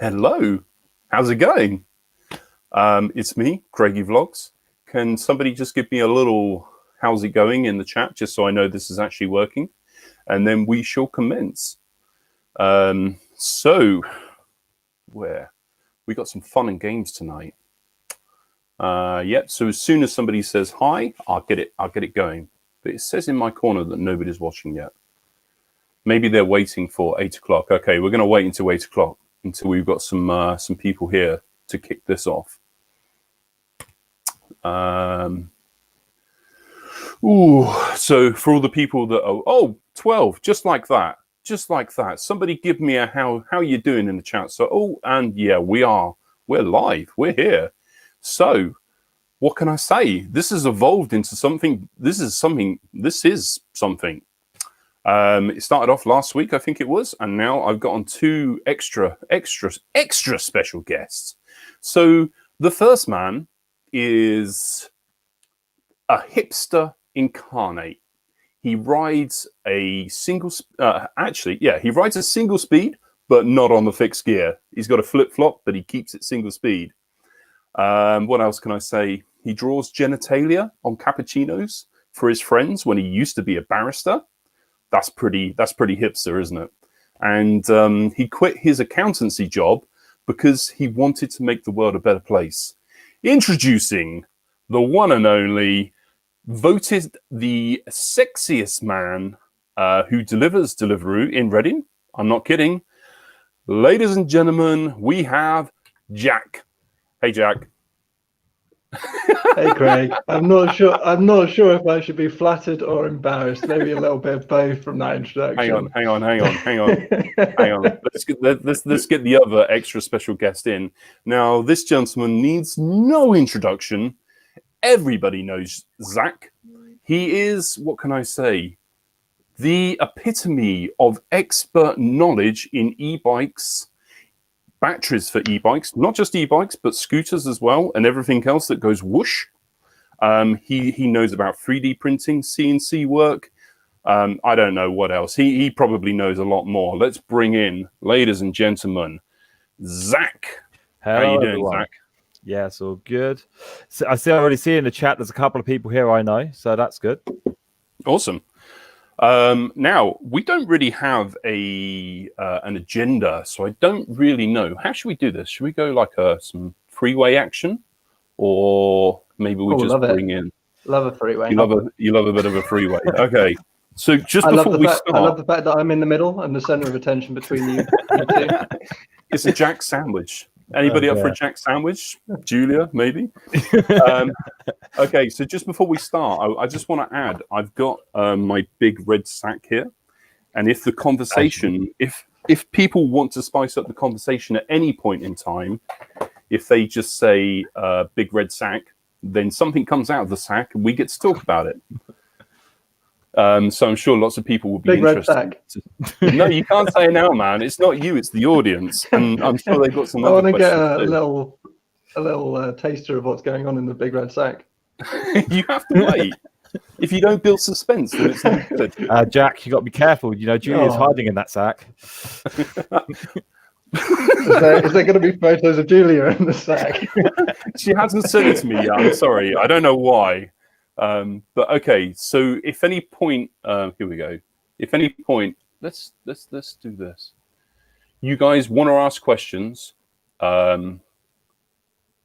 Hello, how's it going? It's me, Craigie Vlogs. Can somebody just give me a little how's it going in the chat, just so I know this is actually working? And then we shall commence. So, where? We got some fun and games tonight. Yep, so as soon as somebody says hi, I'll get it going. But it says in my corner that nobody's watching yet. Maybe they're waiting for 8 o'clock. Okay, we're going to wait until 8 o'clock, until we've got some people here to kick this off. So for all the people that are 12, just like that. Somebody give me a how you doing in the chat. So and yeah, we're live, we're here. So what can I say? This has evolved into something. This is something. It started off last week, I think it was, and now I've gotten two extra special guests. So the first man is a hipster incarnate. He rides a single speed, but not on the fixed gear. He's got a flip-flop, but he keeps it single speed. What else can I say? He draws genitalia on cappuccinos for his friends when he used to be a barrister. That's pretty hipster, isn't it? And he quit his accountancy job because he wanted to make the world a better place. Introducing the one and only, voted the sexiest man who delivers Deliveroo in Reading. I'm not kidding. Ladies and gentlemen, we have Jack. Hey, Jack. Hey, Craig. I'm not sure if I should be flattered or embarrassed. Maybe a little bit of both from that introduction. Hang on. Let's get the other extra special guest in. Now, this gentleman needs no introduction. Everybody knows Zack. He is, what can I say, the epitome of expert knowledge in e-bikes, batteries for e-bikes, not just e-bikes, but scooters as well, and everything else that goes whoosh. He knows about 3D printing, CNC work. I don't know what else. He probably knows a lot more. Let's bring in, ladies and gentlemen, Zack. Hello, how you doing, everyone. Zack? Yeah, it's all good. So I already see in the chat there's a couple of people here I know, so that's good. Awesome. Now, we don't really have an agenda, so I don't really know. How should we do this? Should we go like some freeway action? Or maybe we just bring in... Love a freeway. You love a bit of a freeway. Okay. So just before we start... I love the fact that I'm in the middle and the center of attention between you two. It's a Jack sandwich. Anybody up for a Jack sandwich? Julia, maybe? Okay, so just before we start, I just want to add, I've got my big red sack here. And if the conversation, if people want to spice up the conversation at any point in time, if they just say big red sack, then something comes out of the sack and we get to talk about it. So I'm sure lots of people will be interested. No, you can't say it now, man. It's not you, it's the audience. And I'm sure they've got some other questions. I want to get a little taster of what's going on in the big red sack. You have to wait. If you don't build suspense, then it's not good. Jack, you got to be careful. You know, Julia's hiding in that sack. Is there going to be photos of Julia in the sack? She hasn't sent it to me yet. I'm sorry. I don't know why. But okay, so if any point, here we go. If any point, let's do this. You guys want to ask questions?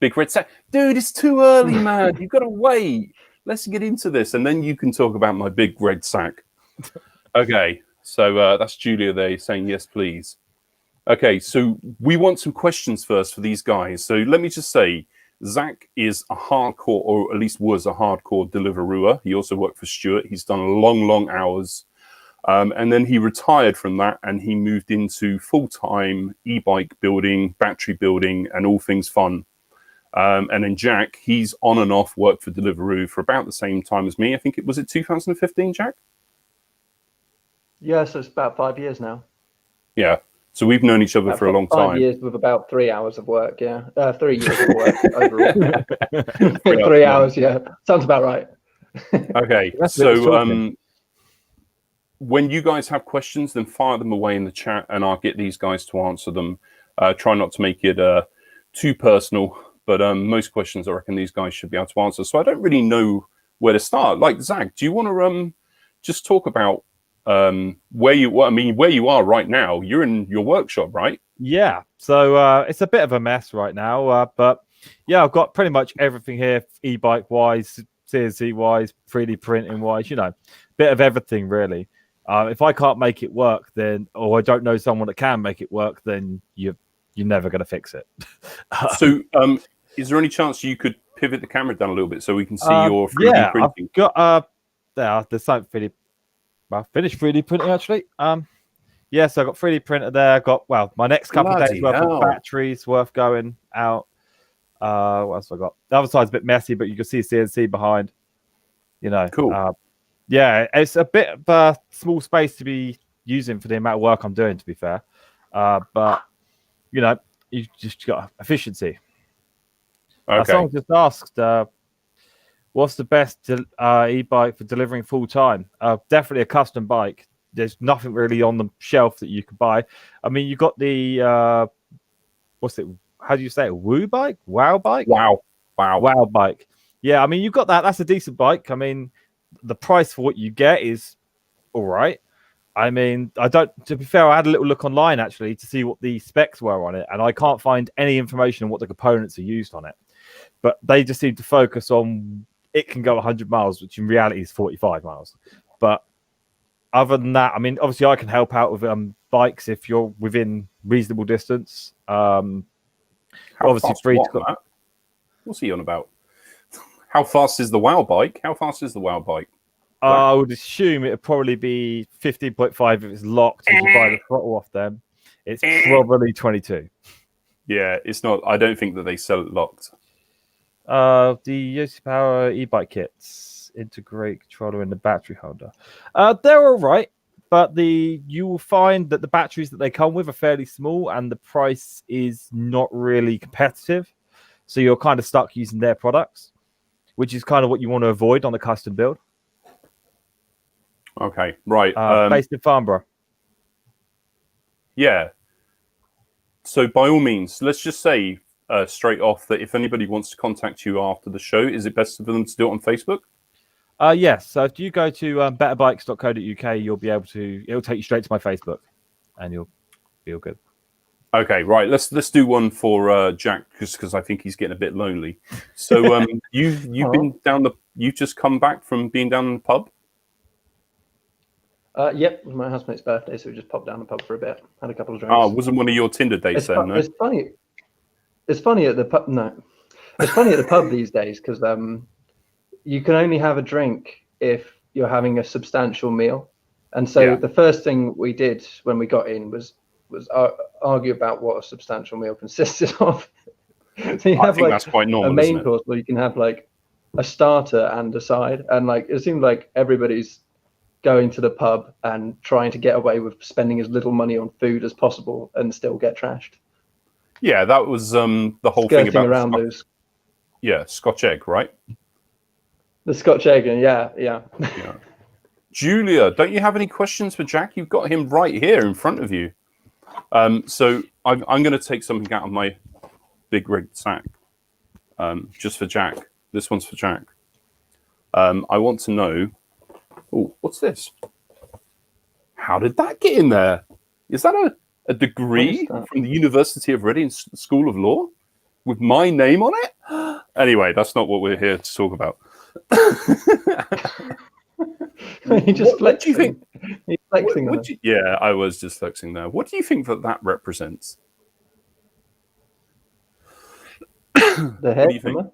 Big red sack, dude. It's too early, man. You've got to wait. Let's get into this, and then you can talk about my big red sack. Okay, so that's Julia there saying yes, please. Okay, so we want some questions first for these guys. So let me just say, Zack is a hardcore, or at least was a hardcore Deliverooer. He also worked for Stuart. He's done long hours. And then he retired from that and he moved into full-time e-bike building, battery building, and all things fun. And then Jack, he's on and off worked for Deliveroo for about the same time as me. I think it was 2015, Jack? Yeah, so it's about 5 years now. Yeah. So we've known each other for a long time. 5 years with about 3 hours of work, yeah. 3 years of work overall. 3 hours, yeah. Sounds about right. Okay, so when you guys have questions, then fire them away in the chat and I'll get these guys to answer them. Try not to make it too personal, but most questions I reckon these guys should be able to answer. So I don't really know where to start. Like, Zach, do you want to just talk about where you are right now? You're in your workshop, right? Yeah. So it's a bit of a mess right now, but yeah, I've got pretty much everything here, e-bike wise, CNC wise, 3D printing wise, bit of everything really. If I can't make it work, or I don't know someone that can make it work, then you're never going to fix it. So, is there any chance you could pivot the camera down a little bit so we can see your 3D printing? I've got there's something 3D. I finished 3D printing actually. Yes, I got 3D printer there. I got my next couple of days worth of batteries worth going out. What else have I got? The other side's a bit messy, but you can see CNC behind. Cool. Yeah, it's a bit of a small space to be using for the amount of work I'm doing, to be fair. But you just got efficiency. Okay. Someone just asked, what's the best e-bike for delivering full time? Definitely a custom bike. There's nothing really on the shelf that you could buy. I mean, you got the what's it? How do you say it? Woo bike? Wow bike? Wow bike. Yeah, I mean, you've got that. That's a decent bike. I mean, the price for what you get is all right. I mean, to be fair, I had a little look online actually to see what the specs were on it, and I can't find any information on what the components are used on it. But they just seem to focus on it can go 100 miles, which in reality is 45 miles. But other than that, I mean, obviously I can help out with bikes if you're within reasonable distance. Obviously free to go. What's he on about? How fast is the Wow bike? I would assume it would probably be 15.5 if it's locked. If you buy the throttle off them, it's probably 22. Yeah, it's not. I don't think that they sell it locked. The Yosi Power e-bike kits integrate controller in the battery holder. They're all right, but you will find that the batteries that they come with are fairly small, and the price is not really competitive. So you're kind of stuck using their products, which is kind of what you want to avoid on a custom build. Okay, right. Based in Farnborough. Yeah. So by all means, let's just say straight off that if anybody wants to contact you after the show, is it best for them to do it on Facebook? Yes. So if you go to betterbikes.co.uk, you'll be able to. It'll take you straight to my Facebook, and you'll feel good. Okay, right. Let's do one for Jack because I think he's getting a bit lonely. So you've been down you've just come back from being down in the pub. Yep, it was my housemate's birthday, so we just popped down the pub for a bit, had a couple of drinks. Oh, wasn't one of your Tinder dates then? No? It's funny. It's funny at the pub. No, it's funny at the pub these days because you can only have a drink if you're having a substantial meal, and so the first thing we did when we got in was argue about what a substantial meal consisted of. So you have think that's quite normal, a main course where you can have like a starter and a side, and like it seemed like everybody's going to the pub and trying to get away with spending as little money on food as possible and still get trashed. Yeah, that was the whole Skirting thing about around those. Yeah, Scotch egg, right? The Scotch egg, yeah. Julia, don't you have any questions for Jack? You've got him right here in front of you. So I'm going to take something out of my big rig sack just for Jack. This one's for Jack. I want to know. Oh, what's this? How did that get in there? Is that a degree from the University of Reading School of Law with my name on it? Anyway, that's not what we're here to talk about. He just flexing. What do you think? He's flexing. Yeah, I was just flexing there. What do you think that represents? The head. What do you think?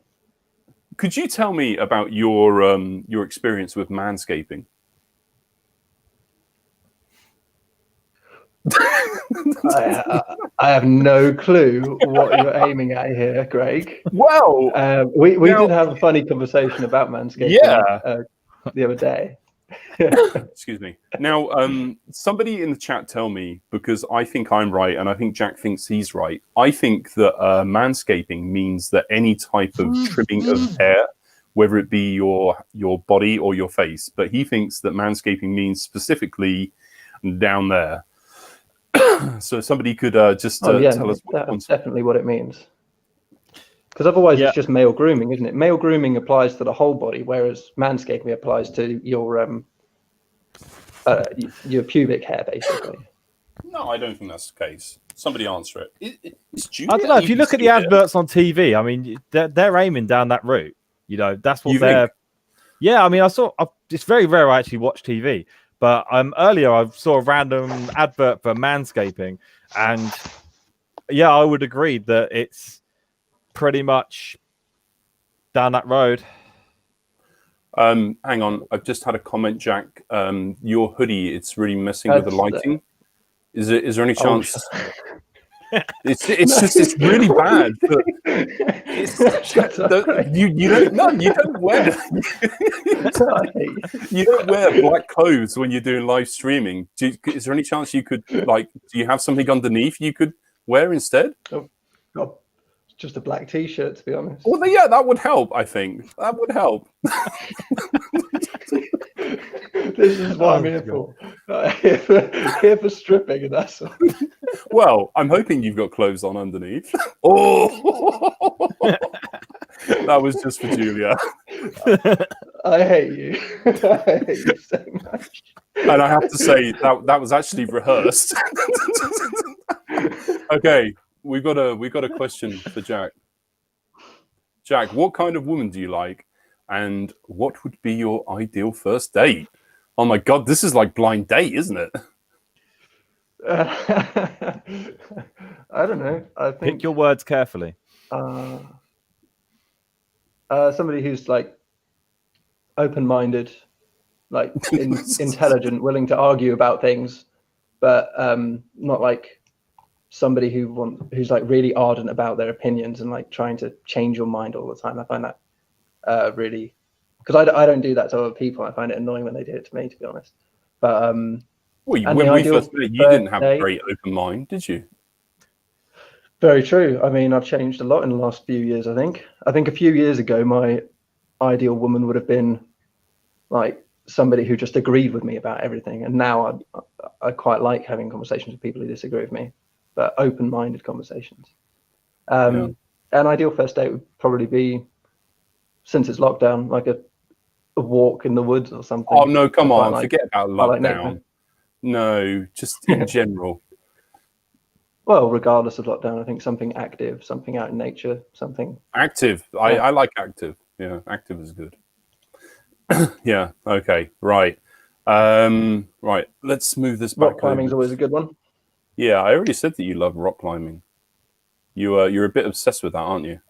Could you tell me about your experience with manscaping? I have no clue what you're aiming at here, Greg. Well, we did have a funny conversation about manscaping the other day. Excuse me. Now, somebody in the chat tell me, because I think I'm right and I think Jack thinks he's right. I think that manscaping means that any type of trimming of hair, whether it be your body or your face, but he thinks that manscaping means specifically down there. So somebody could just Oh yeah, tell us what that's concept. definitely what it means. Because otherwise, Yeah. it's just male grooming, isn't it? Male grooming applies to the whole body, whereas manscaping applies to your pubic hair, basically. No, I don't think that's the case. Somebody answer it. It's Julia. I don't know. If you look at the still here? adverts on TV, I mean, they're aiming down that route. You know, that's what You they're. think? Yeah, I mean, it's very rare I actually watch TV, but earlier I saw a random advert for manscaping, and yeah, I would agree that it's pretty much down that road. Hang on, I've just had a comment, Jack. Your hoodie, it's really messing with the lighting. Is there any chance? It's it's really bad. But you don't wear you don't wear black clothes when you're doing live streaming. Is there any chance you could do you have something underneath you could wear instead? Oh, God. It's just a black T-shirt, to be honest. Well, yeah, that would help. I think that would help. This is what I'm here for. Here for stripping, and that's all. Well, I'm hoping you've got clothes on underneath. Oh, that was just for Julia. I hate you. I hate you so much. And I have to say that was actually rehearsed. Okay, we got a question for Jack. Jack, what kind of woman do you like, and what would be your ideal first date? Oh my God, this is like blind date, isn't it? I don't know. I think Pick your words carefully. Somebody who's like open-minded, like intelligent, willing to argue about things, but not like somebody who's like really ardent about their opinions and like trying to change your mind all the time. I find that really, because I don't do that to other people. I find it annoying when they do it to me, to be honest. But when we first met, you didn't have a very open mind, did you? Very true. I mean, I've changed a lot in the last few years, I think. I think a few years ago, my ideal woman would have been like somebody who just agreed with me about everything. And now I quite like having conversations with people who disagree with me, but open-minded conversations. An ideal first date would probably be, since it's lockdown, like a walk in the woods or something. Oh, no, come on. Forget about lockdown. Like no, just in general. Well, regardless of lockdown, I think something active, something out in nature, something active. I like active. Yeah, active is good. Yeah. Okay. Right. Right. Let's move this back. Rock climbing is always a good one. Yeah, I already said that you love rock climbing. You're a bit obsessed with that, aren't you?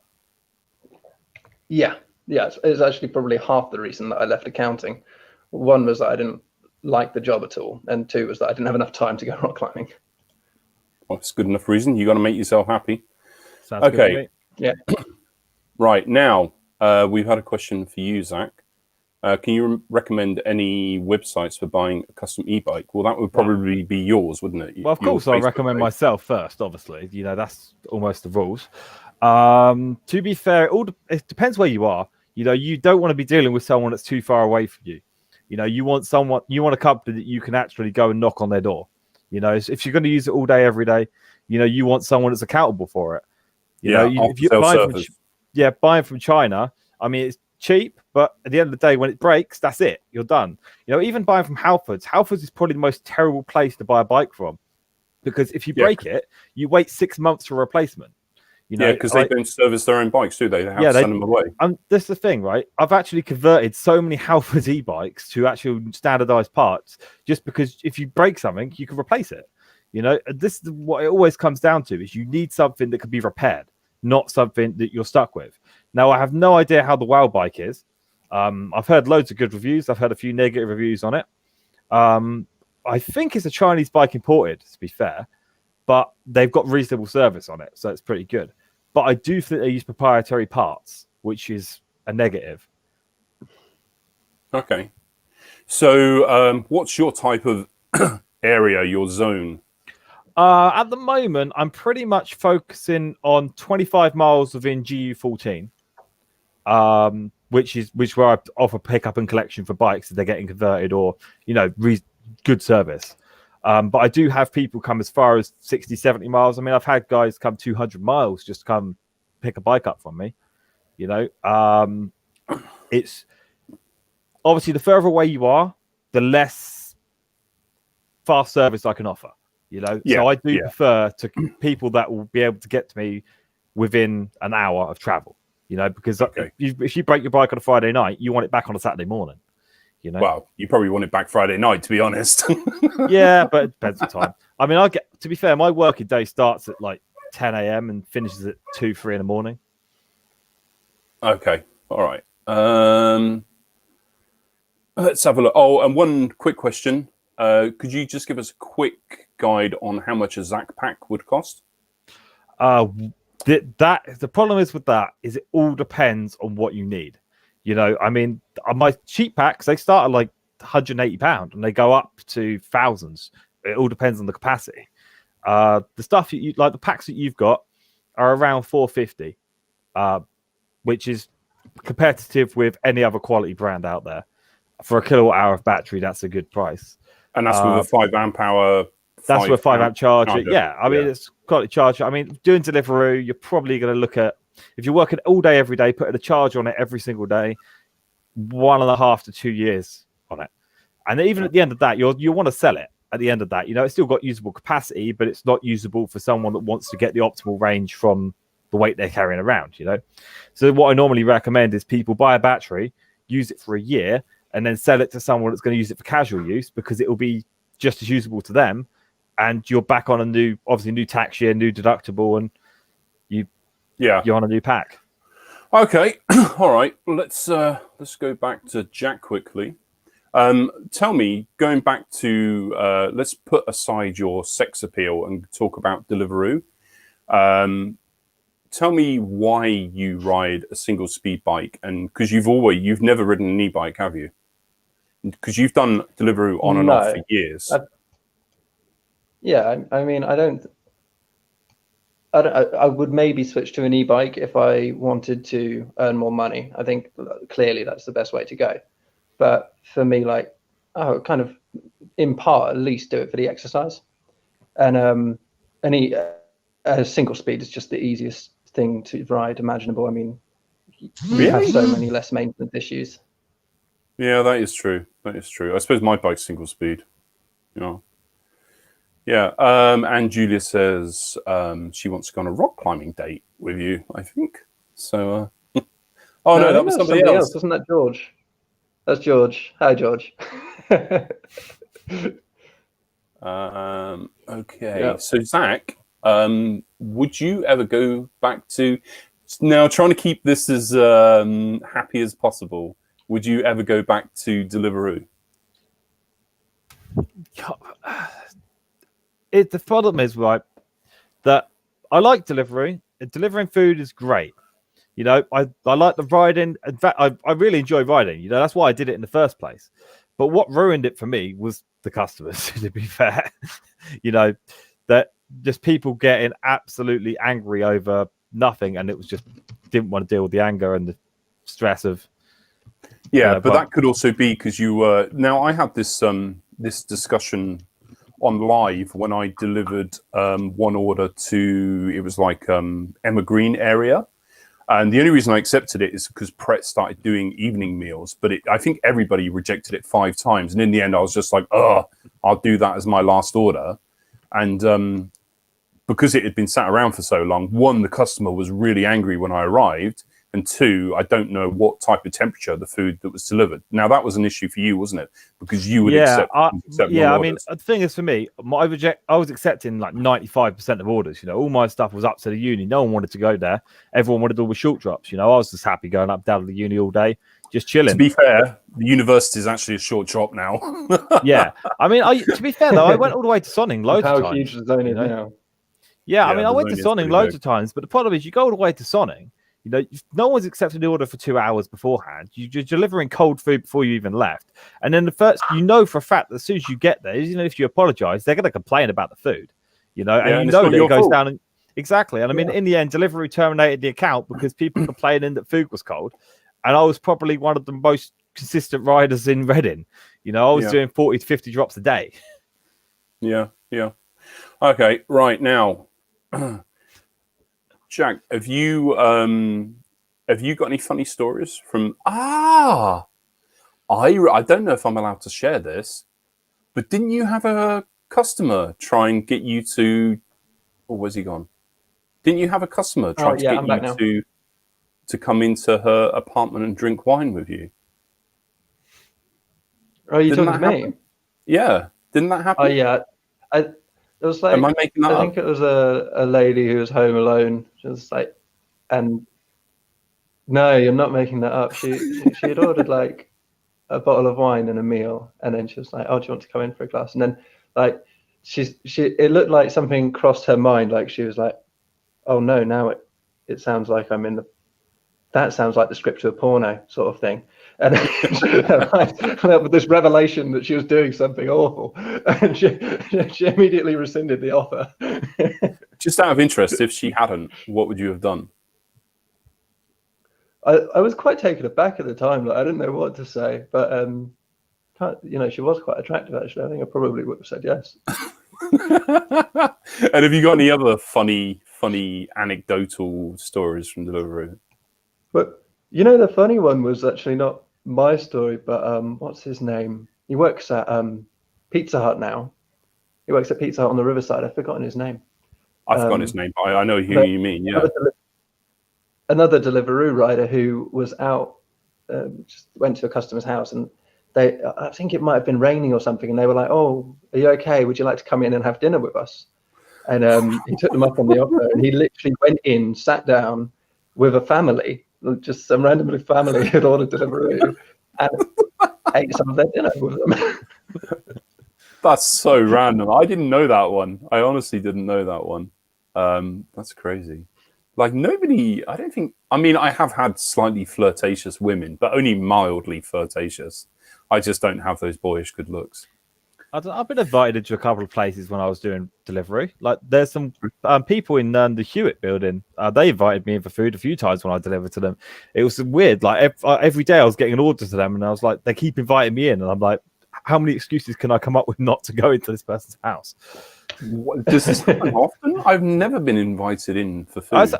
Yeah. It's actually probably half the reason that I left accounting. One was that I didn't like the job at all, and two was that I didn't have enough time to go rock climbing. Well, it's good enough reason. You got to make yourself happy. Sounds okay. Good, yeah. Right now, we've had a question for you, Zach. Can you recommend any websites for buying a custom e-bike? Well, that would probably be yours, wouldn't it? Well, of course, I'll recommend myself first. Obviously, that's almost the rules. To be fair, it depends where you are. You don't want to be dealing with someone that's too far away from you. You want a company that you can actually go and knock on their door. If you're going to use it all day, every day, you want someone that's accountable for it. If you're buying from China, I mean, it's cheap, but at the end of the day, when it breaks, that's it. You're done. Even buying from Halfords is probably the most terrible place to buy a bike from, because if you break it, you wait 6 months for a replacement. Because they don't service their own bikes, do they? They have to send them away. That's the thing, right? I've actually converted so many Halfords e-bikes to actual standardized parts, just because if you break something, you can replace it. This is what it always comes down to: is you need something that can be repaired, not something that you're stuck with. Now, I have no idea how the WOW bike is. I've heard loads of good reviews. I've heard a few negative reviews on it. I think it's a Chinese bike imported, to be fair, but they've got reasonable service on it, so it's pretty good. But I do think they use proprietary parts, which is a negative. Okay. So what's your type of area, your zone? At the moment, I'm pretty much focusing on 25 miles within GU14, which where I offer pickup and collection for bikes if they're getting converted or, good service. But I do have people come as far as 60, 70 miles. I mean, I've had guys come 200 miles just come pick a bike up from me. You know, it's obviously the further away you are, the less fast service I can offer. You know, so I do prefer to people that will be able to get to me within an hour of travel. You know, because if you break your bike on a Friday night, you want it back on a Saturday morning. You know, well, you probably want it back Friday night, to be honest. Yeah, but it depends on time. I mean, to be fair, my working day starts at like 10 a.m. and finishes at 2, 3 in the morning. Okay, all right. Let's have a look. Oh, and one quick question. Could you just give us a quick guide on how much a Zack pack would cost? The problem is with that is it all depends on what you need. You know, I mean, on my cheap packs, they start at like £180 and they go up to thousands. It all depends on the capacity. The stuff you like, the packs that you've got are around £450, which is competitive with any other quality brand out there. For a kilowatt hour of battery, that's a good price. And that's with a 5 amp hour. That's with a 5 amp charger. Yeah, I mean, it's quality charger. I mean, doing Deliveroo, you're probably going to look at, if you're working all day, every day, putting a charger on it every single day, 1.5 to 2 years on it. And even at the end of that, you want to sell it at the end of that. You know, it's still got usable capacity, but it's not usable for someone that wants to get the optimal range from the weight they're carrying around, you know. So what I normally recommend is people buy a battery, use it for a year, and then sell it to someone that's going to use it for casual use because it will be just as usable to them. And you're back on a new tax year, new deductible, and you're on a new pack. Okay, all right. Let's go back to Jack quickly. Tell me, going back to let's put aside your sex appeal and talk about Deliveroo. Tell me why you ride a single speed bike, and because you've never ridden an e-bike, have you? Because you've done Deliveroo on and off for years. I mean, I would maybe switch to an e-bike if I wanted to earn more money. I think clearly that's the best way to go. But for me, like, kind of in part, at least do it for the exercise. And a single speed is just the easiest thing to ride imaginable. I mean, you have so many less maintenance issues. Yeah, that is true. That is true. I suppose my bike's single speed. You know. Yeah. And Julia says she wants to go on a rock climbing date with you, I think. So oh no, that was somebody else. Wasn't that George? That's George. Hi, George. Okay. Yeah. So Zack, would you ever go back to, now trying to keep this as happy as possible, would you ever go back to Deliveroo? The problem is, right, that I like Deliveroo. Delivering food is great. You know, I like the riding. In fact, I really enjoy riding. You know, that's why I did it in the first place. But what ruined it for me was the customers, to be fair. You know, that just people getting absolutely angry over nothing. And it was just, didn't want to deal with the anger and the stress of. Yeah, but that could also be because you were. Now, I had this discussion on live when I delivered one order to, it was like Emma Green area. And the only reason I accepted it is because Pret started doing evening meals, but I think everybody rejected it 5 times. And in the end, I was just like, oh, I'll do that as my last order. And because it had been sat around for so long, 1, the customer was really angry when I arrived. And 2, I don't know what type of temperature the food that was delivered. Now, that was an issue for you, wasn't it? Because you would accept I mean, the thing is, for me, I was accepting like 95% of orders. You know, all my stuff was up to the uni. No one wanted to go there. Everyone wanted all the short drops. You know, I was just happy going up down to the uni all day, just chilling. To be fair, the university is actually a short drop now. Yeah. I mean, to be fair, though, I went all the way to Sonning loads of times. How huge the zone is now. Yeah, I mean, I went to Sonning loads of times, but the problem is you go all the way to Sonning. You know, no one's accepted the order for 2 hours beforehand. You're delivering cold food before you even left. And then you know for a fact that as soon as you get there, even if you apologize, they're going to complain about the food. You know, and you know that it goes down. And, exactly. And I mean, in the end, Deliveroo terminated the account because people complaining that food was cold. And I was probably one of the most consistent riders in Reading. You know, I was doing 40 to 50 drops a day. Yeah. Okay, right now, Jack, have you got any funny stories from? I don't know if I'm allowed to share this, but didn't you have a customer try and get you to? Or where's he gone? Didn't you have a customer try Oh to yeah, get I'm you back now. to come into her apartment and drink wine with you? Oh, are you Didn't talking that to me? happen? Yeah, didn't that Oh happen? yeah. It was Am like, I making that I up? think it was a lady who was home alone. She was like, and no, you're not making that up. She had ordered like a bottle of wine and a meal, and then she was like, "Oh, do you want to come in for a glass?" And then like it looked like something crossed her mind. Like she was like, "Oh no, now it sounds like I'm in the that sounds like the script to a porno sort of thing." And with this revelation that she was doing something awful, and she immediately rescinded the offer. Just out of interest, if she hadn't, what would you have done? I was quite taken aback at the time. Like I didn't know what to say, but she was quite attractive actually. I think I probably would have said yes. And have you got any other funny anecdotal stories from Deliveroo? But the funny one was actually not my story, but what's his name? He works at Pizza Hut now. He works at Pizza Hut on the Riverside. I've forgotten his name. I've forgotten his name, but I know who but you mean. Yeah. Another Deliveroo rider who was out, just went to a customer's house, and I think it might have been raining or something, and they were like, "Oh, are you okay? Would you like to come in and have dinner with us?" And he took them up on the offer, and he literally went in, sat down with a family, just some random family who'd ordered Deliveroo, and ate some of their dinner with them. That's so random. I didn't know that one. I honestly didn't know that one. That's crazy. Like nobody, I don't think. I mean, I have had slightly flirtatious women, but only mildly flirtatious. I just don't have those boyish good looks. I've been invited into a couple of places when I was doing delivery. Like, there's some people in the Hewitt building. They invited me in for food a few times when I delivered to them. It was weird. Like every day, I was getting an order to them, and I was like, they keep inviting me in, and I'm like, how many excuses can I come up with not to go into this person's house? Does this happen often? I've never been invited in for food.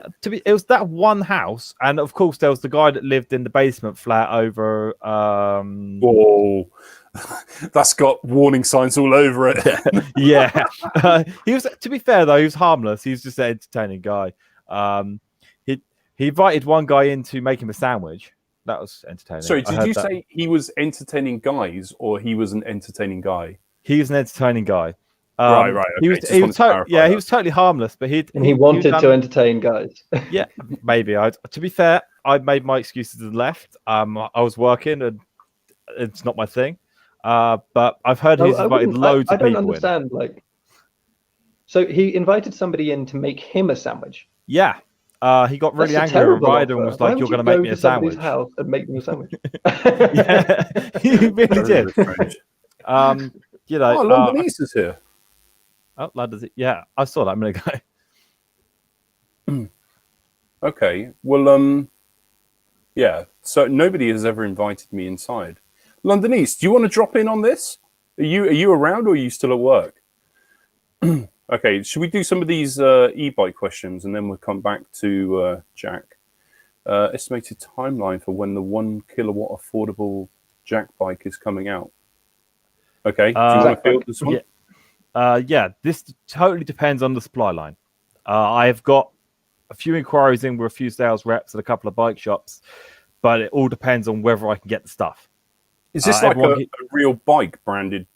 It was that one house, and of course there was the guy that lived in the basement flat over. Whoa, that's got warning signs all over it. Yeah. He was. To be fair though, he was harmless. He was just an entertaining guy. He invited one guy in to make him a sandwich. That was entertaining. Sorry, did you say he was entertaining guys, or he was an entertaining guy? He was an entertaining guy. Right. Okay. He was totally harmless, but he wanted to entertain guys. Yeah, maybe. To be fair, I made my excuses and left. I was working, and it's not my thing. But I've heard he's invited loads of people. I don't understand. So he invited somebody in to make him a sandwich. Yeah. He got really angry at a rider and was like, "You're going to make me a sandwich." House and make me a sandwich. Yeah, he really did. Londonese is here. Oh, Londonese. Yeah, I saw that a minute ago. Okay. Well, yeah. So nobody has ever invited me inside. Londonese, do you want to drop in on this? Are you around, or are you still at work? Okay, should we do some of these e-bike questions, and then we'll come back to Jack. Estimated timeline for when the 1 kilowatt affordable Jack bike is coming out. Okay, do you want to field this one? Yeah, this totally depends on the supply line. I've got a few inquiries in with a few sales reps at a couple of bike shops, but it all depends on whether I can get the stuff. Is this like a real bike branded,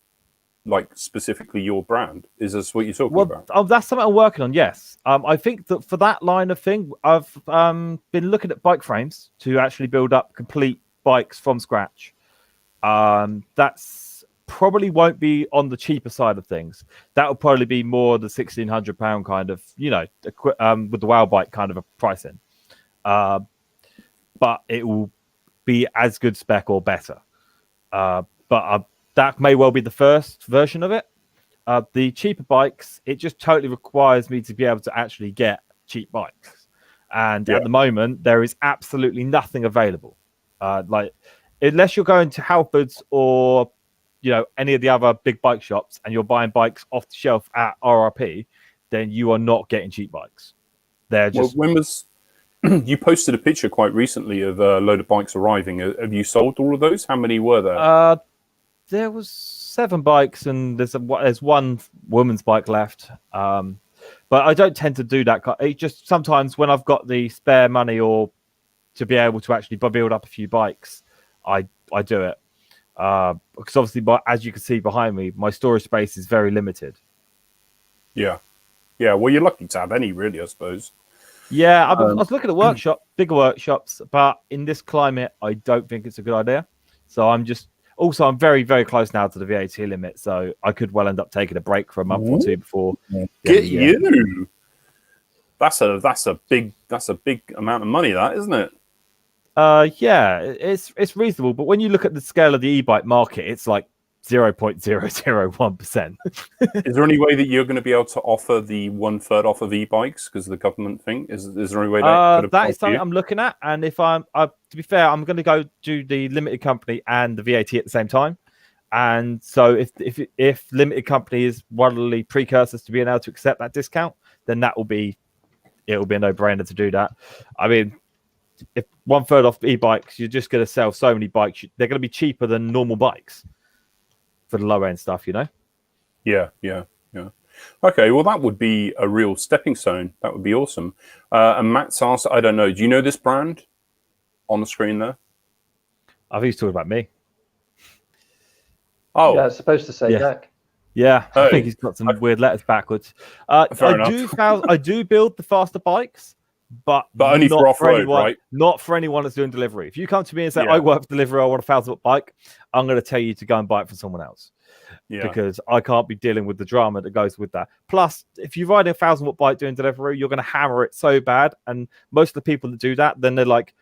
like specifically your brand? Is this what you're talking about? Oh, that's something I'm working on, yes. I think that for that line of thing, I've been looking at bike frames to actually build up complete bikes from scratch. That's probably won't be on the cheaper side of things. That will probably be more the £1,600 kind of, with the WOW bike kind of a pricing. But it will be as good spec or better. But that may well be the first version of it. The cheaper bikes, it just totally requires me to be able to actually get cheap bikes. And at the moment, there is absolutely nothing available. Unless you're going to Halfords or any of the other big bike shops and you're buying bikes off the shelf at RRP, then you are not getting cheap bikes. They're just. Well, when was you posted a picture quite recently of a load of bikes arriving? Have you sold all of those? How many were there? There was 7 bikes, and there's one woman's bike left. But I don't tend to do that. It just sometimes when I've got the spare money or to be able to actually build up a few bikes, I do it. Because obviously, as you can see behind me, my storage space is very limited. Yeah. Well, you're lucky to have any, really, I suppose. Yeah, I was looking at bigger workshops, but in this climate, I don't think it's a good idea. So I'm very, very close now to the VAT limit, so I could well end up taking a break for a month or two before. Get you. That's a big amount of money, that, isn't it? Yeah, it's reasonable, but when you look at the scale of the e-bike market, it's like 0.001%. Is there any way that you're going to be able to offer the 1/3 off of e-bikes because of the government thing? Is there any way that is something I'm looking at? And if to be fair, I'm going to go do the limited company and the VAT at the same time. And so if limited company is one of the precursors to being able to accept that discount, then it'll be a no-brainer to do that. I mean, if 1/3 off e-bikes, you're just going to sell so many bikes. They're going to be cheaper than normal bikes for the low end stuff, Yeah. Okay, well, that would be a real stepping stone. That would be awesome. And Matt's asked, I don't know, do you know this brand on the screen there? I think he's talking about me. Oh, yeah, it's supposed to say Jack. Yeah, I think he's got some weird letters backwards. I do build the faster bikes, but only for off-road, right? Not for anyone that's doing delivery. If you come to me and say, I work for delivery, I want a 1,000-watt bike, I'm going to tell you to go and buy it from someone else. Yeah. Because I can't be dealing with the drama that goes with that. Plus, if you ride a 1,000-watt bike doing delivery, you're going to hammer it so bad. And most of the people that do that, then they're like,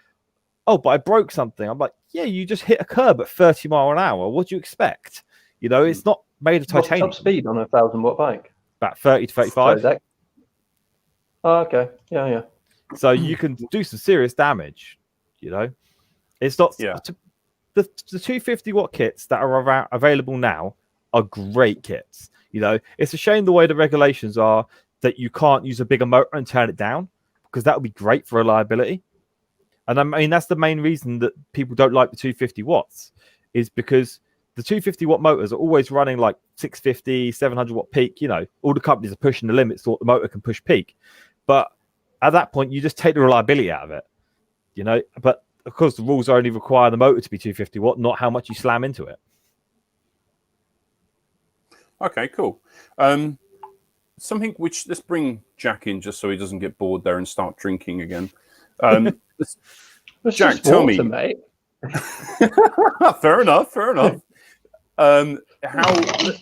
oh, but I broke something. I'm like, yeah, you just hit a curb at 30 miles an hour. What do you expect? It's not made of titanium. What's top speed on a 1,000-watt bike? About 30 to 35. Sorry, oh, okay. Yeah. So you can do some serious damage. It's not. Yeah. The 250-watt kits that are available now are great kits. It's a shame the way the regulations are that you can't use a bigger motor and turn it down, because that would be great for reliability. And I mean, that's the main reason that people don't like the 250 watts, is because the 250-watt motors are always running like 650, 700-watt peak. All the companies are pushing the limits so what the motor can push peak. But at that point, you just take the reliability out of it. But of course, the rules only require the motor to be 250 watt, not how much you slam into it. Okay, cool. Something which, let's bring Jack in just so he doesn't get bored there and start drinking again. Jack, tell me. Mate. Fair enough. Let's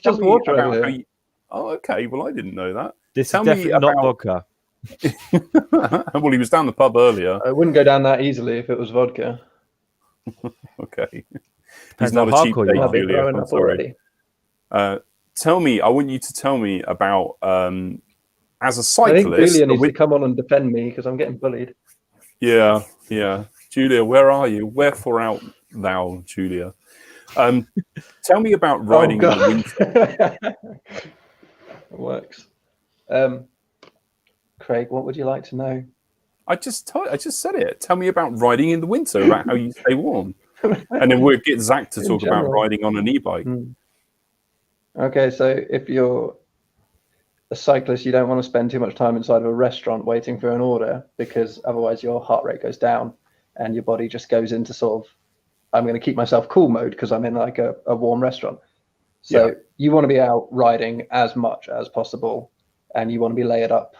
just water about over how you, oh, okay. Well, I didn't know that. This is definitely not vodka. Well, he was down the pub earlier. I wouldn't go down that easily if it was vodka. Okay. He's not a cheap date, Julia. I'm sorry. I want you to tell me about, as a cyclist... I think Julia needs to come on and defend me because I'm getting bullied. Yeah. Julia, where are you? Wherefore art thou, Julia? Tell me about riding in the winter. It works. Craig, what would you like to know? I just said it. Tell me about riding in the winter, about how you stay warm. And then we'll get Zach to talk about riding on an e-bike. Okay, so if you're a cyclist, you don't want to spend too much time inside of a restaurant waiting for an order, because otherwise your heart rate goes down and your body just goes into sort of, I'm going to keep myself cool mode because I'm in like a warm restaurant. So you want to be out riding as much as possible, and you want to be layered up.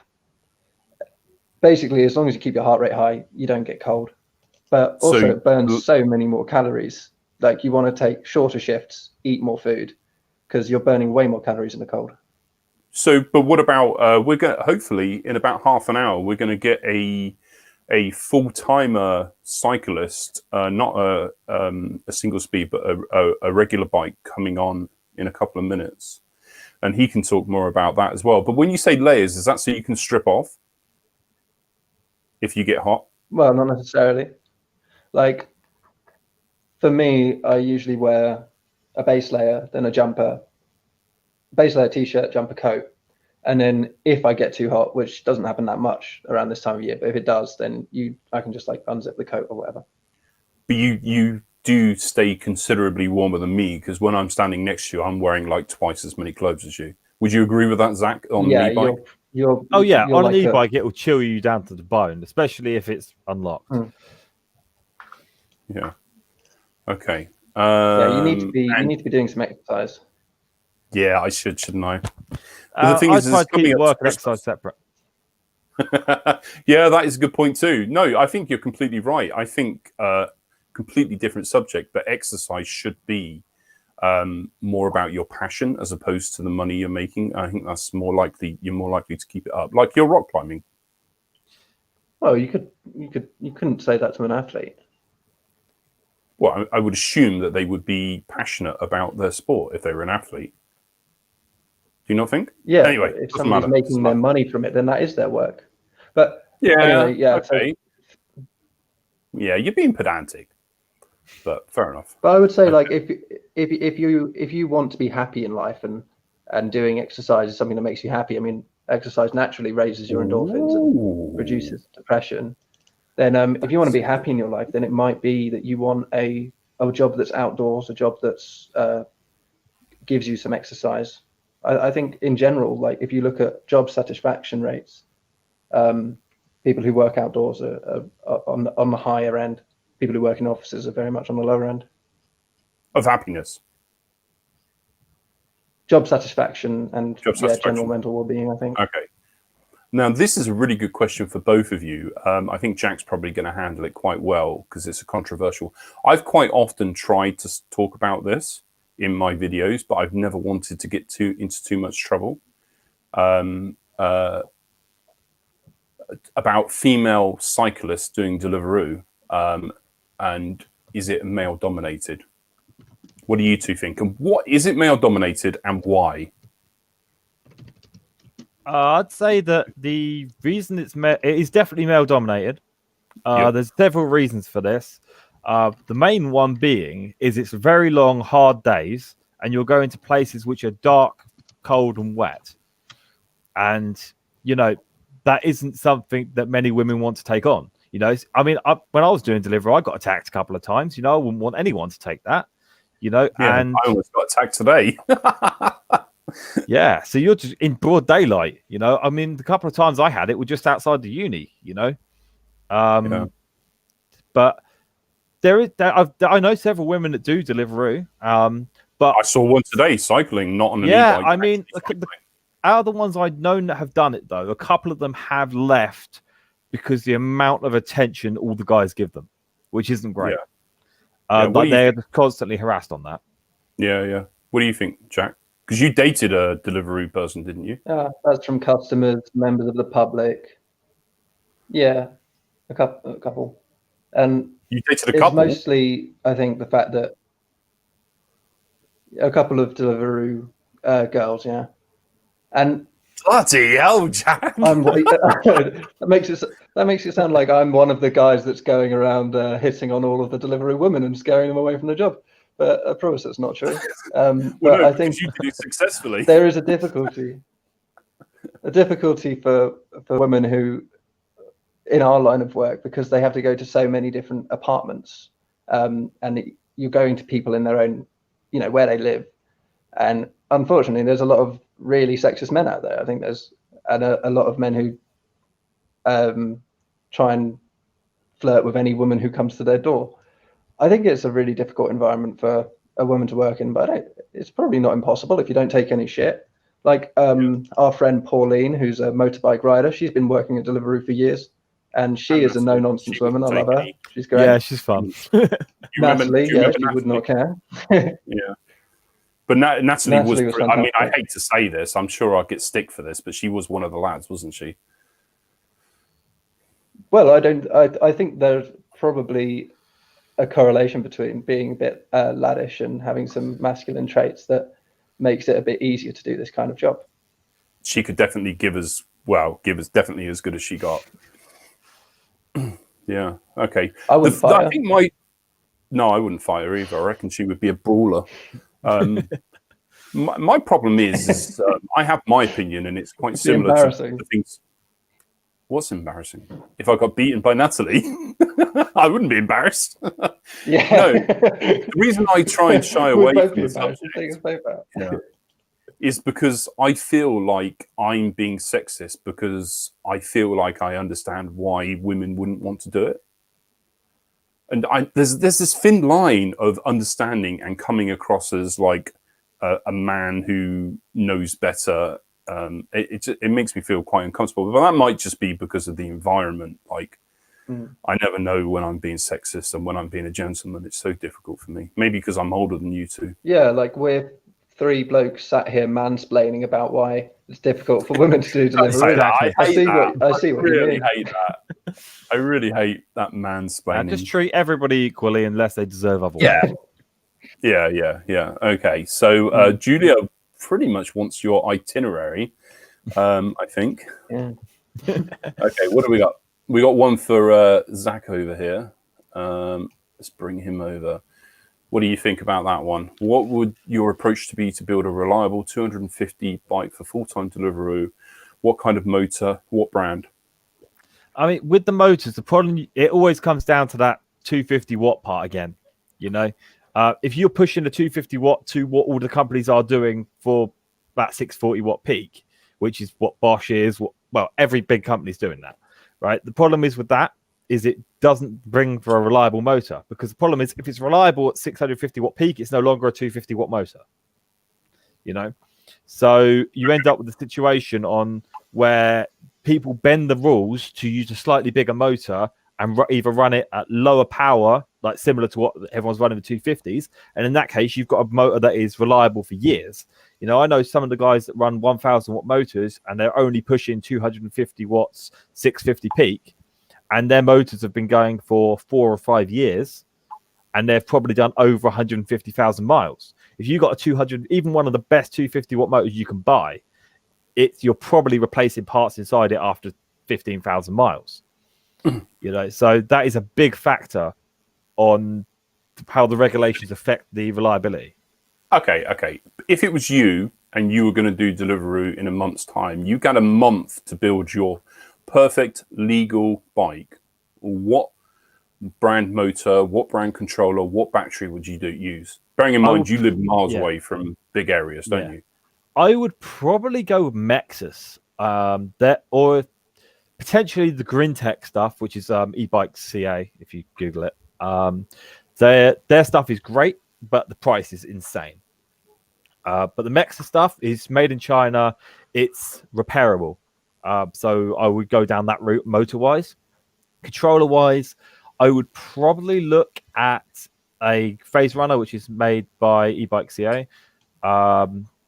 Basically, as long as you keep your heart rate high, you don't get cold. But also it burns so many more calories. Like, you want to take shorter shifts, eat more food, because you're burning way more calories in the cold. So, but what about, we're going to, hopefully in about half an hour, we're going to get a full-timer cyclist, not a single speed, but a regular bike coming on in a couple of minutes. And he can talk more about that as well. But when you say layers, is that so you can strip off if you get hot? Well, not necessarily. Like, for me, I usually wear a base layer, then a jumper, base layer t-shirt, jumper, coat. And then if I get too hot, which doesn't happen that much around this time of year, but if it does, then I can just like unzip the coat or whatever. But you do stay considerably warmer than me, because when I'm standing next to you, I'm wearing like twice as many clothes as you. Would you agree with that, Zach? On an e-bike? You're Oh yeah, you're on like an e-bike, it will chill you down to the bone, especially if it's unlocked. Yeah. Okay. you need to be doing some exercise. Yeah, I shouldn't I? But the thing I is, try it's to keep coming up work to and exercise Christmas. separate. Yeah, that is a good point too. No, I think you're completely right. I think completely different subject, but exercise should be more about your passion as opposed to the money you're making. I think that's more likely. You're more likely to keep it up, like your rock climbing. Well, you couldn't say that to an athlete. Well, I would assume that they would be passionate about their sport if they were an athlete. Do you not think? Yeah. Anyway, if doesn't somebody's matter. making their money from it, then that is their work. But Yeah. anyway, yeah. Okay. Yeah, you're being pedantic, but fair enough. But I would say, like, if you want to be happy in life and doing exercise is something that makes you happy. I mean, exercise naturally raises your endorphins and reduces depression. Then, if you want to be happy in your life, then it might be that you want a job that's outdoors, a job that's gives you some exercise. I think in general, like if you look at job satisfaction rates, people who work outdoors are on the higher end. People who work in offices are very much on the lower end. Of happiness. Job satisfaction and general mental well-being, I think. Okay. Now, this is a really good question for both of you. I think Jack's probably going to handle it quite well because it's a controversial. I've quite often tried to talk about this in my videos, but I've never wanted to get into too much trouble. About female cyclists doing Deliveroo, and is it male dominated? What do you two think? And what is it male dominated and why? I'd say that the reason it is definitely male dominated. There's several reasons for this. The main one being is it's very long, hard days, and you're going to places which are dark, cold, and wet. And, you know, that isn't something that many women want to take on. You know, I mean, when I was doing delivery, I got attacked a couple of times. You know, I wouldn't want anyone to take that. You know, and I almost got attacked today. Yeah, so you're just in broad daylight. You know, I mean, the couple of times I had it were just outside the uni. You know, but I know several women that do Deliveroo. But I saw one today cycling, not on an e-bike. I I mean, out of the ones I've known that have done it, though, a couple of them have left because the amount of attention all the guys give them, which isn't great. But they're constantly harassed on that. Yeah. What do you think, Jack? Because you dated a Deliveroo person, didn't you? That's from customers, members of the public. Yeah, a couple. And you dated a couple? It's mostly, I think, the fact that a couple of Deliveroo girls, yeah. And bloody hell, Jack! that makes it sound like I'm one of the guys that's going around hitting on all of the Deliveroo women and scaring them away from the job. But I promise that's not true. But I think you did it successfully. There is a difficulty for women who, in our line of work, because they have to go to so many different apartments, and you're going to people in their own, you know, where they live, and unfortunately, there's a lot of really sexist men out there. I think there's a lot of men who try and flirt with any woman who comes to their door. I think it's a really difficult environment for a woman to work in, but it's probably not impossible if you don't take any shit. Like our friend Pauline, who's a motorbike rider, she's been working at Deliveroo for years, and she is a no-nonsense woman. I love her. She's great. Yeah, she's fun. Natalie, she would not care. Yeah. But Natalie was I mean, I hate to say this. I'm sure I'll get stick for this, but she was one of the lads, wasn't she? Well, I think there's probably a correlation between being a bit laddish and having some masculine traits that makes it a bit easier to do this kind of job. She could definitely give us definitely as good as she got. Yeah. Okay. I wouldn't fight her. No, I wouldn't fight her either. I reckon she would be a brawler. Um, my problem is I have my opinion, and it's quite similar embarrassing. to the things. What's embarrassing? If I got beaten by Natalie, I wouldn't be embarrassed. Yeah. No, the reason I try and shy away from the subject is because I feel like I'm being sexist because I feel like I understand why women wouldn't want to do it. And there's this thin line of understanding and coming across as like a man who knows better. It makes me feel quite uncomfortable, but that might just be because of the environment. Like, I never know when I'm being sexist and when I'm being a gentleman. It's so difficult for me. Maybe because I'm older than you two. Yeah, like we're three blokes sat here mansplaining about why it's difficult for women to do delivery. I see what you mean. Hate that. I really hate that mansplaining. And just treat everybody equally unless they deserve otherwise. Yeah. Okay, so Julia pretty much wants your itinerary, I think. Yeah. Okay, what do we got? We got one for Zach over here. Let's bring him over. What do you think about that one? What would your approach to be to build a reliable 250 bike for full-time Deliveroo? What kind of motor? What brand? I mean, with the motors, the problem, it always comes down to that 250 watt part again. You know, if you're pushing the 250 watt to what all the companies are doing for that 640 watt peak, which is what Bosch is, well, every big company's doing that, right? The problem is with that is it doesn't bring for a reliable motor, because the problem is if it's reliable at 650 watt peak, it's no longer a 250 watt motor, you know? So you end up with a situation on where people bend the rules to use a slightly bigger motor and either run it at lower power, like similar to what everyone's running the 250s. And in that case, you've got a motor that is reliable for years. You know, I know some of the guys that run 1000 watt motors and they're only pushing 250 watts, 650 peak. And their motors have been going for 4 or 5 years, and they've probably done over 150,000 miles. If you got a 200, even one of the best 250 watt motors you can buy, you're probably replacing parts inside it after 15,000 miles. You know, so that is a big factor on how the regulations affect the reliability. Okay. If it was you and you were going to do Deliveroo in a month's time, you got a month to build your perfect legal bike. What brand motor, what brand controller, what battery would you use? Bearing in mind you live miles away from big areas, don't you? I would probably go with Mexus, or potentially the Grintech stuff, which is e-bike CA. If you Google it, their stuff is great, but the price is insane. But the Mexus stuff is made in China. It's repairable. So I would go down that route motor-wise. Controller-wise, I would probably look at a Phase Runner, which is made by eBike CA.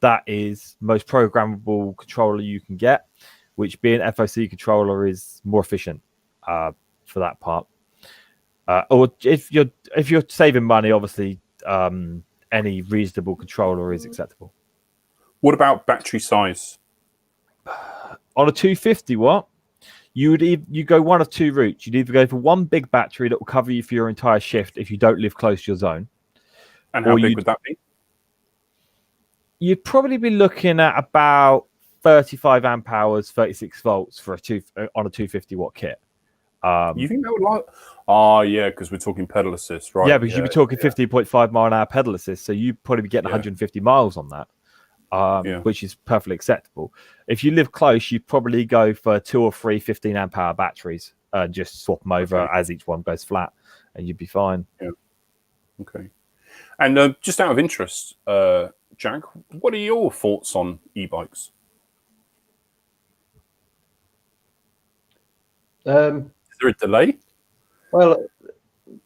That is most programmable controller you can get, which being FOC controller is more efficient for that part. Or if you're saving money, obviously any reasonable controller is acceptable. What about battery size? On a 250 watt, you go one of two routes. You'd either go for one big battery that will cover you for your entire shift if you don't live close to your zone. And how big would that be? You'd probably be looking at about 35 amp hours, 36 volts for on a 250 watt kit. You think that would like? Oh, yeah, because we're talking pedal assist, right? Yeah, because you'd be talking 15.5 mile an hour pedal assist, so you'd probably be getting 150 miles on that, which is perfectly acceptable. If you live close, you'd probably go for 2 or 3 15 amp hour batteries and just swap them over as each one goes flat, and you'd be fine. Yeah. Okay. And just out of interest, Jack, what are your thoughts on e-bikes? Is there a delay? Well,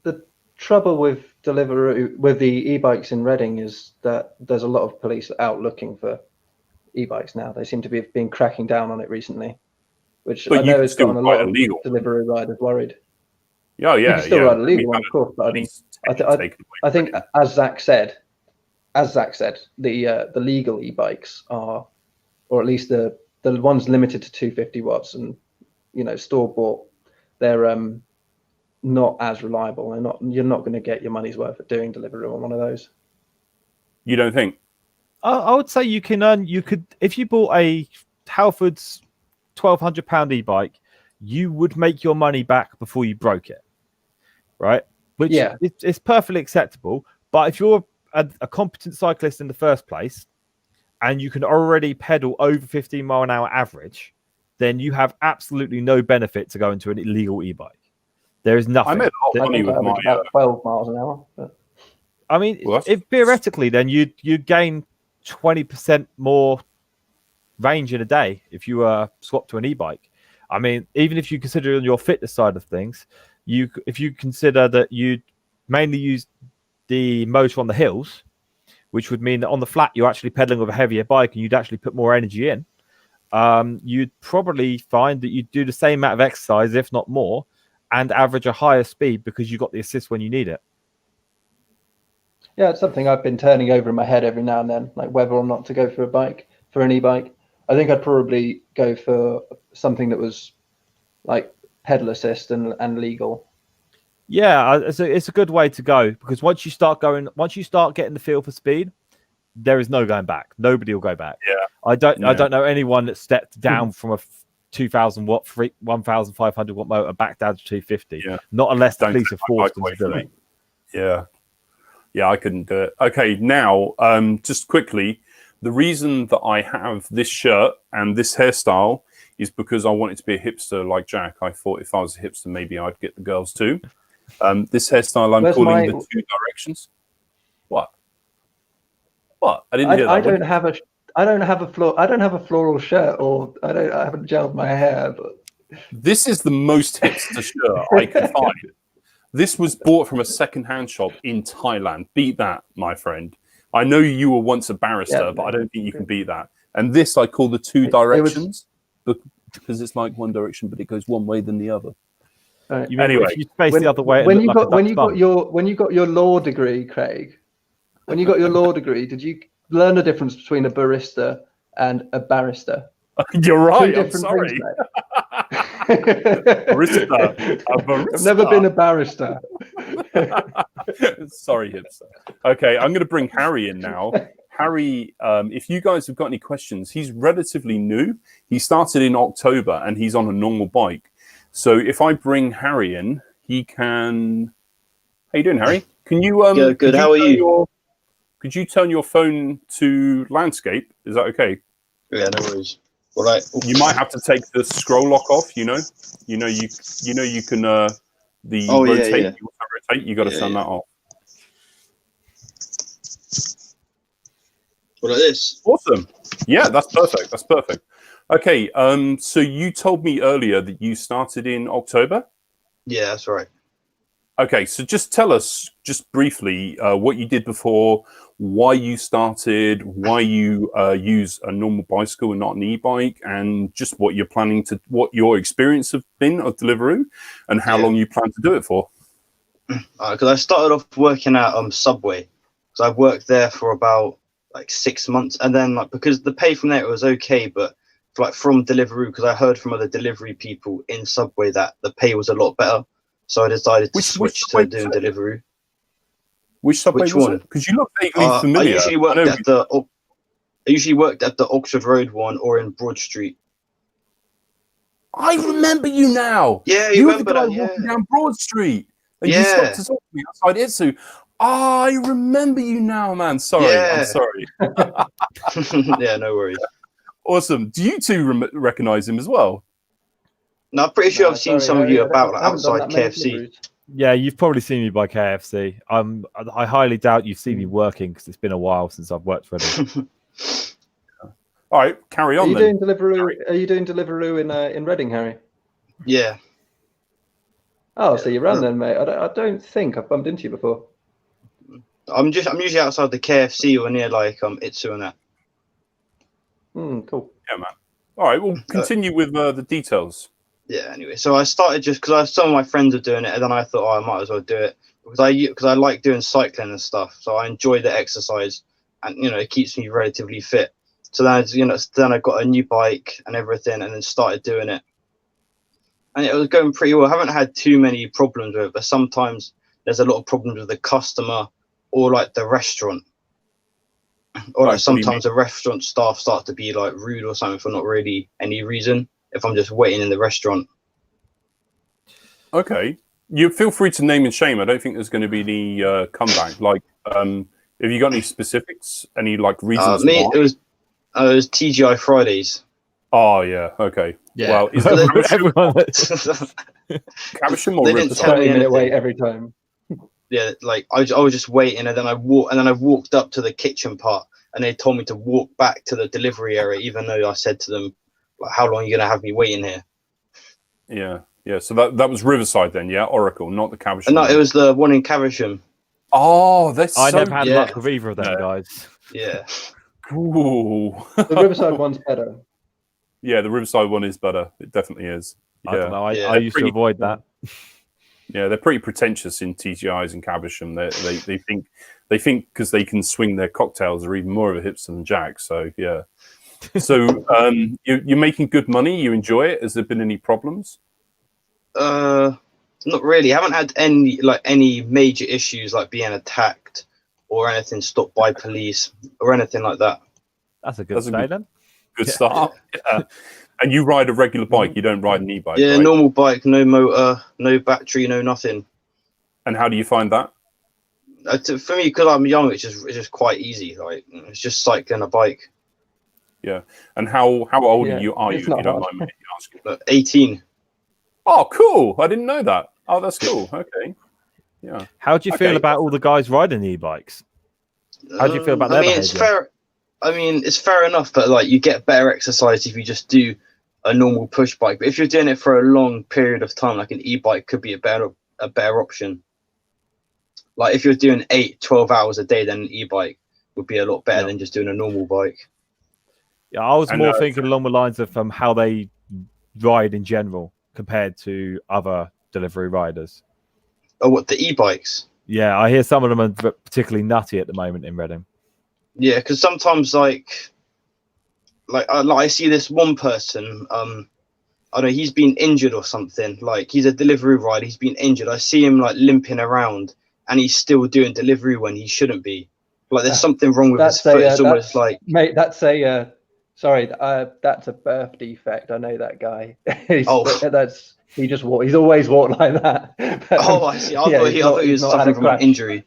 the trouble with Deliveroo with the e-bikes in Reading is that there's a lot of police out looking for e-bikes now. They seem to be been cracking down on it recently, which I know has gotten a lot of Deliveroo riders worried. Oh, yeah, you can still ride a legal one, of course. But I think, as Zack said, the legal e-bikes are, or at least the ones limited to 250 watts and store bought, they're not as reliable. You're not going to get your money's worth at doing Deliveroo on one of those. You don't think? I would say you can earn. You could if you bought a Halford's £1,200 e-bike, you would make your money back before you broke it, right? Which it's perfectly acceptable. But if you're a competent cyclist in the first place, and you can already pedal over 15 mile an hour average, then you have absolutely no benefit to go into an illegal e-bike. There is nothing. I think I average about 12 miles an hour. But... I mean, if theoretically, then you gain 20% more range in a day if you swap to an e-bike. I mean, even if you consider on your fitness side of things, if you consider that you mainly use the motor on the hills, which would mean that on the flat you're actually pedaling with a heavier bike and you'd actually put more energy in, you'd probably find that you'd do the same amount of exercise, if not more, and average a higher speed because you got the assist when you need it. Yeah, it's something I've been turning over in my head every now and then, like whether or not to go for an e-bike. I think I'd probably go for something that was like pedal assist and legal. Yeah, it's a good way to go because once you start getting the feel for speed, there is no going back. Nobody will go back. Yeah, I don't know anyone that stepped down from a 2,000 watt, 1,500 watt motor back down to 250. Yeah. Not unless the police have forced them to do it. Yeah, I couldn't do it. Okay, now just quickly, the reason that I have this shirt and this hairstyle is because I wanted to be a hipster like Jack. I thought if I was a hipster, maybe I'd get the girls too. This hairstyle I'm calling the Two Directions. What? I didn't hear that. I don't have a floral shirt, or I haven't gelled my hair. But this is the most hipster shirt I could find. This was bought from a second-hand shop in Thailand. Beat that, my friend. I know you were once a barrister, but I don't think you can beat that. And this I call the Two Directions because it's like one direction, but it goes one way than the other. Anyway, if you face the other way, when you got your law degree, Craig, when you got your law degree, did you learn the difference between a barista and a barrister? You're right. I'm sorry. Barista. I've never been a barrister. Sorry, hipster. Okay, I'm going to bring Harry in now. Harry, if you guys have got any questions, he's relatively new. He started in October and he's on a normal bike. So if I bring Harry in, he can. How you doing, Harry? Can you? Good. How are you? Could you turn your phone to landscape? Is that okay? Yeah, no worries. All right. You might have to take the scroll lock off. You can rotate. Yeah. You rotate. You got to turn that off. What like this? Awesome. Yeah, that's perfect. Okay. So you told me earlier that you started in October. Yeah, that's right. Okay, so just tell us, just briefly, what you did before, why you started, why you use a normal bicycle and not an e-bike, and just what you're planning to, what your experience have been of Deliveroo, and how long you plan to do it for. Because I started off working at Subway, because I worked there for about like 6 months, and then because the pay from there was okay, but from Deliveroo, because I heard from other delivery people in Subway that the pay was a lot better. So I decided to switch to doing Deliveroo. Which Subway was it? Because you look vaguely familiar. I usually worked at the Oxford Road one or in Broad Street. I remember you now. Yeah, you remember were the guy that, walking down Broad Street. And you stopped to talk to me outside Itsu. I remember you now, man. Sorry, I'm sorry. Yeah, no worries. Awesome. Do you two recognize him as well? No, I'm pretty sure I've seen some of you about outside KFC. Yeah, you've probably seen me by KFC. I highly doubt you've seen me working because it's been a while since I've worked for them. All right, carry on. Are you doing Deliveroo in Reading, Harry? Yeah. Oh, so you ran then, mate. I don't think I've bumped into you before. I'm usually outside the KFC or near Itsu and that. Cool. Yeah, man. All right, we'll continue with the details. Yeah, anyway, so I started just because some of my friends were doing it, and then I thought, I might as well do it because I like doing cycling and stuff. So I enjoy the exercise, and it keeps me relatively fit. So then I got a new bike and everything, and then started doing it, and it was going pretty well. I haven't had too many problems with it, but sometimes there's a lot of problems with the customer or the restaurant. Or Like, like sometimes the restaurant staff start to be like rude or something for not really any reason. If I'm just waiting in the restaurant. Okay, you feel free to name and shame. I don't think there's going to be any comeback. Like, have you got any specifics? Any like reasons Me, why? it was TGI Fridays. Oh yeah, okay. Yeah. Well, is it Everyone. Caversham or They didn't Riverside? tell me 30-minute anything. wait every time. Yeah, like I was just waiting, and then I walked up to the kitchen part, and they told me to walk back to the delivery area, even though I said to them, like, "How long are you gonna have me waiting here?" Yeah. So that was Riverside then, yeah. Oracle, not the Caversham. No, one. it was the one in Caversham. Oh, that's I so. never had yeah. luck with either of them, Yeah. guys. Yeah, Ooh. The Riverside one's better. Yeah, the Riverside one is better. It definitely is. I don't Yeah. know. Yeah. I used to Pretty- avoid that. Yeah, they're pretty pretentious in TGIs and Caversham. They think because they can swing their cocktails, they're even more of a hipster than Jack. So yeah. So you're making good money. You enjoy it. Has there been any problems? not really. I haven't had any major issues like being attacked or anything stopped by police or anything like that. That's a good That's a day then. Good Yeah. start. Yeah. And you ride a regular bike. You don't ride an e-bike, Yeah, right? normal bike, no motor, no battery, no nothing. And how do you find that? For me, because I'm young, it's just quite easy. Like it's just cycling a bike. Yeah. And how old Yeah, are you, it's if not you don't hard. mind me asking? But 18. Oh, cool. I didn't know that. Oh, that's cool. Okay. Yeah. How do you feel Okay. about all the guys riding e-bikes? How do you feel about I their mean, it's behaviour? fair. I mean, it's fair enough, but like you get better exercise if you just do a normal push bike. But if you're doing it for a long period of time, like an e-bike could be a better option. Like if you're doing 8-12 hours a day, then an e-bike would be a lot better than just doing a normal bike. Yeah, I was And, more thinking along the lines of how they ride in general compared to other delivery riders. Oh, what, the e-bikes? Yeah, I hear some of them are particularly nutty at the moment in Reading. Yeah, because sometimes like I see this one person. I don't know, he's been injured or something. Like he's a delivery rider. He's been injured. I see him like limping around, and he's still doing delivery when he shouldn't be. Like there's something wrong with his foot. It's almost like, mate. That's a sorry. That's a birth defect. I know that guy. He's always walked like that. But, oh, I see. I thought he was suffering from an injury.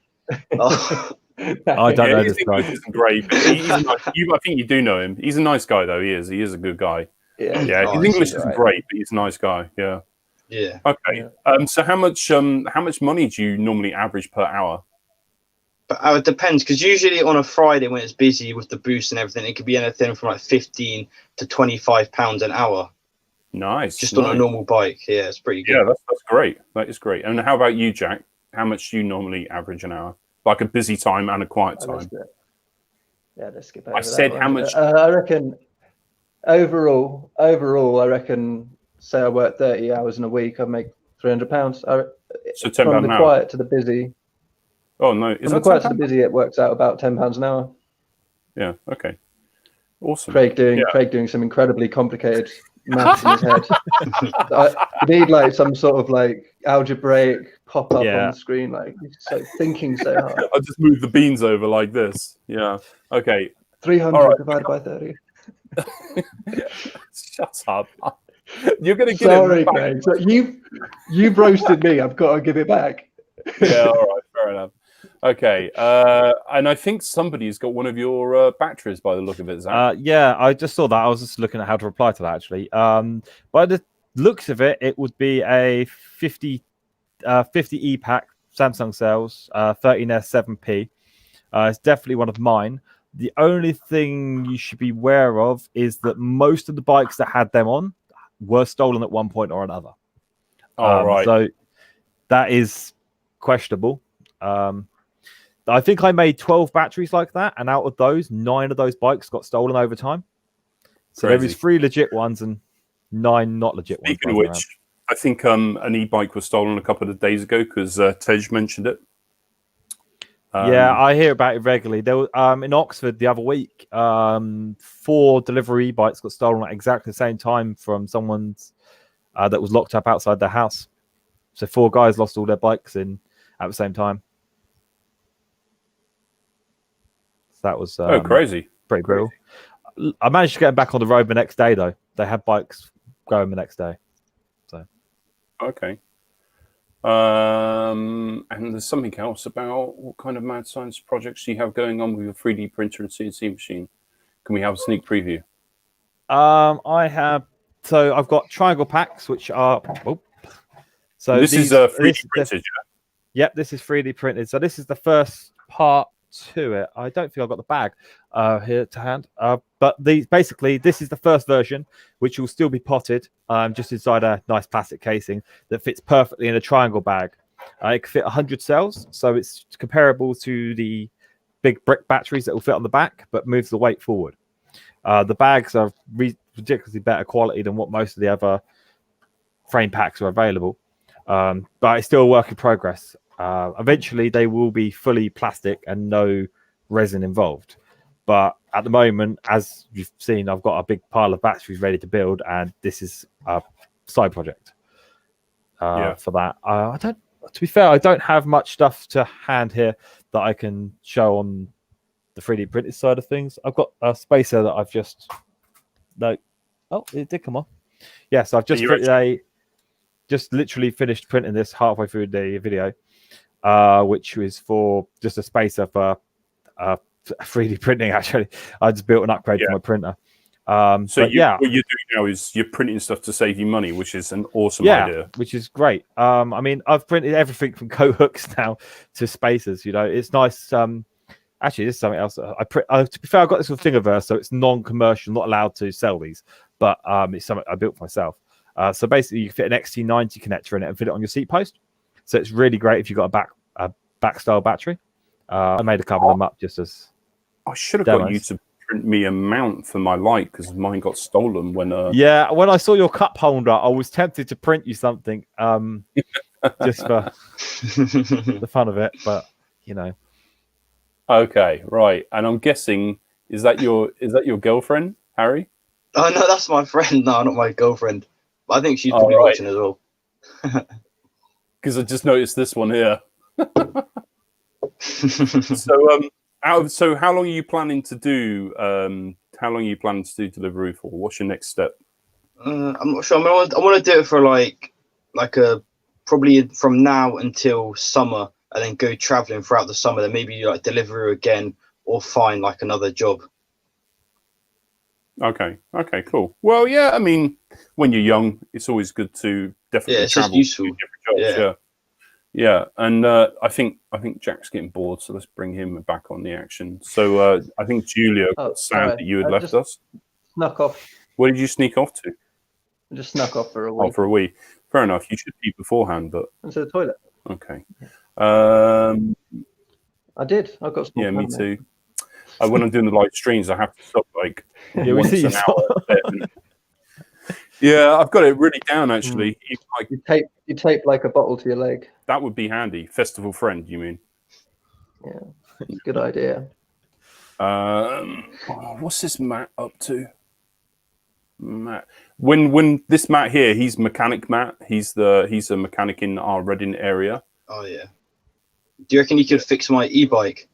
Oh. I don't know his this guy. English isn't great, but he's a nice, I think you do know him. He's a nice guy, though. He is a good guy. Yeah, Oh, his English see, isn't right. great, but he's a nice guy. Yeah. Yeah. Okay. So how much money do you normally average per hour? But it depends, because usually on a Friday when it's busy with the boost and everything, it could be anything from like £15 to £25 an hour. Nice. Just on a normal bike. Yeah, it's pretty good. Yeah, that's great. That is great. And how about you, Jack? How much do you normally average an hour? Like a busy time and a quiet time? Let's skip over I said that how one. much. I reckon overall, I reckon say I work 30 hours in a week, I make £300. So £10 From an the hour. quiet to the busy. Oh no, is From the that quiet to £10? the busy, it works out about £10 an hour. Yeah. Okay. Awesome. Craig doing some incredibly complicated maths in his head. You need like some sort of like algebraic pop up on the screen, like he's thinking so hard. I'll just move the beans over like this. Yeah. Okay. 300 divided by 30. Shut up. You're going to get Sorry, it back. Craig. So you've roasted me. I've got to give it back. Yeah. All right. Fair enough. Okay. And I think somebody's got one of your batteries by the look of it, Zach. Yeah, I just saw that. I was just looking at how to reply to that actually. By the looks of it, it would be a 50 e-pack Samsung cells, 13S 7P. It's definitely one of mine. The only thing you should be aware of is that most of the bikes that had them on were stolen at one point or another. Right. So that is questionable. I think I made 12 batteries like that, and out of those, 9 of those bikes got stolen over time. So there was 3 legit ones and 9 not legit ones. Speaking of which, I think an e-bike was stolen a couple of days ago because Tej mentioned it. Yeah, I hear about it regularly. There was, in Oxford the other week, 4 delivery e-bikes got stolen at exactly the same time from someone's that was locked up outside their house. So 4 guys lost all their bikes at the same time. that was crazy. pretty brutal. I managed to get them back on the road the next day, though. They had bikes going the next day. So Okay. And there's something else about what kind of mad science projects you have going on with your 3D printer and CNC machine. Can we have a sneak preview? I've got triangle packs, which are. So this is 3D printed. Yep, this is 3D printed. So this is the first part to it. I don't think I've got the bag here to hand. But this is the first version, which will still be potted, just inside a nice plastic casing that fits perfectly in a triangle bag. It can fit 100 cells, so it's comparable to the big brick batteries that will fit on the back, but moves the weight forward. The bags are ridiculously better quality than what most of the other frame packs are available, but it's still a work in progress. Eventually, they will be fully plastic and no resin involved. But at the moment, as you've seen, I've got a big pile of batteries ready to build, and this is a side project for that. To be fair, I don't have much stuff to hand here that I can show on the 3D printed side of things. I've got a spacer that I've just it did come on. Yes, I've just literally finished printing this halfway through the video, which was for just a spacer for 3D printing. Actually, I just built an upgrade for my printer. What you're doing now is you're printing stuff to save you money, which is an awesome idea. Which is great. I mean, I've printed everything from coat hooks now to spacers. It's nice. Actually, this is something else. To be fair, I got this from Thingiverse, so it's non-commercial, not allowed to sell these, but it's something I built for myself. So basically, you can fit an XT90 connector in it and fit it on your seat post. So it's really great if you've got a back style battery. I made a couple of them up just as. I should have got you to print me a mount for my light because mine got stolen when. Yeah, when I saw your cup holder, I was tempted to print you something, just for the fun of it, but Okay, right, and I'm guessing is that your girlfriend, Harry? Oh no, that's my friend. No, not my girlfriend. But I think she's probably watching as well. Because I just noticed this one here. So how long are you planning to do? How long are you planning to do delivery for? What's your next step? I'm not sure. I want to do it for like probably from now until summer, and then go traveling throughout the summer. Then maybe like deliver again or find like another job. Okay, cool. Well, yeah, I mean, when you're young, it's always good to definitely it's travel just useful. to different jobs. Yeah. And I think Jack's getting bored, so let's bring him back on the action. So I think Julia got sound that you had left us. Snuck off. Where did you sneak off to? I just snuck off for a wee. Oh, for a wee. Fair enough. You should pee beforehand, but into the toilet. Okay. I did. I got. Yeah, me too. When I'm doing the live streams, I have to stop like once we see an hour. Yeah, I've got it really down actually. You tape like a bottle to your leg. That would be handy. Festival friend, you mean? Yeah, it's a good idea. What's this Matt up to? Matt, when this Matt here, he's mechanic Matt. He's a mechanic in our Reading area. Oh yeah. Do you reckon you could fix my e-bike?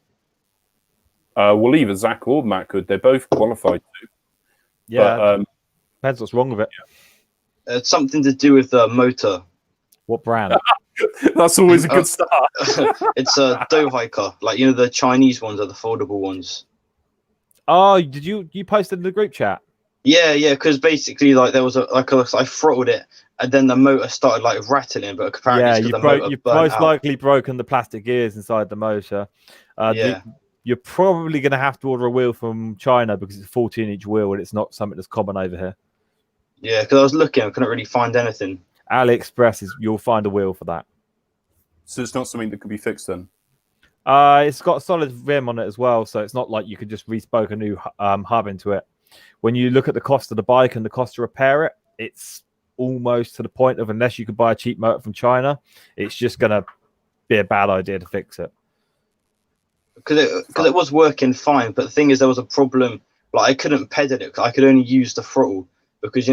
Well, either Zach or Matt could. They're both qualified to. Yeah. But, depends what's wrong with it. It's something to do with the motor. What brand? That's always a good start. It's a dough hiker, like the Chinese ones are the foldable ones. Oh, did you posted in the group chat? Yeah, because basically, like there was I throttled it, and then the motor started like rattling, but apparently you've most likely broken the plastic gears inside the motor. You're probably going to have to order a wheel from China because it's a 14-inch wheel and it's not something that's common over here. Yeah, because I was looking, I couldn't really find anything. AliExpress you'll find a wheel for that. So it's not something that can be fixed then? It's got a solid rim on it as well, so it's not like you could just re-spoke a new hub into it. When you look at the cost of the bike and the cost to repair it, it's almost to the point of unless you could buy a cheap motor from China, it's just going to be a bad idea to fix it. Because it was working fine, but the thing is there was a problem. Like I couldn't pedal it. I could only use the throttle because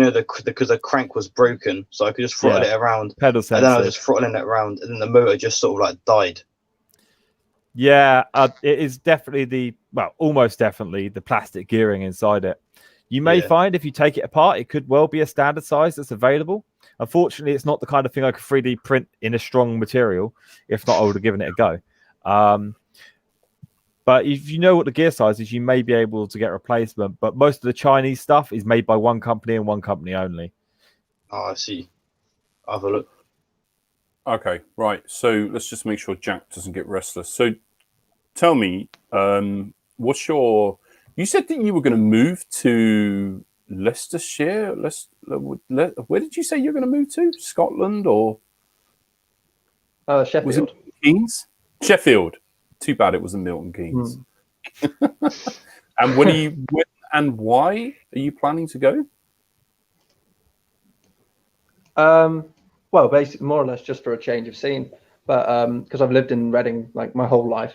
because the crank was broken, so I could just throttle it around. Pedal sensitive. And then I was just throttling it around, and then the motor just sort of like died. Yeah, it is definitely almost definitely the plastic gearing inside it. You may find if you take it apart, it could well be a standard size that's available. Unfortunately, it's not the kind of thing I could 3D print in a strong material. If not, I would have given it a go. But if you know what the gear size is, you may be able to get a replacement. But most of the Chinese stuff is made by one company and one company only. Oh, I see. I'll have a look. Okay, right. So let's just make sure Jack doesn't get restless. So tell me, what's your... You said that you were going to move to Leicestershire. Where did you say you're going to move to? Scotland or... Sheffield. Was it Keynes? Sheffield. Too bad it wasn't Milton Keynes. And when and why are you planning to go? Well, basically, more or less just for a change of scene. But because I've lived in Reading like my whole life,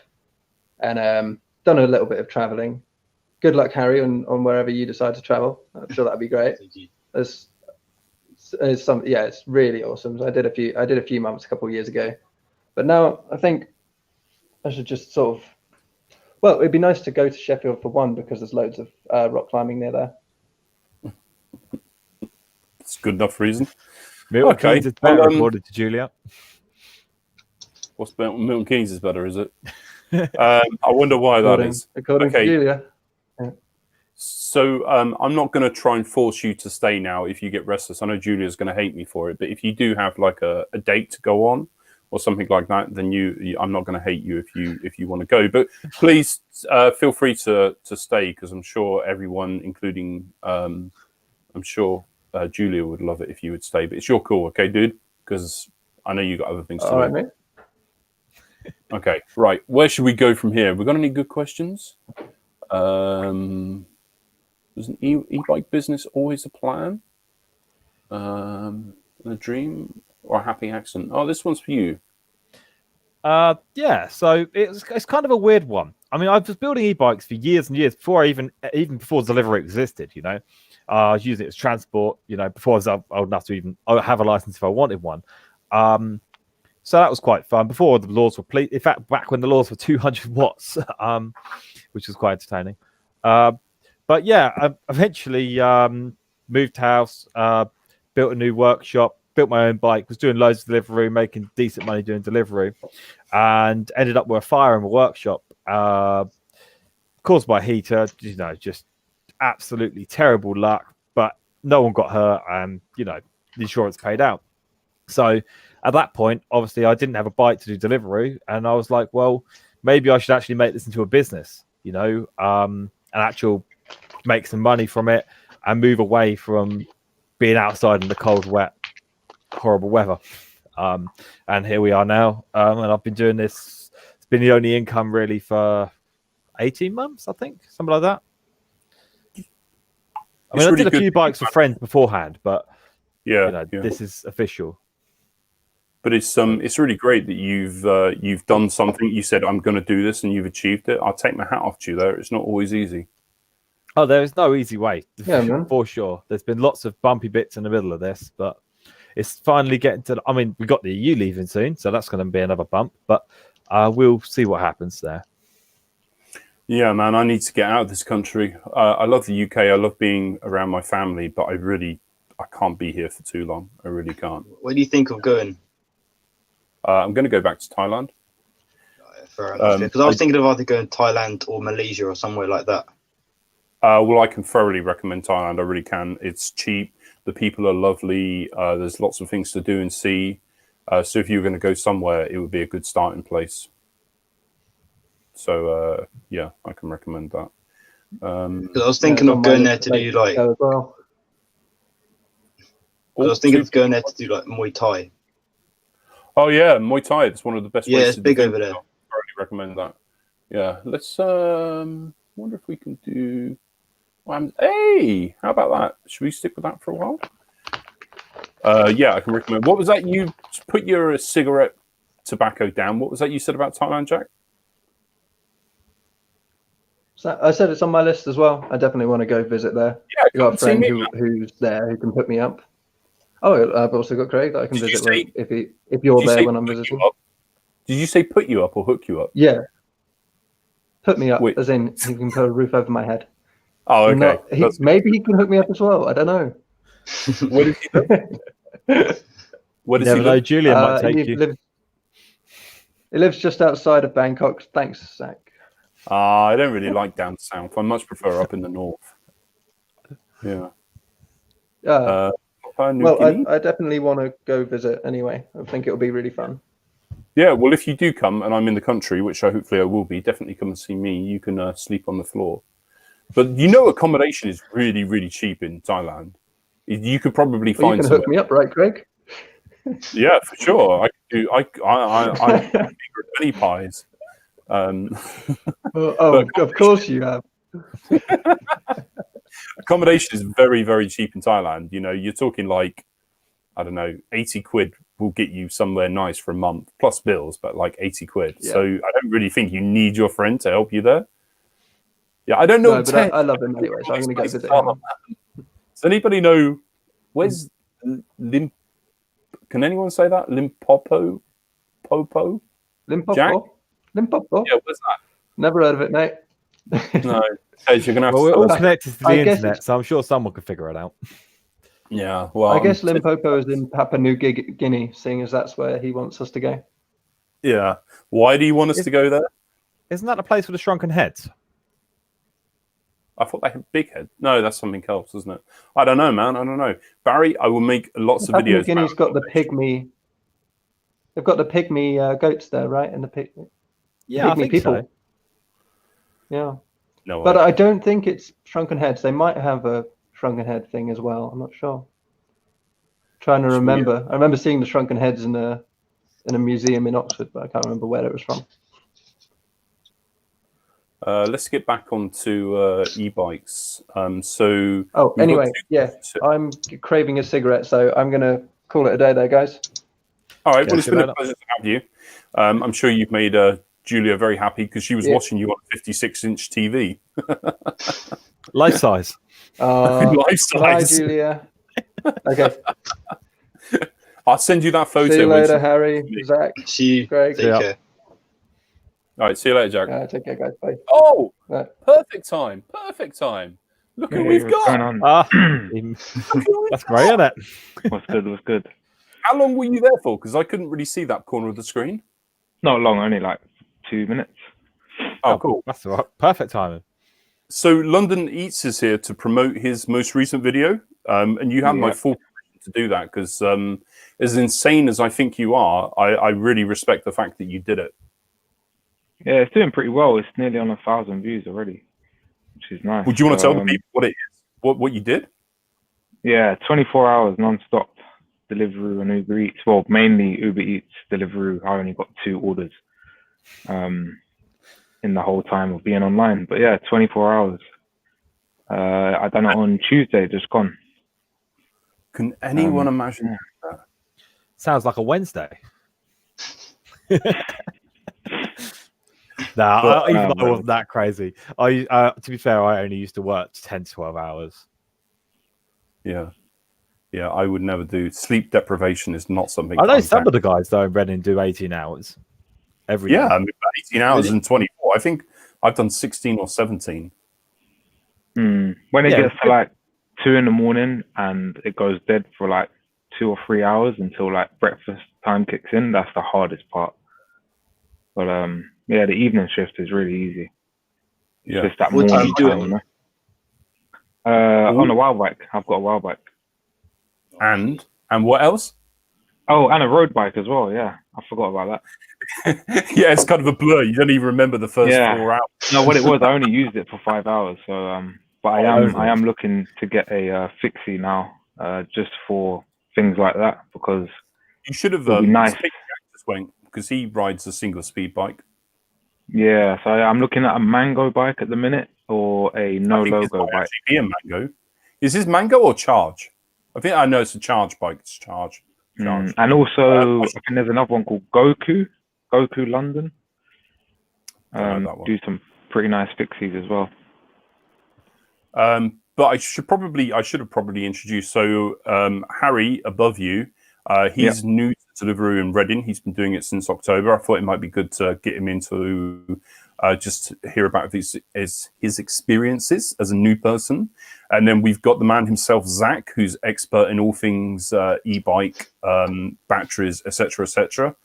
and done a little bit of traveling. Good luck, Harry, on wherever you decide to travel. I'm sure that'd be great. Thank you. It's really awesome. I did a few months a couple of years ago, but now I think I should just sort of. Well, it'd be nice to go to Sheffield for one because there's loads of rock climbing near there. It's good enough reason. Milton Keynes is better, according to Julia. What's Milton Keynes is better, is it? I wonder why that is. According to Julia. Yeah. So I'm not going to try and force you to stay now if you get restless. I know Julia's going to hate me for it, but if you do have like a date to go on or something like that, then I'm not going to hate you if you want to go. But please feel free to stay because I'm sure everyone, including Julia would love it if you would stay. But it's your call, okay, dude? Because I know you got other things to do. All right, mate. Okay, right. Where should we go from here? We got any good questions? Was an e-bike business always a plan? A dream or a happy accident? Oh, this one's for you. Yeah. So it's kind of a weird one. I mean, I was building e-bikes for years and years before even before Deliveroo existed. You know, I was using it as transport. You know, before I was old enough to even have a license if I wanted one. So that was quite fun. Before the laws were, in fact, back when the laws were 200 watts, which was quite entertaining. But yeah, I eventually moved house, built a new workshop, built my own bike, was doing loads of delivery, making decent money doing delivery, and ended up with a fire in the workshop caused by a heater. You know, just absolutely terrible luck, but no one got hurt, and you know, the insurance paid out. So at that point, obviously, I didn't have a bike to do delivery, and I was like, well, maybe I should actually make this into a business, you know, and actually make some money from it and move away from being outside in the cold, wet, horrible weather. And here we are now, and I've been doing this. It's been the only income really for 18 months, I think, something like that. I mean, I did a few bikes for friends beforehand, but this is official. But it's really great that you've done something. You said I'm going to do this, and you've achieved it. I'll take my hat off to you there. It's not always easy. Oh, there is no easy way, man. For sure. There's been lots of bumpy bits in the middle of this, but it's finally getting to. I mean, we got the EU leaving soon, so that's going to be another bump. But we'll see what happens there. Yeah, man, I need to get out of this country. I love the UK. I love being around my family, but I can't be here for too long. I really can't. Where do you think of going? I'm going to go back to Thailand. Fair enough. Because I was thinking of either going to Thailand or Malaysia or somewhere like that. Well, I can thoroughly recommend Thailand. I really can. It's cheap. The people are lovely. There's lots of things to do and see. So if you were going to go somewhere, it would be a good starting place. So, yeah, I can recommend that. Because I was thinking of going there to do like... I was thinking of going there to do like Muay Thai. Oh, yeah, Muay Thai. It's one of the best ways it's big over there. I thoroughly recommend that. Yeah, let's... wonder if we can do... Hey, how about that? Should we stick with that for a while? Yeah, I can recommend. What was that? You put your cigarette tobacco down. What was that you said about Thailand, Jack? So I said it's on my list as well. I definitely want to go visit there. Yeah, I've got a friend who's there who can put me up. Oh, I've also got Craig that I can visit with if you're there when I'm visiting. Did you say put you up or hook you up? Yeah. Put me up, Wait. as in he can put a roof over my head. Oh, okay. Not, That's good. maybe he can hook me up as well. I don't know. What does he do? What You does he never know, look? Julian might take he you. lives just outside of Bangkok. Thanks, Zach. I don't really like down south. I much prefer up in the north. Yeah. Papua New Guinea? I definitely want to go visit anyway. I think it'll be really fun. Yeah, well, if you do come and I'm in the country, which hopefully I will be, definitely come and see me. You can sleep on the floor. But accommodation is really, really cheap in Thailand. You could probably Well, find you can somewhere. hook me up, right, Craig? Yeah, for sure. I could do. I'm bigger at many pies. Of course you have. Accommodation is very, very cheap in Thailand. You're talking like, I don't know, 80 quid will get you somewhere nice for a month, plus bills, but like 80 quid. Yeah. So I don't really think you need your friend to help you there. Yeah, I don't know. No, but I love him anyway, so I'm going to go visit him. Does anybody know where's Lim? Can anyone say that? Limpopo? Popo? Limpopo? Jack? Limpopo? Yeah, where's that? Never heard of it, mate. No, Tej, you're gonna have Well, to. we're all spell it. connected to the I guess internet, so I'm sure someone could figure it out. Yeah, well, I guess Limpopo is in Papua New Guinea, seeing as that's where he wants us to go. Yeah. Why do you want us to go there? Isn't that the place with the shrunken heads? I thought they had big head. No, that's something else, isn't it? I don't know, man. I don't know. Barry, I will make lots of Papua New videos. Guinea's got the pygmy. They've got the pygmy goats there, right? And the pygmy I think people. so. Yeah. No, But I don't think it's shrunken heads. They might have a shrunken head thing as well. I'm not sure. Trying to remember. I remember seeing the shrunken heads in a museum in Oxford, but I can't remember where it was from. let's get back onto e-bikes. So. Oh, we've got anyway, yeah. I'm craving a cigarette, so I'm going to call it a day there, guys. All right. Well, it's see been you a later. pleasure to have you. I'm sure you've made Julia very happy because she was watching you on a 56-inch TV. Life size. Life Bye, size. Julia. Okay. I'll send you that photo. See you when later, she- Harry, Zach, See you. Greg. Take Yeah. care. All right. See you later, Jack. Take care, guys. Bye. Oh, Right. perfect time. Perfect time. Look who we've what's got. going on? Ah, Look who we've that's great, isn't it? What's good? What's good? How long were you there for? Because I couldn't really see that corner of the screen. Not long, only like 2 minutes. Oh, cool. That's all right. Perfect timing. So London Eats is here to promote his most recent video, and you have my Yeah. full permission to do that because, as insane as I think you are, I really respect the fact that you did it. Yeah, it's doing pretty well. It's nearly on 1,000 views already, which is nice. Would you want to tell the So, people what it is? What you did? Yeah, 24 hours non-stop Deliveroo and Uber Eats. Well, mainly Uber Eats, Deliveroo. I only got 2 orders in the whole time of being online. But yeah, 24 hours. I done it on Tuesday, just gone. Can anyone imagine? Sounds like a Wednesday. Even though I wasn't that crazy. To be fair, I only used to work 10 to 12 hours. Yeah. Yeah, I would never do. Sleep deprivation is not something. I know I'm some of the guys though in Reading do 18 hours every day. Yeah, I mean, 18 hours and 24. I think I've done 16 or 17. When it gets to like 2 in the morning and it goes dead for like 2 or 3 hours until like breakfast time kicks in, that's the hardest part. But yeah, the evening shift is really easy. Yeah. Just that What do morning you do it time, on? you know? On a wild bike. I've got a wild bike. And what else? Oh, and a road bike as well. Yeah, I forgot about that. Yeah, it's kind of a blur. You don't even remember the first 4 hours. No, what it was, I only used it for 5 hours. So, but I am looking to get a fixie now, just for things like that because You should have. It'd be nice. Just went because he rides a single speed bike. yeah. So I'm looking at a Mango bike at the minute or a no I think this logo might bike. actually be a Mango. Is this Mango or Charge? I know it's a Charge bike. It's Charge. And also, I think there's another one called Goku London. That one. Do some pretty nice fixies as well. But I should have probably introduced. So Harry above you, he's new to Deliveroo in Reading. He's been doing it since October. I thought it might be good to get him into just to hear about his experiences as a new person. And then we've got the man himself, Zack, who's expert in all things e-bike, batteries, etc., etc.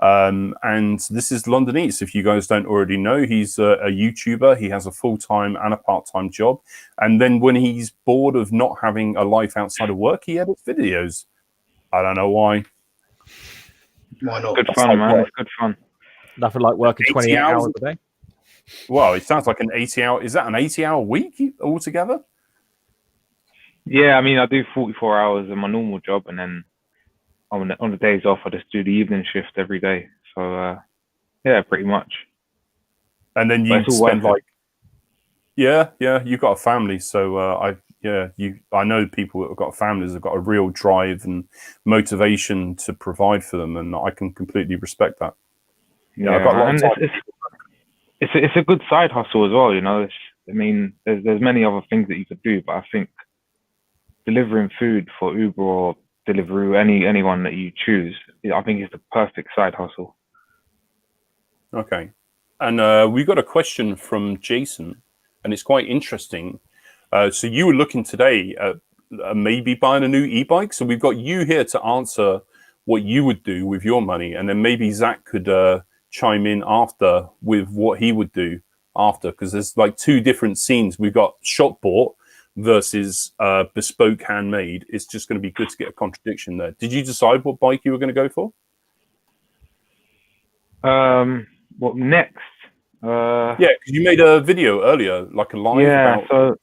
And this is London Eats. If you guys don't already know, he's a YouTuber. He has a full-time and a part-time job. And then when he's bored of not having a life outside of work, he edits videos. I don't know why. Why not? Good fun, man. It's good fun. Nothing like working 28 hours a day. Well, it sounds like an 80-hour. Is that an 80-hour week altogether? Yeah, I mean, I do 44 hours in my normal job, and then on the days off, I just do the evening shift every day. So, yeah, pretty much. And then you spend like, yeah, you've got a family. So I know people that have got families have got a real drive and motivation to provide for them, and I can completely respect that. Yeah, I've got a lot of time. It's a good side hustle as well, you know. I mean, there's many other things that you could do, but I think delivering food for Uber or Deliveroo, anyone that you choose, I think is the perfect side hustle. Okay, and we got a question from Jason, and it's quite interesting. So you were looking today at maybe buying a new e-bike. So we've got you here to answer what you would do with your money, and then maybe Zack could chime in after with what he would do after, because there's like two different scenes. We've got shop bought versus bespoke handmade. It's just going to be good to get a contradiction there. Did you decide what bike you were going to go for? What next? Yeah, because you made a video earlier, like a live. Yeah, about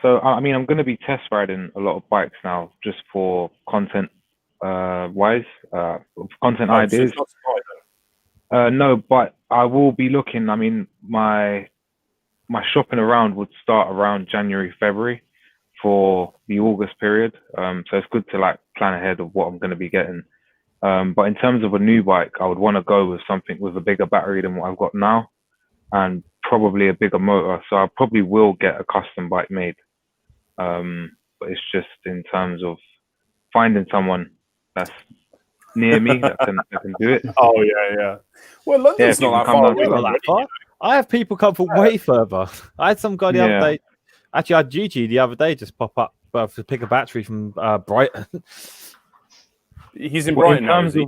So I mean, I'm going to be test riding a lot of bikes now, just for content wise, content ideas. So it's not No, but I will be looking. I mean, my shopping around would start around January, February for the August period. So it's good to like plan ahead of what I'm going to be getting. But in terms of a new bike, I would want to go with something with a bigger battery than what I've got now, and probably a bigger motor. So I probably will get a custom bike made. But it's just in terms of finding someone that's near me that can do it. Oh yeah. Well, London's Yeah, not that come far down away. to Not that far. I have people come from way further. I had some guy the other day. Actually, I had Gigi the other day just pop up to pick a battery from Brighton. He's in Brighton now, is he?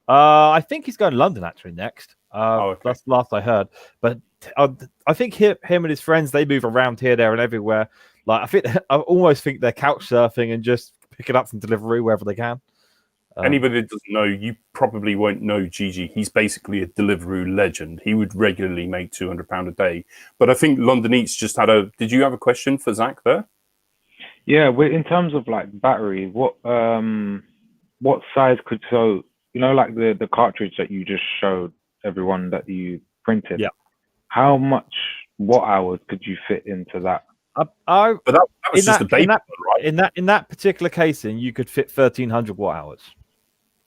I think he's going to London actually next. Okay. That's the last I heard. But I think him and his friends, they move around here, there, and everywhere. Like I almost think they're couch surfing and just picking up from Deliveroo wherever they can. Anybody that doesn't know, you probably won't know Gigi. He's basically a Deliveroo legend. He would regularly make £200 a day. But I think London Eats just had a... Did you have a question for Zack there? Yeah, in terms of like battery, what size could, so you know, like the cartridge that you just showed everyone that you printed. Yeah. How much watt hours could you fit into that? But that was just a baby one, right? In that particular casing, you could fit 1,300 watt hours.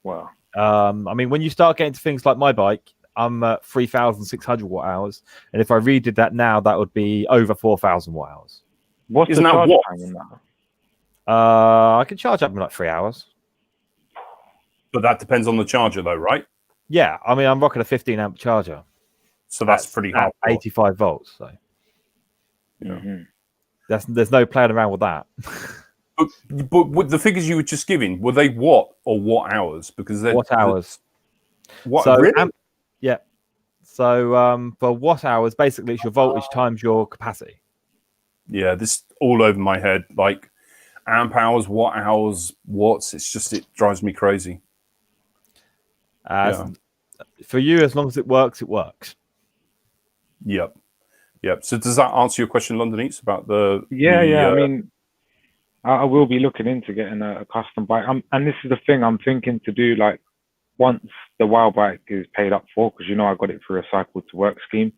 Wow. I mean, when you start getting to things like my bike, I'm at 3,600 watt hours, and if I redid that now, that would be over 4,000 watt hours. What's Isn't the that charge watts? time in that? I can charge up in like 3 hours. But that depends on the charger, though, right? Yeah, I mean, I'm rocking a 15 amp charger. So that's pretty hard. 85 volts. So Yeah. Mm-hmm. there's no playing around with that. But with the figures you were just giving, were they watt or watt hours? Because they're Watt hours. What? So, Really? Yeah. So for watt hours, basically, it's your voltage times your capacity. Yeah, this all over my head. Like amp hours, watt hours, watts. It's just, it drives me crazy. For you, as long as it works, it works. Yep. So does that answer your question, London Eats, about the? Yeah. I mean, I will be looking into getting a custom bike. And this is the thing I'm thinking to do. Like once the wild bike is paid up for, because you know I got it through a cycle to work scheme.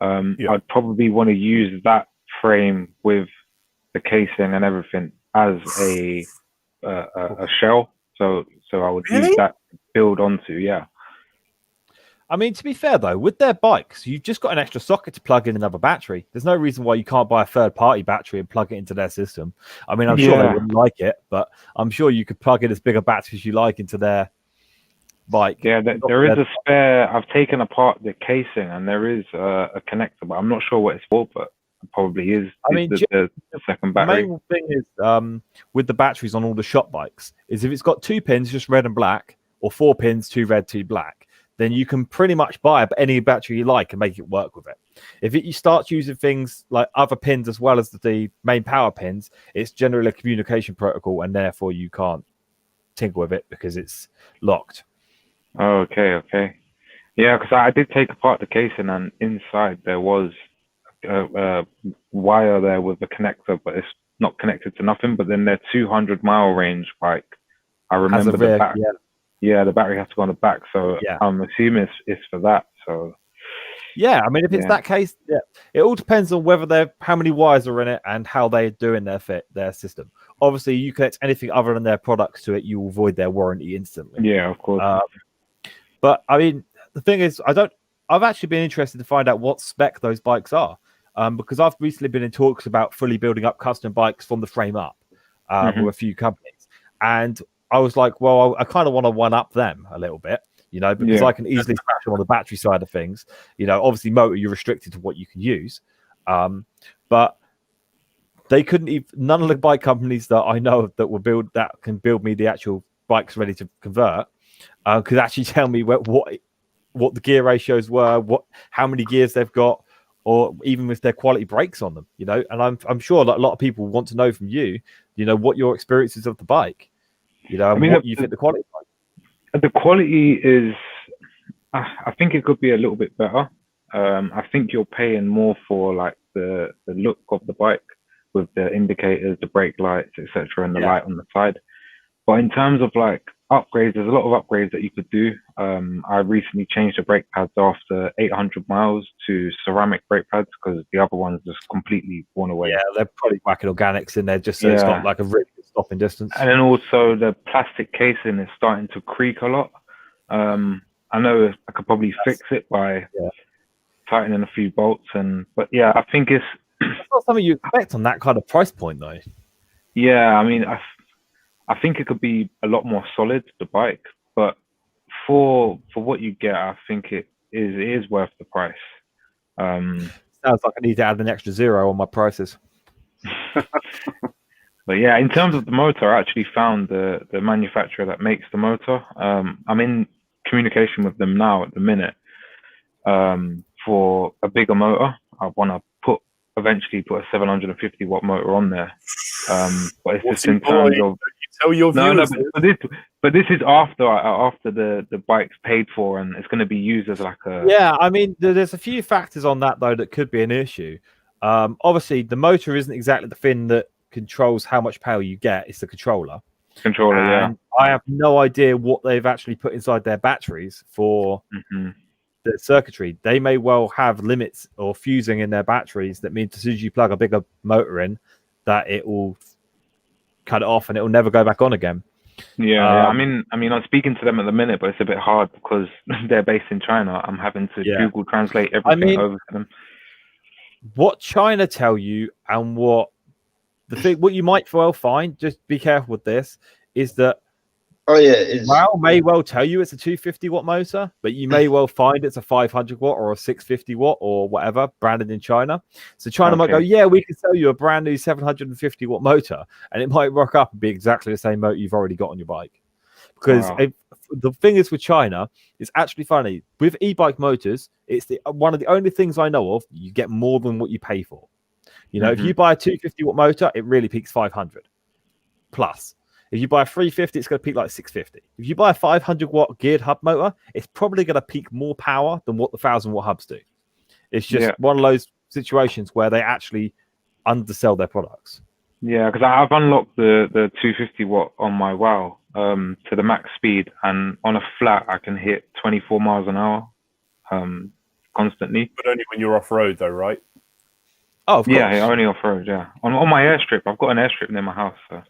I'd probably want to use that frame with the casing and everything as a shell. So I would use that to build onto. Yeah. I mean, to be fair, though, with their bikes, you've just got an extra socket to plug in another battery. There's no reason why you can't buy a third-party battery and plug it into their system. I mean, I'm sure they wouldn't like it, but I'm sure you could plug in as big a battery as you like into their bike. Yeah, there is a spare. I've taken apart the casing, and there is a connector, but I'm not sure what it's for. But it probably is. I mean, the second the battery. main thing is with the batteries on all the shop bikes is if it's got 2 pins, just red and black, or 4 pins, 2 red, 2 black, then you can pretty much buy any battery you like and make it work with it. If you start using things like other pins as well as the main power pins, it's generally a communication protocol, and therefore you can't tinker with it because it's locked. Oh, okay. Yeah, because I did take apart the casing, and inside there was a wire there with a connector, but it's not connected to nothing. But then their 200-mile range bike, I remember the back. Yeah, the battery has to go on the back, so yeah. I'm assuming it's for that. So yeah, I mean, if it's that case, it all depends on whether how many wires are in it and how they're doing their system. Obviously, you connect anything other than their products to it, you will void their warranty instantly. Yeah, of course. But I mean, the thing is, I've actually been interested to find out what spec those bikes are, because I've recently been in talks about fully building up custom bikes from the frame up with a few companies, and I was like, well, I kind of want to one up them a little bit, because I can easily scratch them on the battery side of things. Obviously motor, you're restricted to what you can use, but they couldn't none of the bike companies that I know of that can build me the actual bikes ready to convert could actually tell me what the gear ratios were, how many gears they've got, or even with their quality brakes on them. And I'm sure that a lot of people want to know from you, what your experiences of the bike. What you think the quality is like. The quality is, I think it could be a little bit better. I think you're paying more for like the look of the bike with the indicators, the brake lights, etc., and the light on the side. But in terms of like upgrades, there's a lot of upgrades that you could do. I recently changed the brake pads after 800 miles to ceramic brake pads because the other ones just completely worn away. Yeah, they're probably whacking organics in there just so it's got like a really good stopping distance. And then also the plastic casing is starting to creak a lot. I know I could probably fix it by tightening a few bolts, but I think it's not something you expect on that kind of price point, though. Yeah, I mean, I think it could be a lot more solid, the bike, but for what you get, I think it is worth the price. Sounds like I need to add an extra 0 on my prices. But yeah, in terms of the motor, I actually found the manufacturer that makes the motor. I'm in communication with them now at the minute for a bigger motor. I want to eventually put a 750 watt motor on there. But it's just in terms of tell your viewers. But this is after the bike's paid for and it's going to be used as like a. Yeah, I mean, there's a few factors on that though that could be an issue. Obviously, the motor isn't exactly the thing that controls how much power you get. It's the controller. Yeah. I have no idea what they've actually put inside their batteries for the circuitry. They may well have limits or fusing in their batteries that means as soon as you plug a bigger motor in, that it will cut it off and it will never go back on again. Yeah, I mean, I'm speaking to them at the minute, but it's a bit hard because they're based in China. I'm having to Google translate everything over to them. What China tell you and what you might well find, just be careful with this, is that Wow may well tell you it's a 250 watt motor, but you may well find it's a 500 watt or a 650 watt or whatever branded in China. So China might go, yeah, we can sell you a brand new 750 watt motor, and it might rock up and be exactly the same motor you've already got on your bike. Because the thing is with China, it's actually funny. With e-bike motors, it's one of the only things I know of, you get more than what you pay for. If you buy a 250 watt motor, it really peaks 500 plus. If you buy a 350, it's going to peak like 650. If you buy a 500 watt geared hub motor, it's probably going to peak more power than what the 1000 watt hubs do. It's just one of those situations where they actually undersell their products. Yeah, because I've unlocked the 250 watt on my WOW to the max speed, and on a flat, I can hit 24 miles an hour constantly. But only when you're off road, though, right? Oh, of course. Yeah, only off road. Yeah, on my airstrip, I've got an airstrip near my house. So.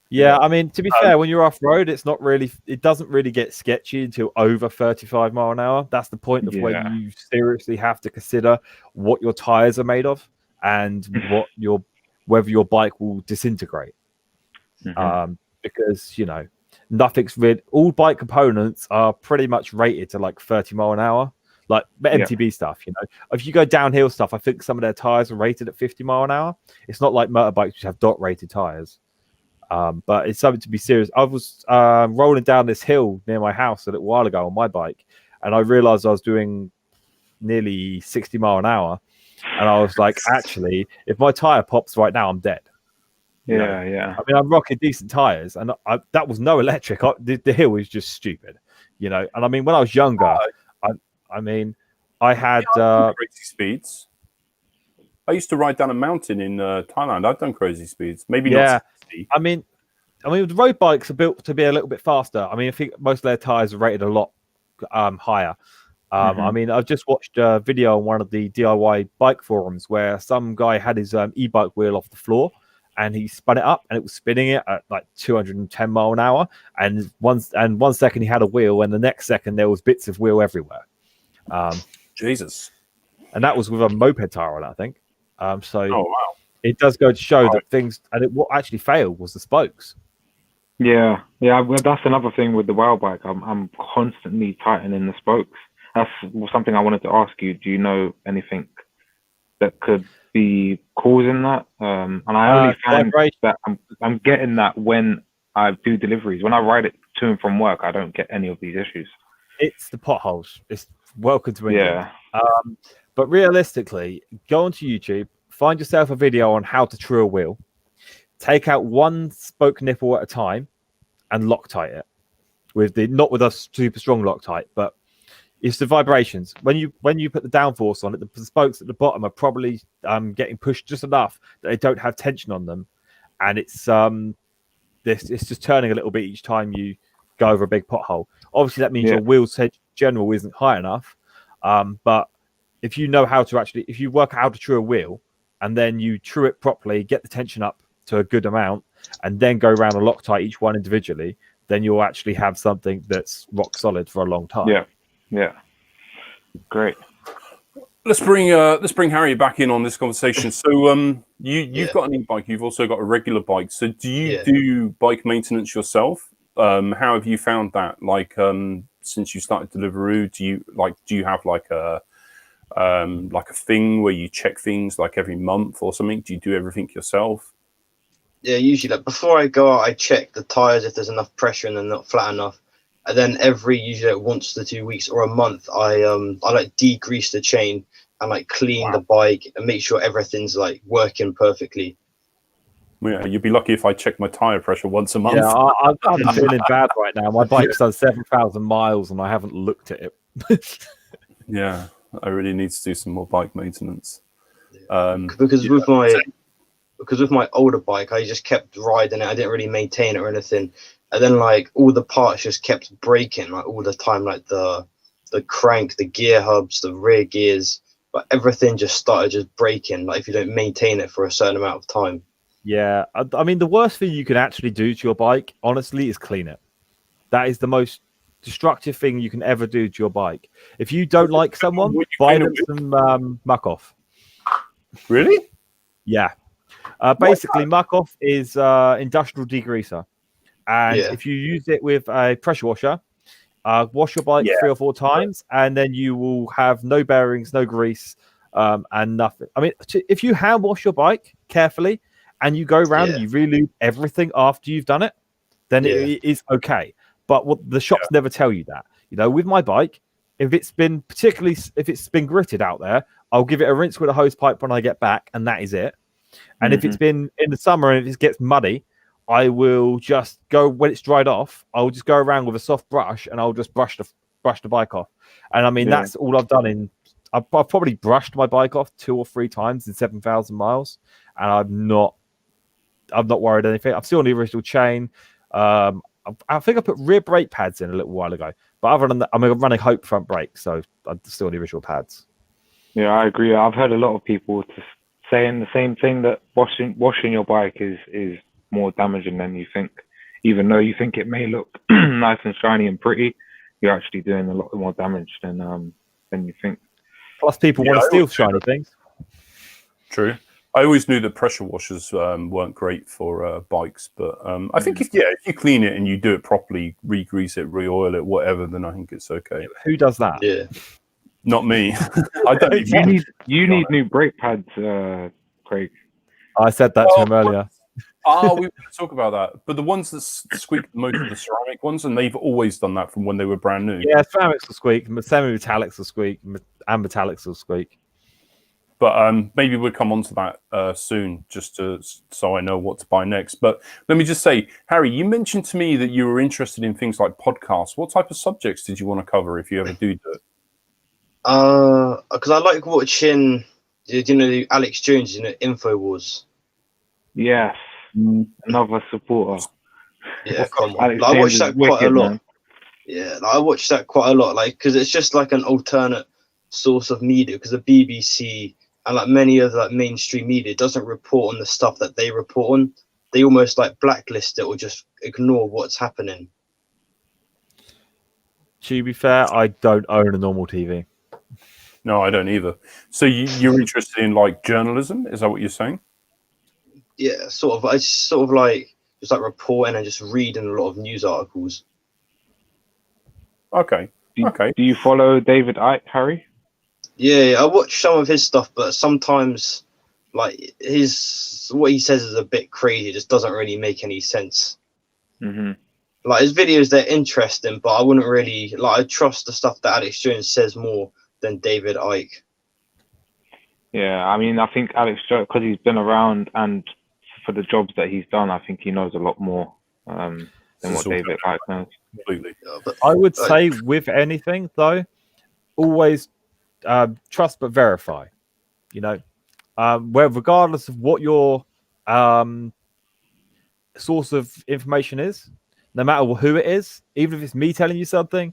Yeah, I mean, to be fair, when you're off road, it doesn't really get sketchy until over 35 mile an hour. That's the point of where you seriously have to consider what your tires are made of and whether your bike will disintegrate. Because nothing's really. All bike components are pretty much rated to like 30 mile an hour, like MTB stuff. You know, if you go downhill stuff, I think some of their tires are rated at 50 mile an hour. It's not like motorbikes which have dot rated tires. But it's something to be serious. I was rolling down this hill near my house a little while ago on my bike, and I realized I was doing nearly 60 mile an hour. And I was like, actually, if my tire pops right now, I'm dead. Yeah. I mean, I'm rocking decent tires, and that was no electric. The hill was just stupid, you know. And I mean, when I was younger, I had crazy speeds. I used to ride down a mountain in Thailand. I've done crazy speeds. Maybe not 60. I mean, the road bikes are built to be a little bit faster. I mean, I think most of their tires are rated a lot higher. I mean, I've just watched a video on one of the DIY bike forums where some guy had his e-bike wheel off the floor, and he spun it up, and it was spinning it at like 210 mile an hour. And one second he had a wheel, and the next second there was bits of wheel everywhere. Jesus. And that was with a moped tire on it, I think. So oh wow, it does go to show that things, and what actually failed was the spokes. Yeah. Well, that's another thing with the WOW bike. I'm constantly tightening the spokes. That's something I wanted to ask you. Do you know anything that could be causing that? And I only find that I'm getting that when I do deliveries. When I ride it to and from work, I don't get any of these issues. It's the potholes. It's welcome to England. Yeah. But realistically, go onto YouTube, find yourself a video on how to true a wheel, take out one spoke nipple at a time, and Loctite it not with a super strong Loctite, but it's the vibrations. When you put the downforce on it, the spokes at the bottom are probably getting pushed just enough that they don't have tension on them, and it's just turning a little bit each time you go over a big pothole. Obviously, that means your wheel tension in general isn't high enough, but if you know how to if you work out how to true a wheel and then you true it properly, get the tension up to a good amount, and then go around and Loctite each one individually, then you'll actually have something that's rock solid for a long time. Yeah. Great. Let's bring Harry back in on this conversation. So you've got an e-bike, you've also got a regular bike. So do you do bike maintenance yourself? How have you found that? Like since you started Deliveroo, do you have like a thing where you check things like every month or something? Do you do everything yourself? Yeah, usually like before I go out, I check the tires if there's enough pressure and they're not flat enough. And then usually like once to 2 weeks or a month, I like degrease the chain and like clean the bike and make sure everything's like working perfectly. Yeah, you'd be lucky if I checked my tire pressure once a month. Yeah, I'm feeling bad right now. My bike's done 7,000 miles and I haven't looked at it. Yeah, I really need to do some more bike maintenance. Because with my older bike, I just kept riding it. I didn't really maintain it or anything. And then like all the parts just kept breaking like all the time, like the crank, the gear hubs, the rear gears, but everything just started just breaking like if you don't maintain it for a certain amount of time. Yeah, I mean the worst thing you can actually do to your bike, honestly, is clean it. That is the most destructive thing you can ever do to your bike. If you don't like someone, buy them some muck off. Really? Yeah. Basically, muck off is industrial degreaser. And if you use it with a pressure washer, wash your bike 3 or 4 times, and then you will have no bearings, no grease, and nothing. I mean, if you hand wash your bike carefully and you go around and you re-lube everything after you've done it, then it is okay. But what the shops never tell you that. You know, with my bike, if it's been gritted out there, I'll give it a rinse with a hose pipe when I get back, and that is it. And if it's been in the summer and if it gets muddy, I will just go when it's dried off. I'll just go around with a soft brush and I'll just brush the bike off. And I mean that's all I've done I've probably brushed my bike off 2 or 3 times in 7,000 miles, and I've not worried anything. I'm still on the original chain. I think I put rear brake pads in a little while ago, but other than that, I'm running Hope front brake, so I'm still on the original pads. Yeah, I agree. I've heard a lot of people saying the same thing, that washing your bike is more damaging than you think. Even though you think it may look nice and shiny and pretty, you're actually doing a lot more damage than you think. Plus, people want to steal shiny things. True. I always knew that pressure washers weren't great for bikes, but I think if you clean it and you do it properly, re-grease it, re-oil it, whatever, then I think it's okay. Who does that? Yeah. Not me. I don't. You need new brake pads, Craig. I said that to him earlier. We were going to talk about that. But the ones that squeak the most are the ceramic ones, and they've always done that from when they were brand new. Yeah, ceramics will squeak, semi-metallics will squeak, and metallics will squeak. But maybe we'll come on to that soon, so I know what to buy next. But let me just say, Harry, you mentioned to me that you were interested in things like podcasts. What type of subjects did you want to cover if you ever do it? Because I like watching, Alex Jones, InfoWars. Yes, another supporter. Yeah, come on. I watch that quite a lot. Man. Yeah, I watch that quite a lot, because it's just like an alternate source of media. Because the BBC and many other mainstream media doesn't report on the stuff that they report on. They almost blacklist it or just ignore what's happening. To be fair, I don't own a normal TV. No, I don't either. So you're interested in journalism? Is that what you're saying? Yeah, sort of. I just reporting and just reading a lot of news articles. Okay. Okay. Do you follow David Icke, Harry? Yeah, I watch some of his stuff, but sometimes what he says is a bit crazy. It just doesn't really make any sense. Mm-hmm. His videos, they're interesting, but I wouldn't really I trust the stuff that Alex Jones says more than David Icke. Yeah, I mean, I think Alex Jones, because he's been around and for the jobs that he's done, I think he knows a lot more than what David Icke knows. Completely. I would say with anything though, always trust but verify. Where regardless of what your source of information is, no matter who it is, even if it's me telling you something,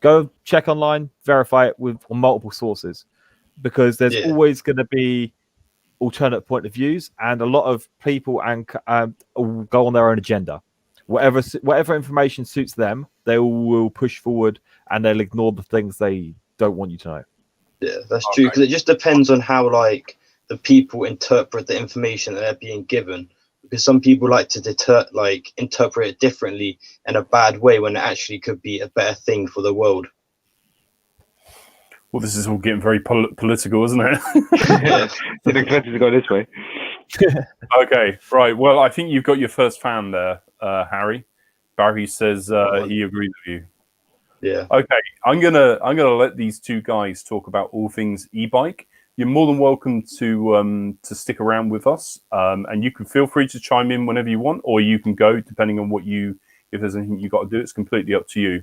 go check online, verify it on multiple sources, because there's always going to be alternate point of views, and a lot of people will go on their own agenda. Whatever information suits them, they will push forward, and they'll ignore the things they don't want you to know. Yeah, that's true, because it just depends on how the people interpret the information that they're being given. Because some people like to interpret it differently in a bad way when it actually could be a better thing for the world. Well, this is all getting very political, isn't it? Yeah, didn't expect it to go this way. Okay, right. Well, I think you've got your first fan there, Harry. Barry says he agrees with you. Yeah. Okay, I'm gonna let these two guys talk about all things e-bike. You're more than welcome to stick around with us, and you can feel free to chime in whenever you want, or you can go depending on if there's anything you got to do. It's completely up to you.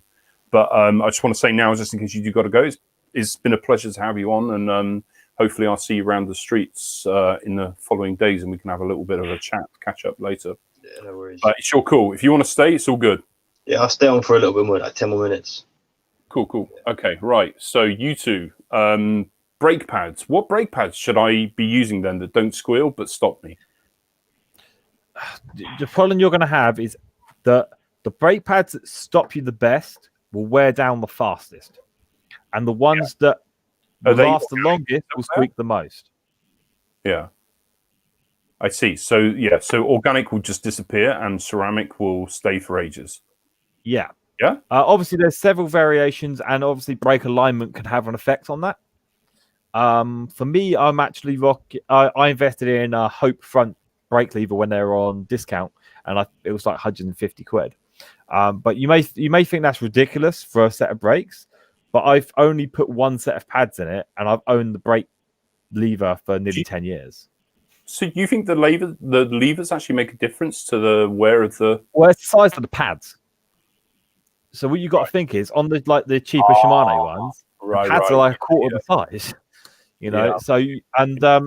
But I just want to say now, just in case you do got to go, it's been a pleasure to have you on, and hopefully I'll see you around the streets in the following days, and we can have a little bit of a chat, catch up later. Yeah, no worries. But it's all cool. If you want to stay, it's all good. Yeah, I'll stay on for a little bit more, 10 more minutes. Cool. Okay, right. So you two, brake pads. What brake pads should I be using then that don't squeal but stop me? The problem you're going to have is that the brake pads that stop you the best will wear down the fastest, and the ones that will last the longest will squeak the most. Yeah, I see. So organic will just disappear, and ceramic will stay for ages. Yeah. Yeah. Obviously, there's several variations, and obviously, brake alignment can have an effect on that. For me, I'm actually I invested in a Hope front brake lever when they were on discount, and it was like 150 quid. But you may think that's ridiculous for a set of brakes, but I've only put one set of pads in it, and I've owned the brake lever for nearly 10 years. So you think the levers actually make a difference to the wear of the? Well, it's the size of the pads. So what you got to think is on the cheaper Shimano ones, the pads are like a quarter of the size. So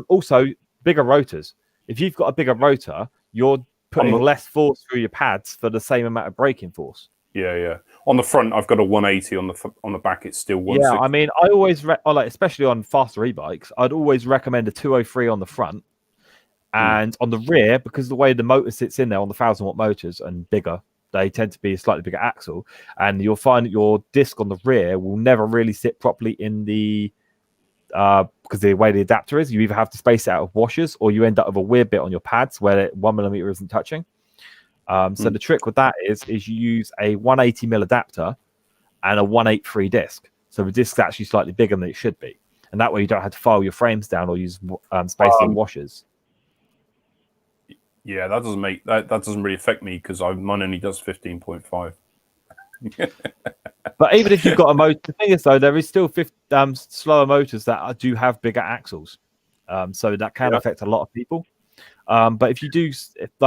also bigger rotors. If you've got a bigger rotor, you're putting less force through your pads for the same amount of braking force. Yeah. On the front, I've got a 180. On the back, it's still 160. Yeah, I mean, I always especially on faster e-bikes, I'd always recommend a 203 on the front, and on the rear, because the way the motor sits in there on the 1,000-watt motors and bigger, they tend to be a slightly bigger axle, and you'll find that your disc on the rear will never really sit properly in the because the way the adapter is, you either have to space it out of washers, or you end up with a weird bit on your pads where 1mm isn't touching. So the trick with that is you use a 180mm adapter and a 183 disc. So the disc's actually slightly bigger than it should be, and that way you don't have to file your frames down or use spacing washers. Yeah, that doesn't make that doesn't really affect me because mine only does 15.5. But even if you've got a motor, the thing is though, there is still slower motors that do have bigger axles, so that can affect a lot of people. But if you do,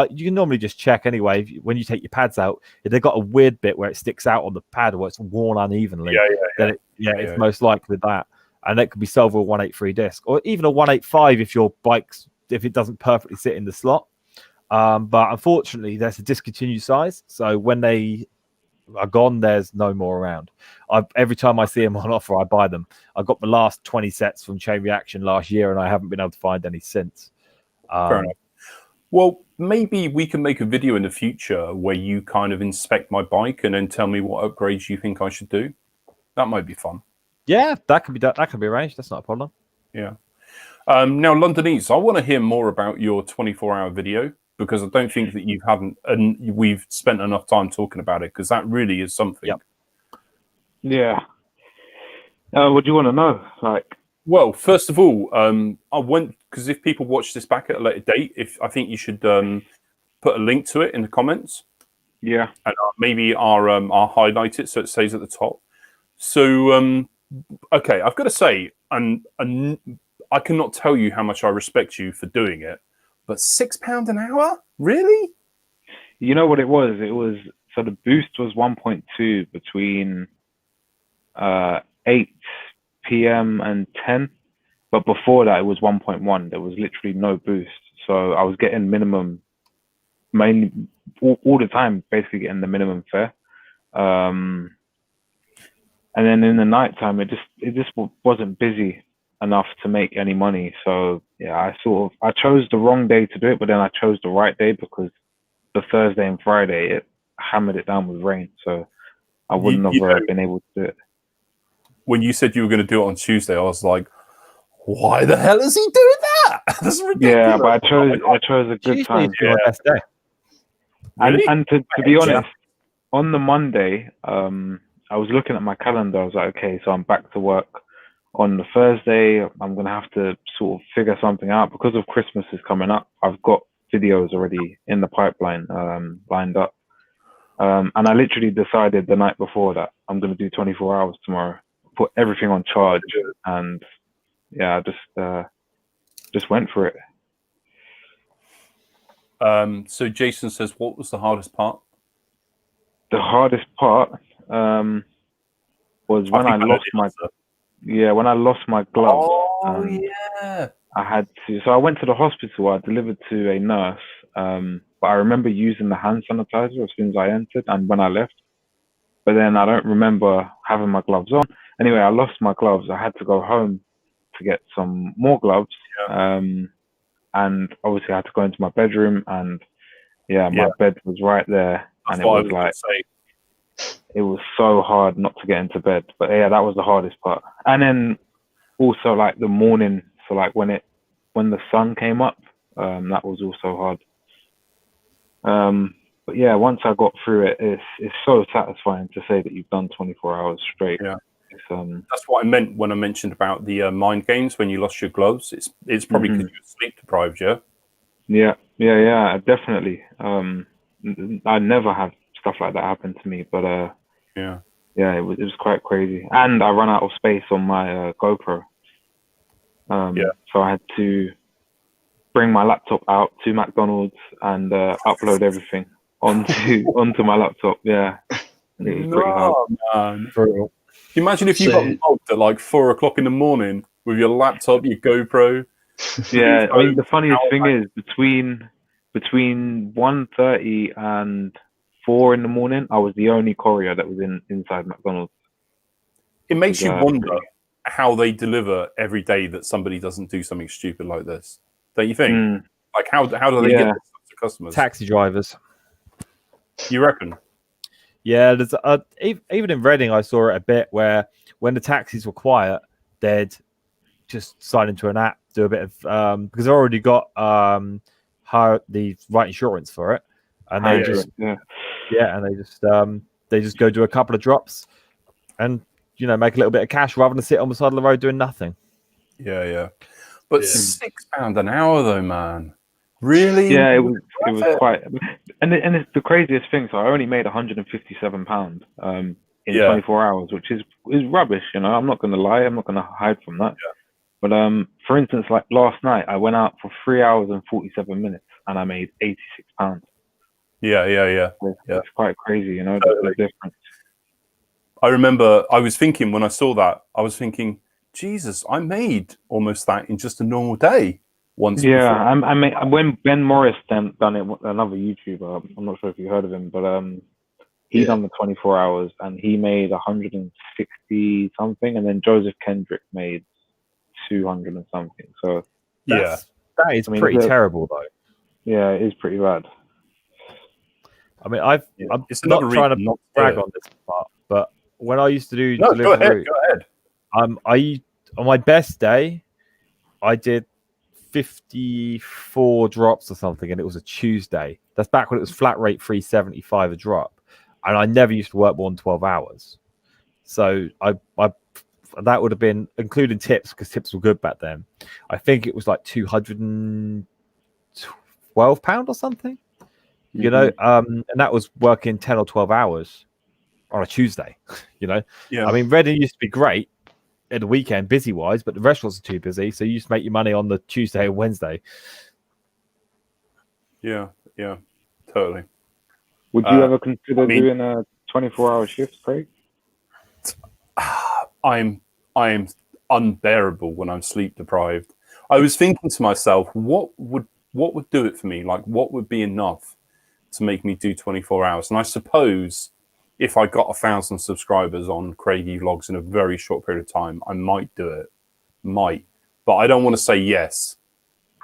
you can normally just check anyway. When you take your pads out, if they've got a weird bit where it sticks out on the pad or it's worn unevenly, then it's most likely that. And that could be solved with a 183 disc, or even a 185 if it doesn't perfectly sit in the slot. But unfortunately, that's a discontinued size. So when they are gone, there's no more around. Every time I see them on offer, I buy them. I got the last 20 sets from Chain Reaction last year, and I haven't been able to find any since. Fair enough. Well, maybe we can make a video in the future where you kind of inspect my bike and then tell me what upgrades you think I should do. That might be fun. Yeah, that can be done. That can be arranged. That's not a problem. Yeah. Now, Londonese, I want to hear more about your 24-hour video, because I don't think that we've spent enough time talking about it, because that really is something. Yep. Yeah. What do you want to know? Well, first of all, because if people watch this back at a later date, I think you should put a link to it in the comments. Yeah. And maybe I'll highlight it so it stays at the top. So, okay, I've got to say, and I cannot tell you how much I respect you for doing it, but £6 an hour? Really? You know what it was? So the boost was 1.2 between 8 p.m. and 10, but before that it was 1.1. There was literally no boost, so I was getting minimum, mainly all the time, basically getting the minimum fare. And then in the nighttime, it just wasn't busy enough to make any money. So yeah, I chose the wrong day to do it, but then I chose the right day because the Thursday and Friday it hammered it down with rain, so I wouldn't have been able to do it. When you said you were going to do it on Tuesday, I was like, why the hell is he doing that? That's ridiculous. Yeah, but I chose a good time. Yeah. Best day. Really? And to be honest, on the Monday, I was looking at my calendar. I was like, okay, so I'm back to work on the Thursday. I'm going to have to sort of figure something out because of Christmas is coming up. I've got videos already in the pipeline lined up. And I literally decided the night before that I'm going to do 24 hours tomorrow, put everything on charge, and yeah, I just went for it. So Jason says, what was the hardest part? The hardest part was when I lost my gloves. Oh, yeah. I had to. So I went to the hospital. I delivered to a nurse, but I remember using the hand sanitizer as soon as I entered and when I left. But then I don't remember having my gloves on. Anyway, I lost my gloves. I had to go home to get some more gloves. Yeah. And obviously I had to go into my bedroom, and my bed was right there. That's and it was like, it was so hard not to get into bed. But yeah, that was the hardest part. And then also like the morning, so like when the sun came up, that was also hard. But yeah, once I got through it, it's so satisfying to say that you've done 24 hours straight. Yeah. That's what I meant when I mentioned about the mind games when you lost your gloves. It's probably because you were sleep deprived, yeah? Yeah, definitely. I never have stuff like that happen to me, but it was quite crazy. And I ran out of space on my GoPro. So I had to bring my laptop out to McDonald's and upload everything onto my laptop. Yeah, it was pretty hard. Man. Brutal. Can you imagine if you got logged at like 4 o'clock in the morning with your laptop, your GoPro? Yeah, I mean the funniest thing is between 1:30 and 4 in the morning, I was the only courier that was inside McDonald's. It makes you wonder how they deliver every day that somebody doesn't do something stupid like this. Don't you think? Like how do they get this to customers? Taxi drivers. You reckon? Yeah, there's even in Reading, I saw it a bit where when the taxis were quiet, they'd just sign into an app, do a bit of because I've already got the right insurance for it, and they just go do a couple of drops, and make a little bit of cash rather than sit on the side of the road doing nothing. Yeah. But £6 an hour though, man. Really? Yeah, it was quite, and it's the craziest thing. So I only made £157 in 24 hours, which is rubbish. I'm not going to lie. I'm not going to hide from that. Yeah. But for instance, like last night, I went out for 3 hours and 47 minutes, and I made £86. Yeah. It's quite crazy, Totally. the difference. I remember I was thinking when I saw that, I was thinking, Jesus, I made almost that in just a normal day once. Yeah, I mean, when Ben Morris done it, another YouTuber, I'm not sure if you heard of him, but he done the 24 hours and he made 160 something, and then Joseph Kendrick made 200 and something. So that is pretty terrible though. Yeah, it is pretty bad. I mean, I'm not trying to brag on this part, but when I used to do delivery, go ahead. On my best day, I did 54 drops or something, and it was a Tuesday. That's back when it was flat rate $3.75 a drop, and I never used to work more than 12 hours. So I that would have been including tips, because tips were good back then. I think it was like £212 or something. And that was working 10 or 12 hours on a Tuesday. I mean, Reading used to be great at the weekend, busy wise, but the restaurants are too busy, so you just make your money on the Tuesday and Wednesday. Yeah, totally. Would you ever consider doing a 24-hour shift, Craig? I'm unbearable when I'm sleep deprived. I was thinking to myself, what would do it for me? Like, what would be enough to make me do 24 hours? And I suppose if I got 1,000 subscribers on Craigie Vlogs in a very short period of time, I might do it. But I don't want to say yes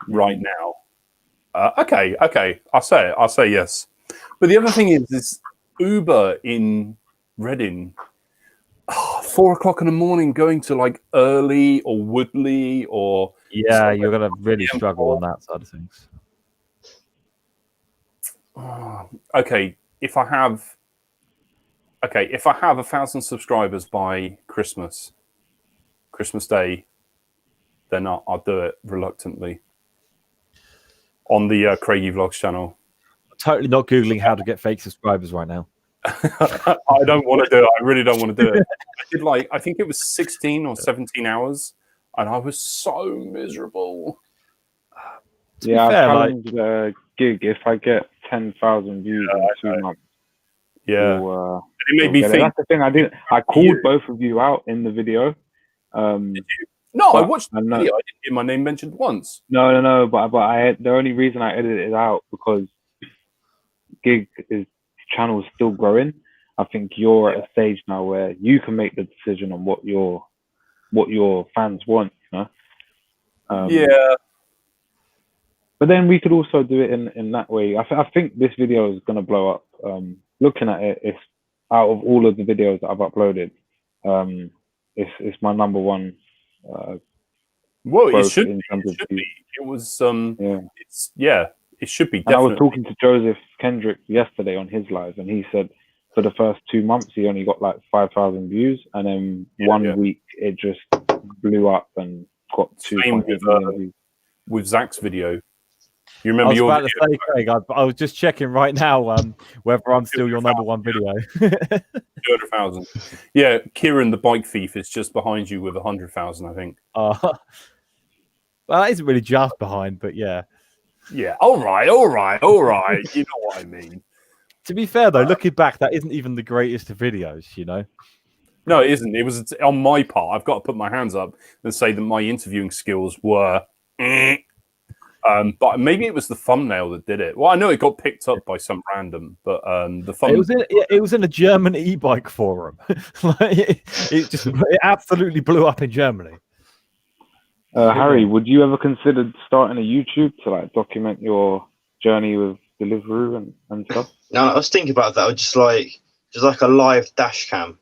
right now. Okay. I'll say yes. But the other thing is Uber in Reading, 4 o'clock in the morning, going to like Early or Woodley or you're gonna really struggle on that side of things. Okay, if I have 1,000 subscribers by Christmas Day, then I'll do it reluctantly on the Craigie Vlogs channel. I'm totally not Googling how to get fake subscribers right now. I don't want to do it. I really don't want to do it. I did I think it was 16 or 17 hours, and I was so miserable. Yeah, I challenged Gig. If I get 10,000 views in 2 months, it made me think. That's the thing. I called both of you out in the video. Did you? No, I watched the video. I didn't hear my name mentioned once. No. But the only reason I edited it out because Gig his channel is still growing. I think you're at a stage now where you can make the decision on what your fans want. But then we could also do it in that way. I think this video is going to blow up. Looking at it, it's out of all of the videos that I've uploaded, it's my number one. Well, it should be. It was. It should be. Definitely. And I was talking to Joseph Kendrick yesterday on his live, and he said for the first 2 months he only got like 5,000 views, and then one week it just blew up and got 2.8 million views. With Zach's video. You remember I was about to say, Craig, I was just checking right now whether I'm still your number one video. 200,000. Yeah, Kieran the bike thief is just behind you with 100,000, I think. Well, that isn't really just behind, but yeah. Yeah, all right. You know what I mean. To be fair, though, looking back, that isn't even the greatest of videos, No, it isn't. It was on my part. I've got to put my hands up and say that my interviewing skills were... but maybe it was the thumbnail that did it. Well, I know it got picked up by some random, but the thumbnail... It was in a German e-bike forum. It absolutely blew up in Germany. Harry, would you ever consider starting a YouTube to document your journey with Deliveroo and stuff? No, I was thinking about that. Just like a live dash cam.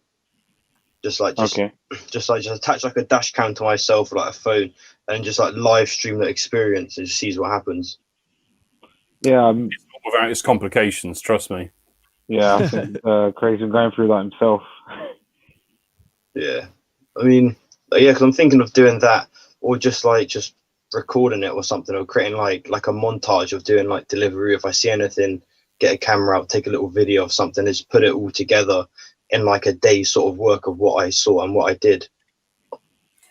Just attach like a dash cam to myself or like a phone, and just like live stream the experience and just sees what happens. Yeah, Without its complications, trust me. yeah. I think Craig's been going through that himself. Yeah, I mean, yeah, because I'm thinking of doing that, or just recording it or something, or creating like a montage of doing like delivery. If I see anything, get a camera out, take a little video of something, just put it all together in like a day's sort of work of what I saw and what I did.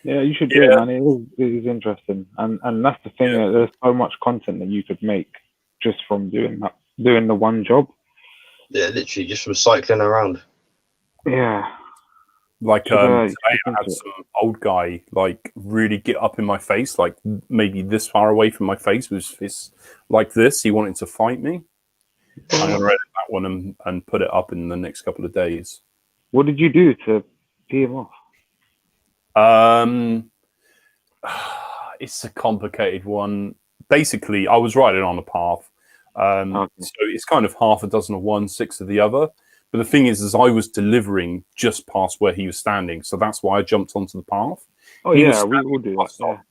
Yeah, you should do it, man. It is interesting, and that's the thing. There's so much content that you could make just from doing the one job. Yeah, literally just from cycling around. Yeah. Like today I had some old guy like really get up in my face, like maybe this far away from my face, with his fist like this. He wanted to fight me. I'm gonna edit that one and put it up in the next couple of days. What did you do to pee him off? It's a complicated one. Basically, I was riding on a path, so it's kind of half a dozen of one, 6 of the other. But the thing is I was delivering just past where he was standing, so that's why I jumped onto the path. Oh, we will do that.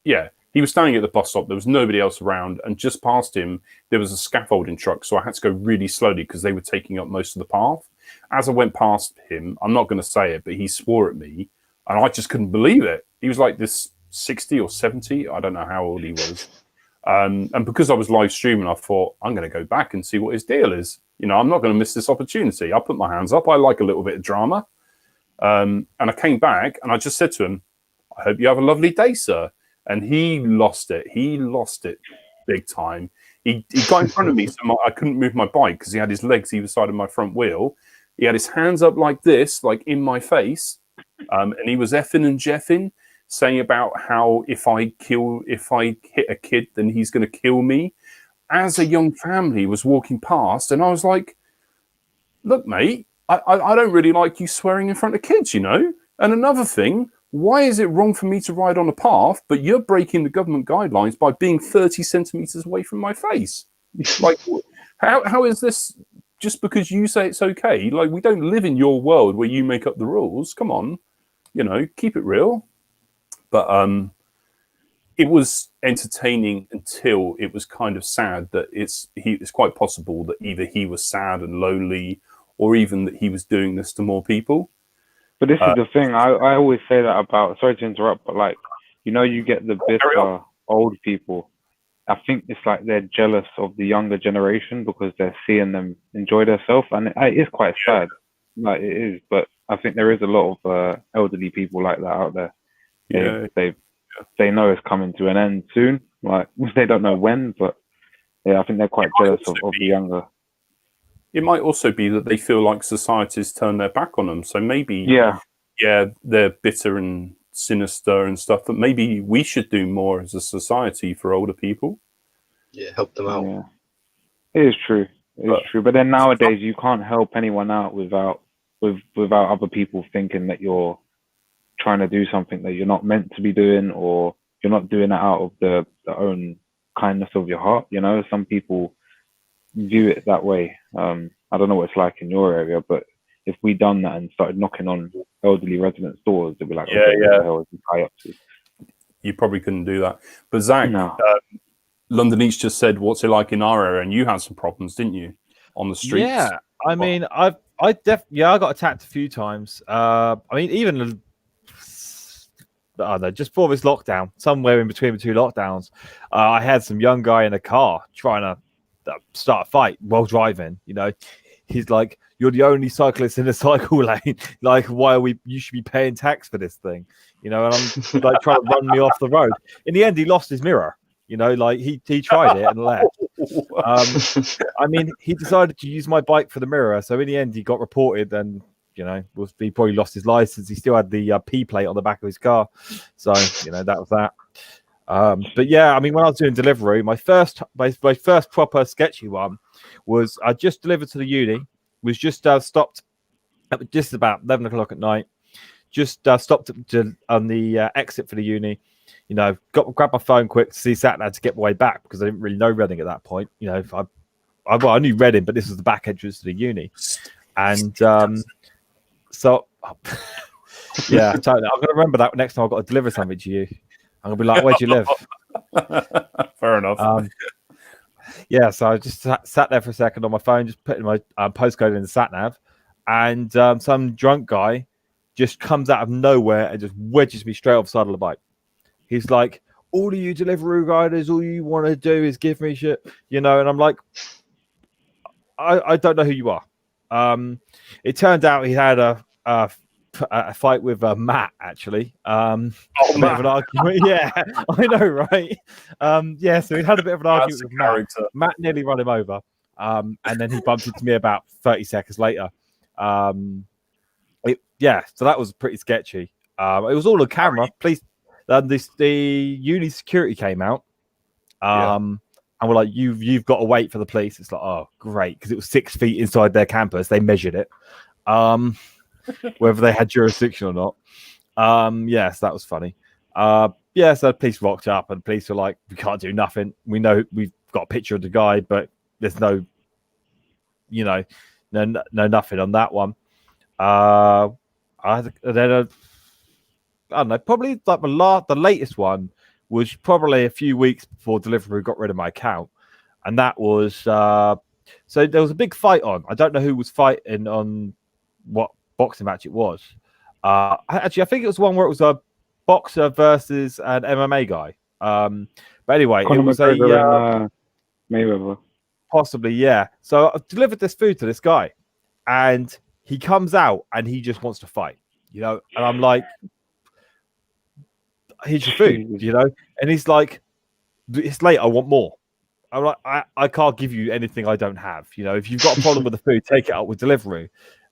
Yeah, he was standing at the bus stop. There was nobody else around, and just past him, there was a scaffolding truck, so I had to go really slowly because they were taking up most of the path. As I went past him, I'm not going to say it, but he swore at me, and I just couldn't believe it. He was like this 60 or 70. I don't know how old he was. And because I was live streaming, I thought, I'm going to go back and see what his deal is. You know, I'm not going to miss this opportunity. I put my hands up. I like a little bit of drama. And I came back and I just said to him, I hope you have a lovely day, sir. And he lost it. He lost it big time. He got in front of me, so I couldn't move my bike because he had his legs either side of my front wheel. He had his hands up like this, like in my face. And he was effing and jeffing, saying about how if I hit a kid, then he's going to kill me. As a young family was walking past, and I was like, look, mate, I don't really like you swearing in front of kids, you know? And another thing, why is it wrong for me to ride on a path, but you're breaking the government guidelines by being 30 centimeters away from my face? Like, how is this just because you say it's okay? Like, we don't live in your world where you make up the rules. Come on, you know, keep it real. But it was entertaining until it was kind of sad that it's quite possible that either he was sad and lonely, or even that he was doing this to more people. But this is the thing. I always say that about. Sorry to interrupt, but like, you know, you get the bitter old people. I think it's like they're jealous of the younger generation because they're seeing them enjoy themselves, and it is quite sad. Like it is, but I think there is a lot of elderly people like that out there. They know it's coming to an end soon. Like they don't know when, but yeah, I think they're quite jealous of the younger. It might also be that they feel like society's turned their back on them. So maybe, they're bitter and sinister and stuff. But maybe we should do more as a society for older people. Yeah, help them out. Yeah. It is true. It's true. But then nowadays, you can't help anyone out without other people thinking that you're trying to do something that you're not meant to be doing, or you're not doing it out of the own kindness of your heart. You know, some people view it that way. I don't know what it's like in your area, but if we done that and started knocking on elderly residents' doors, they'd be like, what the hell is this guy up to? You probably couldn't do that. But Zach, London East just said, what's it like in our area? And you had some problems, didn't you, on the streets? Yeah, I mean, I got attacked a few times. I mean, even I don't know, just before this lockdown, somewhere in between the two lockdowns, I had some young guy in a car trying to start a fight while driving. You know, he's like, "You're the only cyclist in the cycle lane. Like, why are we? You should be paying tax for this thing." You know, and I'm like trying to run me off the road. In the end, he lost his mirror. You know, like he tried it and left. I mean, he decided to use my bike for the mirror. So in the end, he got reported and, you know, he probably lost his license. He still had the P plate on the back of his car. So, you know, that was that. But yeah, I mean, when I was doing delivery, my first proper sketchy one was I just delivered to the uni, was just stopped at just about 11 o'clock at night, just stopped on the exit for the uni. You know, grabbed my phone quick to see sat nav to get my way back because I didn't really know Reading at that point. You know, I knew Reading, but this was the back entrance to the uni. And so Yeah, totally. I'm gonna remember that next time I've got to deliver something to you. I'm gonna be like, "Where do you live?" Fair enough. Yeah, so I just sat there for a second on my phone, just putting my postcode in the sat nav, and some drunk guy just comes out of nowhere and just wedges me straight off the side of the bike. He's like, "All of you delivery riders, all you want to do is give me shit," and I'm like, I don't know who you are. It turned out he had a fight with Matt, actually. A bit of an argument. Yeah, I know, right? Yeah, so he had a bit of an argument with Matt. Character. Matt nearly run him over. And then he bumped into me about 30 seconds later. So that was pretty sketchy. It was all on camera. Please, the uni security came out. And we're like, you've got to wait for the police. It's like, oh, great, because it was 6 feet inside their campus. They measured it. Whether they had jurisdiction or not. Yes, that was funny. So the police rocked up, and the police were like, we can't do nothing. We know we've got a picture of the guy, but there's no, nothing on that one. I don't know, probably like the latest one was probably a few weeks before Deliveroo got rid of my account, and that was so there was a big fight on. I don't know who was fighting on what boxing match it was. Actually, I think it was one where it was a boxer versus an MMA guy. But anyway, Conor it was McGregor and Mayweather. Possibly, yeah. So I've delivered this food to this guy, and he comes out and he just wants to fight, and I'm like, here's your food, and he's like, it's late, I want more. I'm like, I can't give you anything I don't have. If you've got a problem with the food, take it up with Deliveroo.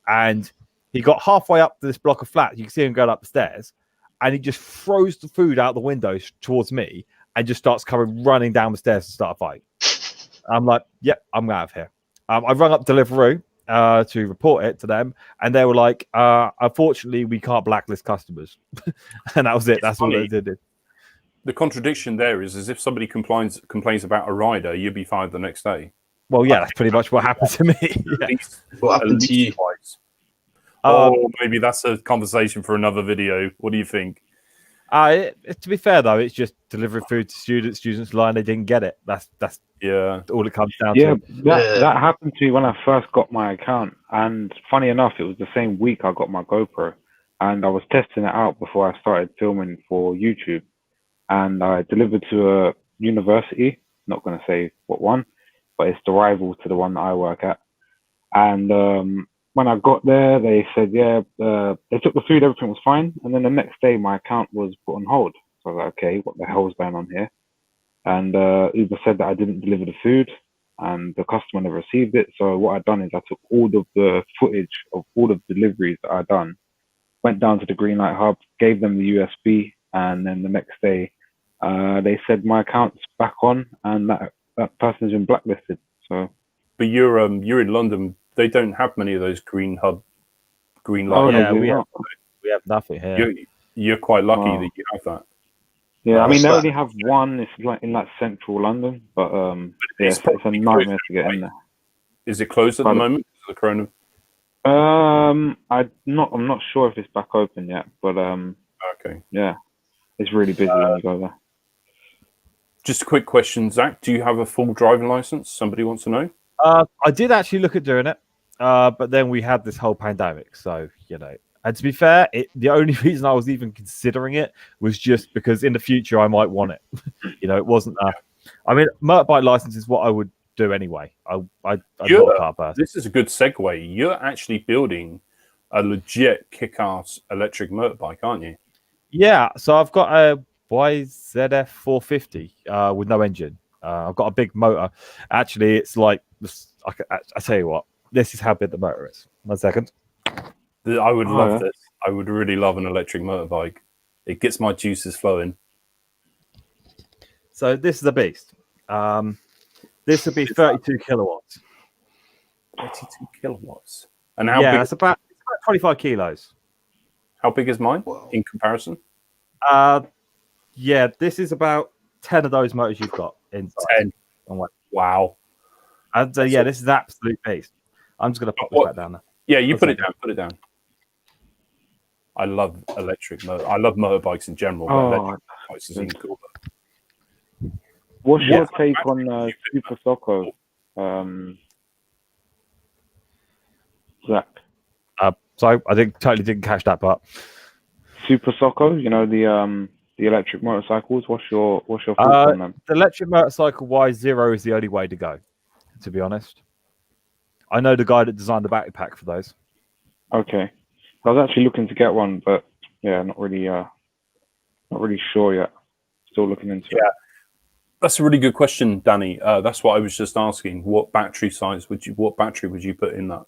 And he got halfway up this block of flats. You can see him going up the stairs, and he just throws the food out the window towards me and just starts coming running down the stairs to start a fight. I'm like, yep, I'm out of here. I rung up Deliveroo to report it to them, and they were like, unfortunately, we can't blacklist customers. And that was it. That's all they did. The contradiction there is, as if somebody complains about a rider, you'd be fired the next day. Well, yeah, that's pretty much what happened to me. Yeah. What happened to you? Twice. Or maybe that's a conversation for another video. What do you think? To be fair, though, it's just delivering food to students. Students lying they didn't get it. That's all it comes down to. That happened to me when I first got my account. And funny enough, it was the same week I got my GoPro. And I was testing it out before I started filming for YouTube. And I delivered to a university, not going to say what one, but it's the rival to the one that I work at. And when I got there, they said, they took the food, everything was fine. And then the next day, my account was put on hold. So I was like, okay, what the hell is going on here? And Uber said that I didn't deliver the food and the customer never received it. So what I'd done is I took all of the footage of all of the deliveries that I'd done, went down to the Greenlight Hub, gave them the USB, and then the next day, they said my account's back on and that person's been blacklisted. So, but you're in London. They don't have many of those green light. Oh, yeah, we have nothing here. You're quite lucky that you have that. Yeah, I mean they only have one. It's like in central London, but it's a nightmare to get in there. Is it closed at the moment? The corona? I'm not sure if it's back open yet, but okay. Yeah, it's really busy when you go there. Just a quick question, Zach. Do you have a full driving license? Somebody wants to know. I did actually look at doing it, but then we had this whole pandemic, so And to be fair, the only reason I was even considering it was just because in the future I might want it. It wasn't. I mean, motorbike license is what I would do anyway. I'm not a car person. This is a good segue. You're actually building a legit kick-ass electric motorbike, aren't you? Yeah. So I've got a YZF 450 with no engine. I've got a big motor. Actually, it's like I tell you what. This is how big the motor is. 1 second. I would love this. I would really love an electric motorbike. It gets my juices flowing. So this is a beast. This would be 32 kilowatts. 32 kilowatts. And how big? It's about 25 kilos. How big is mine in comparison? This is about 10 of those motors you've got inside. 10. Wow. And this is an absolute beast. I'm just going to pop this back down there. Yeah, you put it down. Put it down. I love electric. I love motorbikes in general, but electric bikes is even cooler. What's your take on Super Soccer, Zach? So I totally didn't catch that part. Super Soccer, you know, the electric motorcycles. What's your thoughts on them? The electric motorcycle Y0 is the only way to go, to be honest. I know the guy that designed the battery pack for those. Okay, I was actually looking to get one, but yeah, not really sure yet. Still looking into it. That's a really good question, Danny. That's what I was just asking. What battery would you put in that?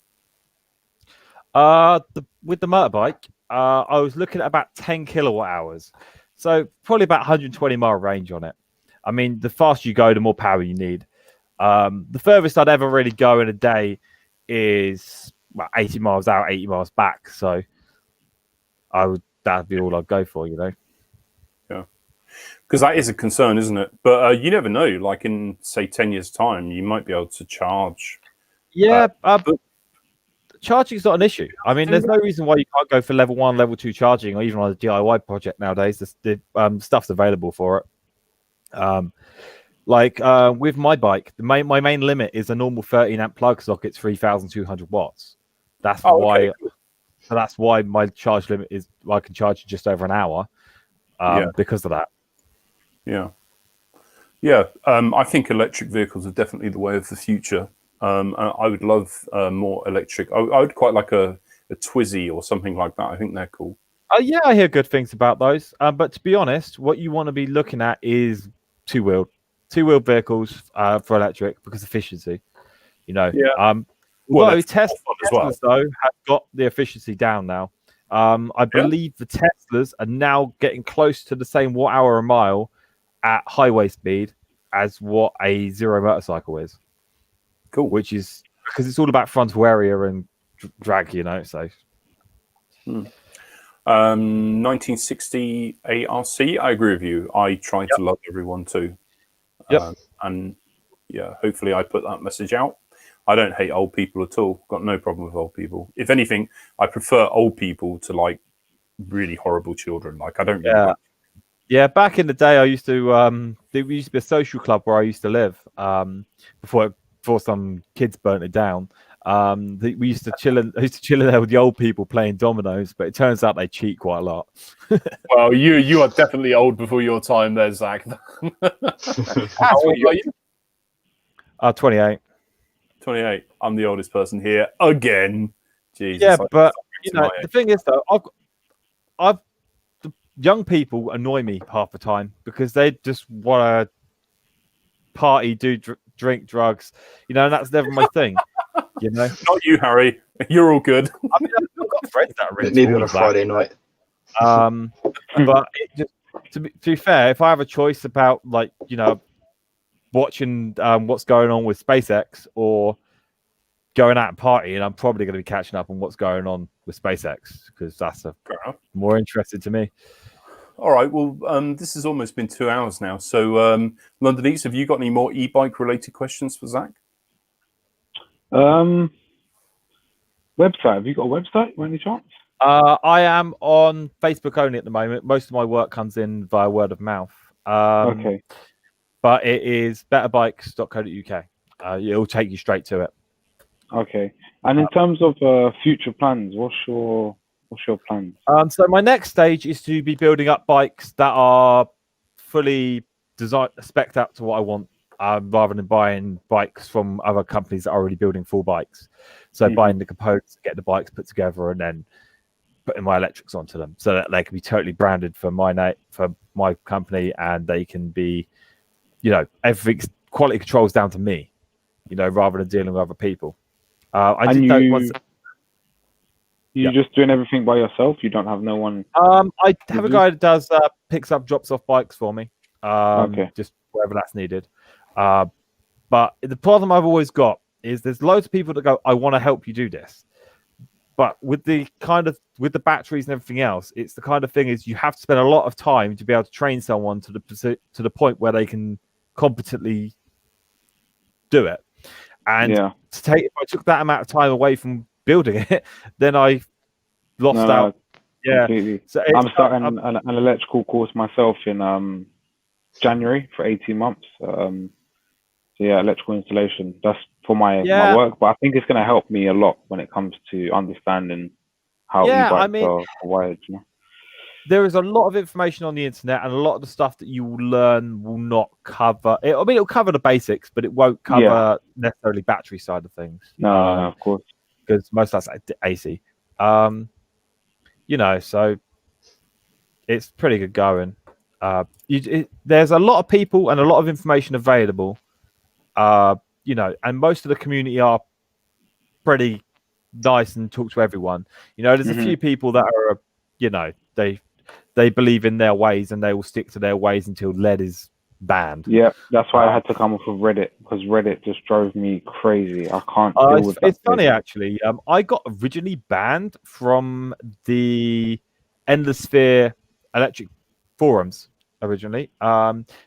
With the motorbike, I was looking at about 10 kilowatt hours, so probably about 120-mile range on it. I mean, the faster you go, the more power you need. The furthest I'd ever really go in a day is 80 miles out, 80 miles back. So that'd be all I'd go for, you know. Yeah, because that is a concern, isn't it? But you never know. Like in say 10 years' time, you might be able to charge. Yeah, charging's not an issue. I mean, there's no reason why you can't go for level 1, level 2 charging, or even on a DIY project nowadays. The stuff's available for it. With my bike, my main limit is a normal 13 amp plug socket's 3,200 watts. That's why. Cool. So that's why my charge limit is I can charge in just over an hour. Because of that. Yeah. Yeah. I think electric vehicles are definitely the way of the future. I would love more electric. I would quite like a Twizy or something like that. I think they're cool. Yeah, I hear good things about those. But to be honest, what you want to be looking at is two-wheeled vehicles for electric because efficiency. You know. Yeah. Although Teslas though have got the efficiency down now. I believe the Teslas are now getting close to the same watt-hour a mile at highway speed as what a zero motorcycle is. Cool. Which is because it's all about frontal area and drag, you know. So, 1960 ARC. I agree with you. I try to love everyone too. Yep. And yeah, hopefully I put that message out. I don't hate old people at all. Got no problem with old people. If anything, I prefer old people to like really horrible children. Like I don't really like. Yeah, back in the day, I used to. There used to be a social club where I used to live. Before some kids burnt it down. We used to chill in there with the old people playing dominoes, but it turns out they cheat quite a lot. Well, you are definitely old before your time, there, Zach. How old are you? 28. 28. I'm the oldest person here again. Jesus. Yeah, but you know the thing is though, the young people annoy me half the time because they just want to party, drink drugs, you know, and that's never my thing. You know, not you, Harry. You're all good. I mean, I've got friends that are really maybe on a Friday night. But to be fair, if I have a choice about like you know watching what's going on with SpaceX or going out and partying, I'm probably going to be catching up on what's going on with SpaceX because that's more interesting to me. All right. Well, this has almost been 2 hours now. So, London Eats, have you got any more e-bike related questions for Zach? Website. Have you got a website by any chance? I am on Facebook only at the moment. Most of my work comes in via word of mouth. Okay. But it is betterbikes.co.uk. It'll take you straight to it. Okay. And in terms of future plans, what's your plans? So my next stage is to be building up bikes that are fully designed, spec'd out to what I want, rather than buying bikes from other companies that are already building full bikes. So buying the components, get the bikes put together, and then putting my electrics onto them, so that they can be totally branded for my company, and they can be, you know, everything's quality controls down to me, you know, rather than dealing with other people. You're just doing everything by yourself? You don't have no one? I have a guy that does picks up, drops off bikes for me. Okay. Just wherever that's needed. But the problem I've always got is there's loads of people that go, I want to help you do this. But with the batteries and everything else, it's the kind of thing is you have to spend a lot of time to be able to train someone to the point where they can competently do it. And if I took that amount of time away from building it, then I lost out Yeah. completely. So I'm starting an electrical course myself in January for 18 months. So yeah, electrical installation. That's for my work, but I think it's going to help me a lot when it comes to understanding how e-bikes are wired. You know? There is a lot of information on the internet, and a lot of the stuff that you will learn will not cover it. I mean, it'll cover the basics, but it won't cover necessarily battery side of things. No, of course, because most of that's AC. You know, so it's pretty good going. There's a lot of people and a lot of information available. You know, and most of the community are pretty nice and talk to everyone. You know, there's a few people that are, you know, they believe in their ways and they will stick to their ways until lead is banned. Yeah, that's why I had to come off of Reddit, because Reddit just drove me crazy. I can't deal with that. It's funny, actually. I got originally banned from the Endosphere electric forums originally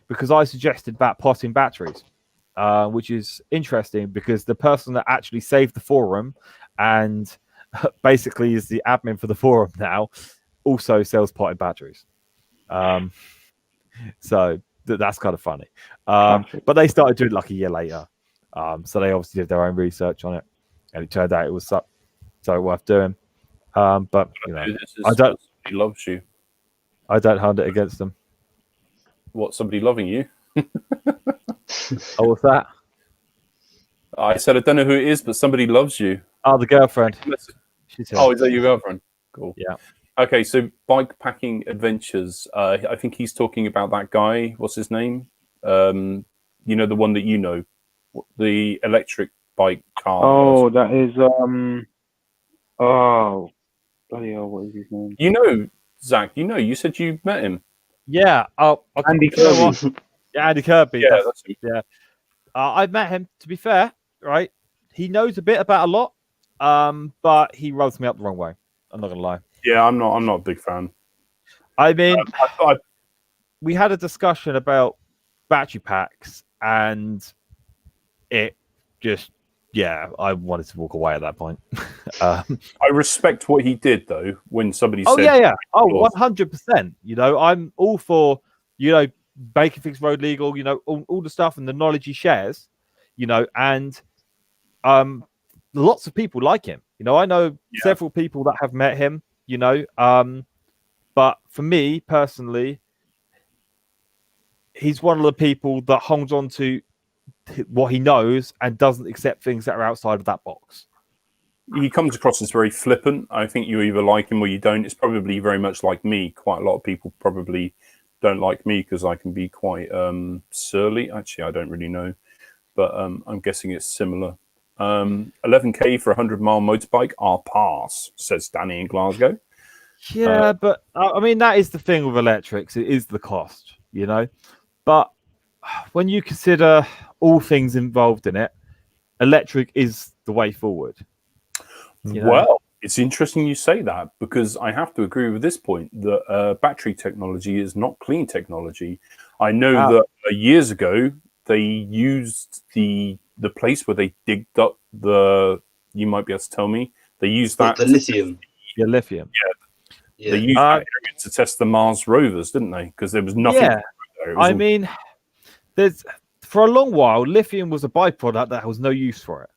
because I suggested about potting batteries, which is interesting because the person that actually saved the forum and basically is the admin for the forum now also sells potted batteries. So that's kind of funny. But they started doing it like a year later. So they obviously did their own research on it, and it turned out it was so worth doing. But you know, somebody loves you. I don't hold it against them. What, somebody loving you? Oh, what's that? I said I don't know who it is, but somebody loves you. Oh, the girlfriend. She's here. Oh, is that your girlfriend? Cool. Yeah. Okay, so bike packing adventures. I think he's talking about that guy. What's his name? You know, the one that you know, the electric bike car. Oh, that is oh, bloody hell! What is his name? You know, Zach. You know, you said you met him. Yeah. Oh, Andy Kirby. Yeah, Andy Kirby. Yeah, that's him. Yeah. I met him. To be fair, right, he knows a bit about a lot, but he rubs me up the wrong way. I'm not gonna lie. Yeah, I'm not a big fan. I mean, we had a discussion about battery packs, and it just, I wanted to walk away at that point. I respect what he did, though. When somebody said, yeah, 100%. You know, I'm all for, you know, Bacon Fix Road Legal. You know, all the stuff and the knowledge he shares. You know, and lots of people like him. You know, I know several people that have met him. You know, but for me personally, he's one of the people that holds on to what he knows and doesn't accept things that are outside of that box. He comes across as very flippant. I think you either like him or you don't. It's probably very much like me. Quite a lot of people probably don't like me because I can be quite surly. Actually, I don't really know, but I'm guessing it's similar. 11K for a 100-mile motorbike, I'll pass, says Danny in Glasgow. Yeah, but I mean, that is the thing with electrics. It is the cost, you know. But when you consider all things involved in it, electric is the way forward. You know? Well, it's interesting you say that, because I have to agree with this point that battery technology is not clean technology. I know that years ago they used the place where they digged up you might be able to tell me, they used that the lithium. Yeah, lithium. Yeah. They used that area to test the Mars rovers, didn't they? Because there was nothing there. I mean, for a long while, lithium was a byproduct that was no use for it.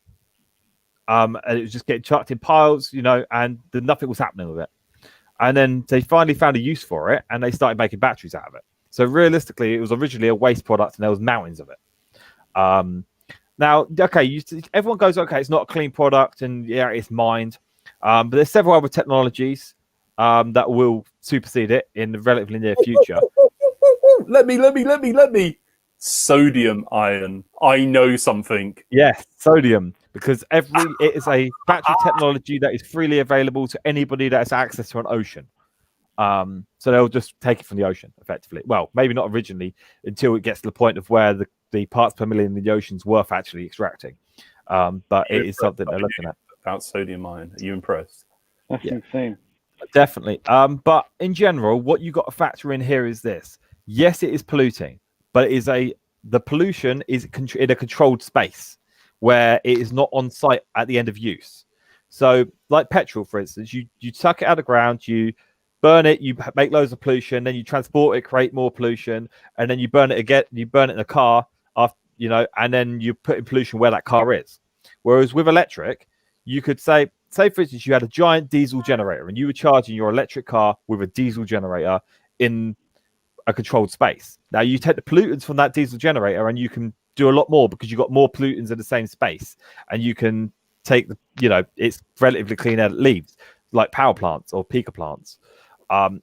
And it was just getting chucked in piles, you know, and nothing was happening with it. And then they finally found a use for it, and they started making batteries out of it. So realistically, it was originally a waste product, and there was mountains of it. Now, okay, everyone goes, okay, it's not a clean product, and it's mined. But there's several other technologies that will supersede it in the relatively near future. Let me. Sodium ion. I know something. Yes, sodium, because it is a battery technology that is freely available to anybody that has access to an ocean. So they'll just take it from the ocean, effectively. Well, maybe not originally, until it gets to the point of where the parts per million in the ocean's worth actually extracting. But it is something they're looking at. About sodium ion. Are you impressed? That's insane. Definitely. But in general, what you got to factor in here is this. Yes, it is polluting, but the pollution is in a controlled space where it is not on site at the end of use. So like petrol, for instance, you suck it out of the ground, you burn it, you make loads of pollution, then you transport it, create more pollution, and then you burn it again. You burn it in a car, after, and then you put in pollution where that car is. Whereas with electric, you could say for instance, you had a giant diesel generator and you were charging your electric car with a diesel generator in a controlled space. Now you take the pollutants from that diesel generator and you can do a lot more because you've got more pollutants in the same space, and you can take it's relatively clean air that leaves, like power plants or peaker plants.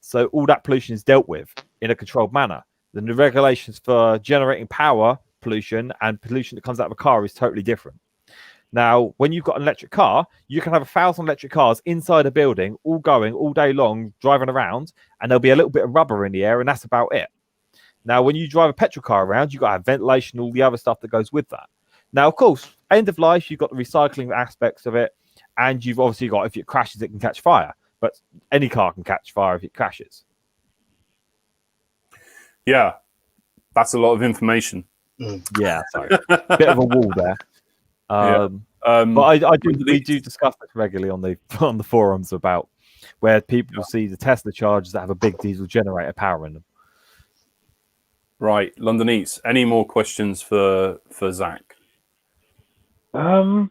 So all that pollution is dealt with in a controlled manner. Then the regulations for generating power pollution and pollution that comes out of a car is totally different. Now, when you've got an electric car, you can have 1,000 electric cars inside a building, all going all day long, driving around, and there'll be a little bit of rubber in the air, and that's about it. Now, when you drive a petrol car around, you've got to have ventilation, all the other stuff that goes with that. Now, of course, end of life, you've got the recycling aspects of it, and you've obviously got, if it crashes, it can catch fire. But any car can catch fire if it crashes. Yeah, that's a lot of information. Yeah, sorry. Bit of a wall there. But we do discuss this regularly on the forums about where people see the Tesla chargers that have a big diesel generator power in them. Right, London Eats. Any more questions for Zack? No,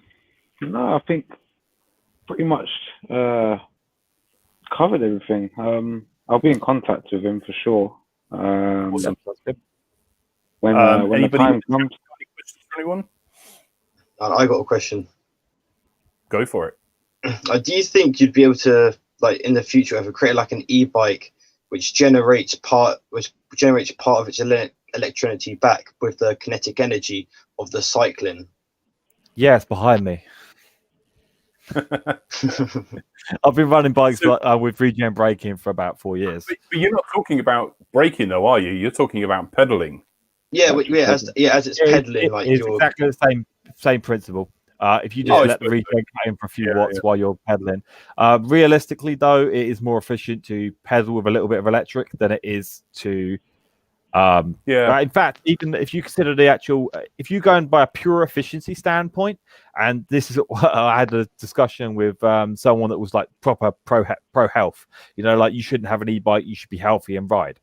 I think pretty much covered everything. I'll be in contact with him for sure. Awesome. When the time comes. Any questions for anyone? I got a question. Go for it. Do you think you'd be able to, like in the future, ever create like an e-bike which generates part of its electricity back with the kinetic energy of the cycling? Yes, behind me. I've been running bikes with regen braking for about 4 years. But you're not talking about braking, though, are you? You're talking about pedaling. Yeah, as it's pedaling, it's exactly the same principle. If you just let the regen cut in for a few watts while you're pedaling. Realistically, though, it is more efficient to pedal with a little bit of electric than it is to. In fact, even if you consider if you go in by a pure efficiency standpoint, and this is, I had a discussion with someone that was like proper pro health. Like you shouldn't have an e-bike, you should be healthy and ride.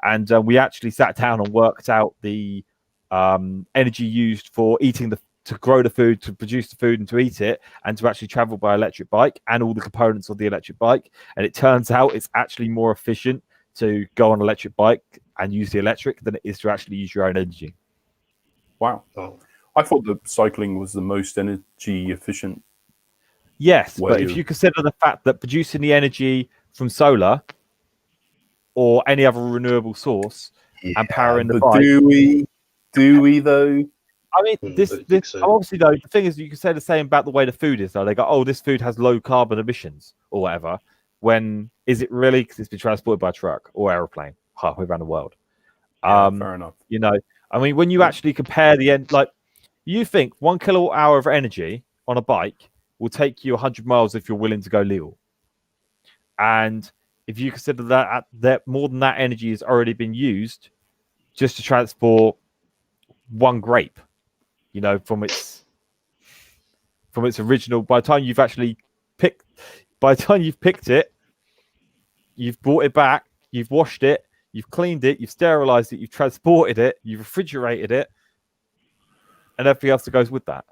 And we actually sat down and worked out the energy used for eating to grow the food, to produce the food, and to eat it, and to actually travel by electric bike, and all the components of the electric bike. And it turns out it's actually more efficient to go on an electric bike and use the electric than it is to actually use your own energy. Wow. I thought that cycling was the most energy efficient. Yes, but if you consider the fact that producing the energy from solar or any other renewable source and powering the bike. Do we though? I mean, this obviously though, the thing is, you can say the same about the way the food is though. They go, oh, this food has low carbon emissions or whatever. When is it really? Because it's been transported by truck or aeroplane halfway around the world. Fair enough. I mean, when you actually compare you think 1 kilowatt hour of energy on a bike will take you 100 miles if you're willing to go legal. And if you consider that more than that energy has already been used just to transport one grape, from its original, by the time you've picked it, you've brought it back, you've washed it, you've cleaned it, you've sterilized it, you've transported it, you've refrigerated it, and everything else that goes with that.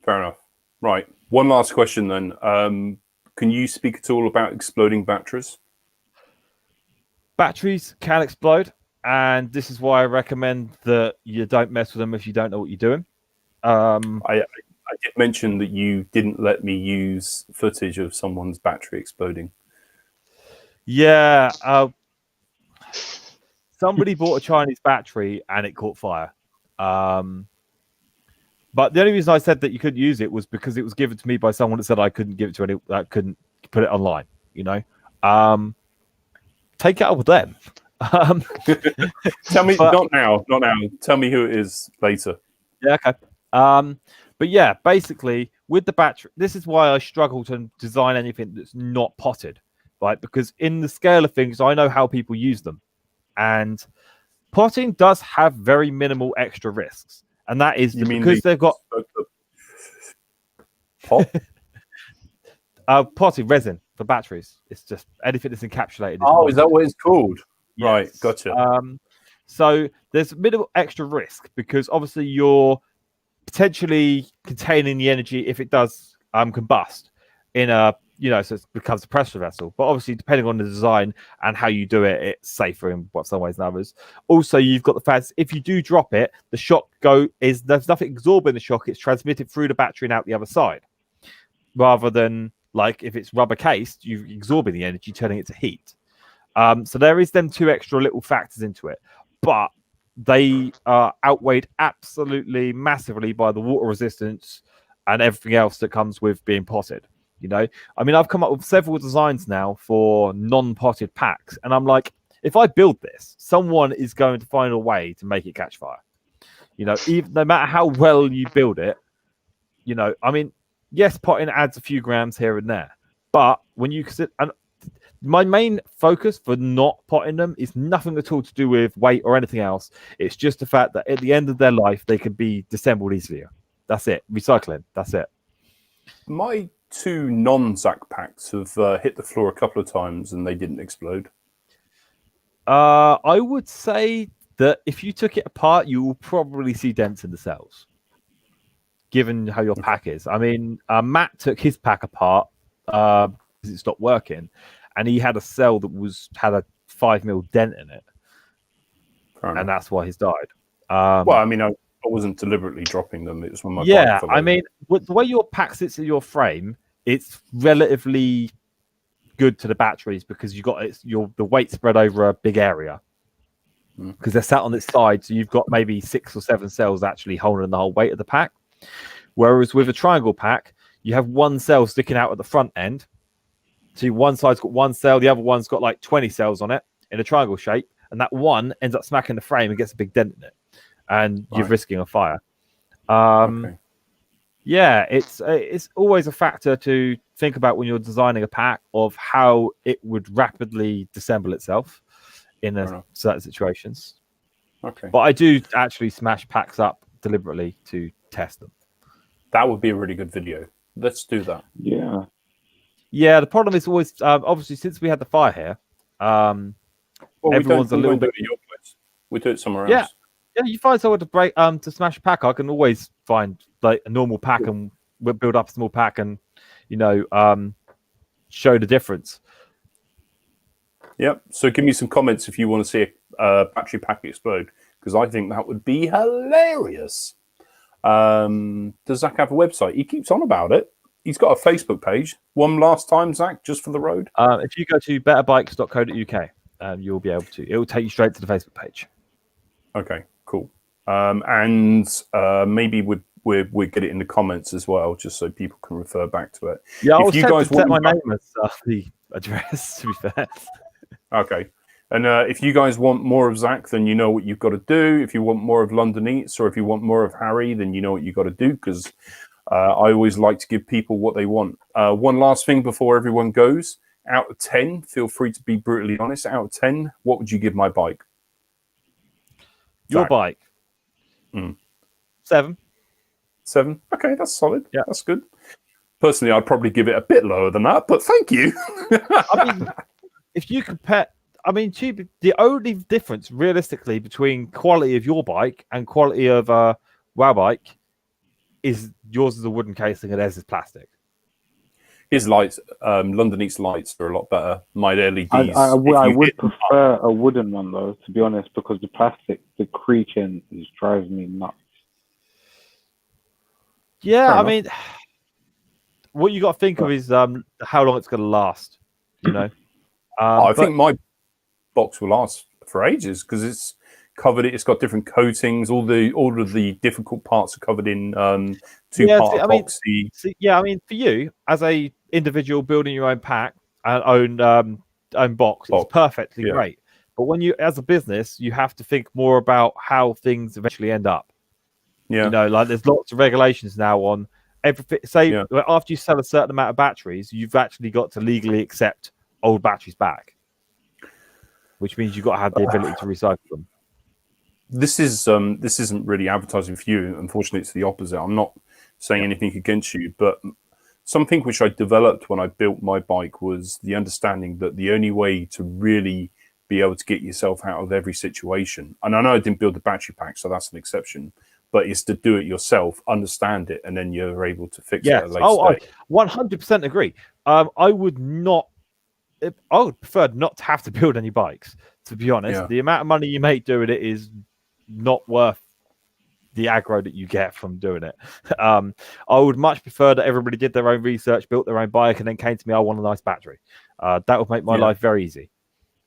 Fair enough. Right. One last question then. Can you speak at all about exploding batteries? Batteries can explode, and this is why I recommend that you don't mess with them if you don't know what you're doing. I did mention that you didn't let me use footage of someone's battery exploding. Yeah. Somebody bought a Chinese battery and it caught fire. But the only reason I said that you couldn't use it was because it was given to me by someone that said I couldn't give it to any, I couldn't put it online, Take it up with them. Tell me, not now. Tell me who it is later. Yeah, okay. But yeah, basically with the battery, this is why I struggle to design anything that's not potted, right? Because in the scale of things, I know how people use them, and potting does have very minimal extra risks, and that is because they've got pot. Potting resin. for batteries. It's just anything that's encapsulated. Is Oh, is that potted. what it's called? Right, Yes. gotcha. So there's minimal extra risk because obviously you're potentially containing the energy if it does combust in a so it becomes a pressure vessel. But obviously, depending on the design and how you do it, it's safer in some ways than others. Also, you've got the fact if you do drop it, the shock there's nothing absorbing the shock; it's transmitted through the battery and out the other side, rather than like if it's rubber cased, you're absorbing the energy, turning it to heat. So there is them two extra little factors into it, but they are outweighed absolutely massively by the water resistance and everything else that comes with being potted. I mean, I've come up with several designs now for non-potted packs, and I'm like, if I build this, someone is going to find a way to make it catch fire. Even no matter how well you build it, I mean, yes, potting adds a few grams here and there, but when you consider, and my main focus for not potting them is nothing at all to do with weight or anything else. It's just the fact that at the end of their life, they can be disassembled easily. That's it. Recycling. That's it. My 2 non-Zack packs have hit the floor a couple of times and they didn't explode. I would say that if you took it apart, you will probably see dents in the cells, given how your pack is. I mean, Matt took his pack apart because it stopped working, and he had a cell that had a 5mm dent in it, and that's why he's died. Well, I mean, I wasn't deliberately dropping them. It was when my yeah. I mean, with the way your pack sits in your frame, it's relatively good to the batteries because you got the weight spread over a big area because they're sat on its side. So you've got maybe 6 or 7 cells actually holding the whole weight of the pack. Whereas with a triangle pack, you have one cell sticking out at the front end. So one side's got one cell, the other one's got like 20 cells on it in a triangle shape, and that one ends up smacking the frame and gets a big dent in it, and you're risking a fire. Yeah, it's always a factor to think about when you're designing a pack of how it would rapidly disassemble itself in certain situations. Okay. But I do actually smash packs up deliberately to test them. That would be a really good video. Let's do that. Yeah. Yeah, the problem is always obviously since we had the fire here, everyone's a little bit. Do it at your place. We do it somewhere Yeah. else. Yeah, you find someone to smash a pack. I can always find like a normal pack and we'll build up a small pack and show the difference. Yep. So give me some comments if you want to see a battery pack explode, because I think that would be hilarious. Does Zack have a website? He keeps on about it. He's got a Facebook page. One last time, Zack, just for the road. If you go to betterbikes.co.uk, you'll be able to. It will take you straight to the Facebook page. Okay, cool. And maybe we'd get it in the comments as well, just so people can refer back to it. Yeah, if you guys set my name as the address, to be fair. Okay. And if you guys want more of Zack, then you know what you've got to do. If you want more of London Eats, or if you want more of Harry, then you know what you've got to do, because I always like to give people what they want. One last thing before everyone goes. Out of 10, feel free to be brutally honest. Out of 10, what would you give my bike? Your Zack. bike? 7. 7? Okay, that's solid. Yeah. That's good. Personally, I'd probably give it a bit lower than that, but thank you. I mean, if you compare... I mean, the only difference, realistically, between quality of your bike and quality of WoW bike is yours is a wooden casing and theirs is plastic. His lights, London Eats lights, are a lot better. My LEDs. I would prefer a wooden one, though, to be honest, because the plastic, the creaking is driving me nuts. Yeah, I mean, what you got to think of is how long it's going to last, I think my box will last for ages because it's covered. It's got different coatings. All of the difficult parts are covered in 2-part epoxy. I mean, for you as a individual building your own pack and own box, it's perfectly great. But when you, as a business, you have to think more about how things eventually end up. Yeah, like there's lots of regulations now on everything. After you sell a certain amount of batteries, you've actually got to legally accept old batteries back, which means you've got to have the ability to recycle them. This isn't really advertising for you. Unfortunately, it's the opposite. I'm not saying anything against you, but something which I developed when I built my bike was the understanding that the only way to really be able to get yourself out of every situation, and I know I didn't build the battery pack, so that's an exception, but it's to do it yourself, understand it, and then you're able to fix it at a later I stage. 100% agree. I would prefer not to have to build any bikes, to be honest. Yeah. The amount of money you make doing it is not worth the aggro that you get from doing it. I would much prefer that everybody did their own research, built their own bike, and then came to me, I want a nice battery. That would make my life very easy.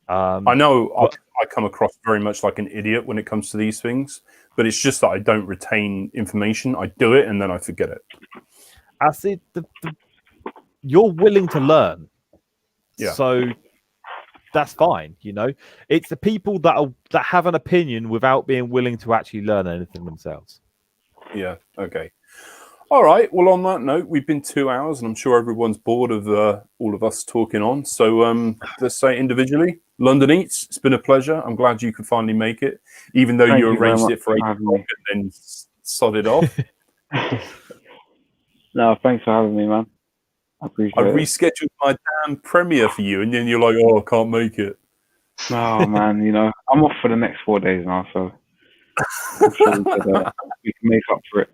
I know I come across very much like an idiot when it comes to these things, but it's just that I don't retain information. I do it and then I forget it. I see. You're willing to learn, so that's fine. You know, it's the people that have an opinion without being willing to actually learn anything themselves. Yeah. Okay. All right. Well, on that note, we've been 2 hours, and I'm sure everyone's bored of all of us talking on. So let's say individually, London Eats, it's been a pleasure. I'm glad you could finally make it, even though you arranged it for 8 o'clock and then sodded off. No, thanks for having me, man. I appreciate it. I rescheduled my damn premiere for you, and then you're like, "Oh, I can't make it." Oh man, you know, I'm off for the next 4 days now, so I'm sure we can make up for it.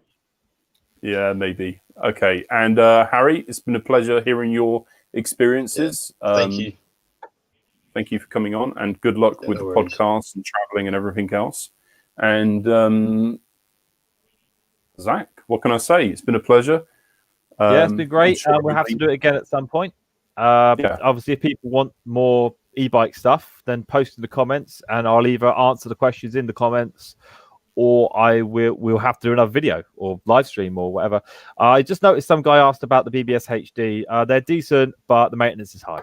Yeah, maybe. Okay. And Harry, it's been a pleasure hearing your experiences. Thank you. Thank you for coming on, and good luck with the podcast and traveling and everything else. And Zach, what can I say? It's been a pleasure. It's been great. We'll have to do it again at some point. Obviously, if people want more e-bike stuff, then post in the comments, and I'll either answer the questions in the comments, or we'll have to do another video or live stream or whatever. I just noticed some guy asked about the BBS HD. They're decent, but the maintenance is high.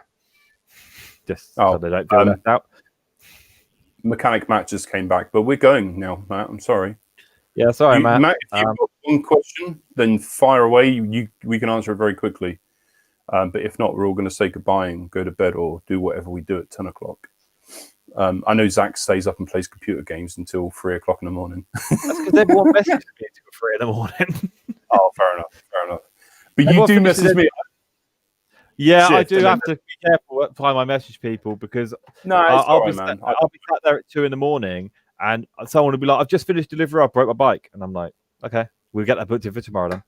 Just so they don't feel left out. Mechanic Matt just came back, but we're going now, Matt. I'm sorry. Yeah, sorry, Matt. Matt, if you've got one question, then fire away. We can answer it very quickly. But if not, we're all going to say goodbye and go to bed or do whatever we do at 10 o'clock. I know Zach stays up and plays computer games until 3 o'clock in the morning. That's because everyone messages me at 3 in the morning. Oh, fair enough. But you do message me. Yeah, I do have to be careful at the time I message people, because I'll be sat there at 2 in the morning and someone will be like, "I've just finished delivery, I broke my bike." And I'm like, "Okay, we'll get that booked in for tomorrow then."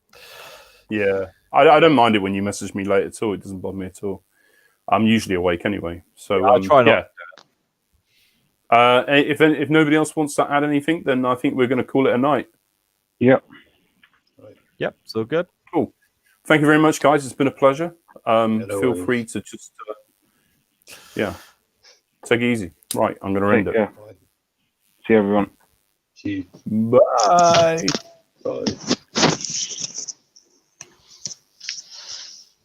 Yeah. I don't mind it when you message me late at all. It doesn't bother me at all. I'm usually awake anyway. So I'll try not. If nobody else wants to add anything, then I think we're going to call it a night. Yep. Yep. So good. Cool. Thank you very much, guys. It's been a pleasure. Feel free to just take it easy. Right, I'm going to end it. Yeah. See you, everyone. See you. Bye. Bye.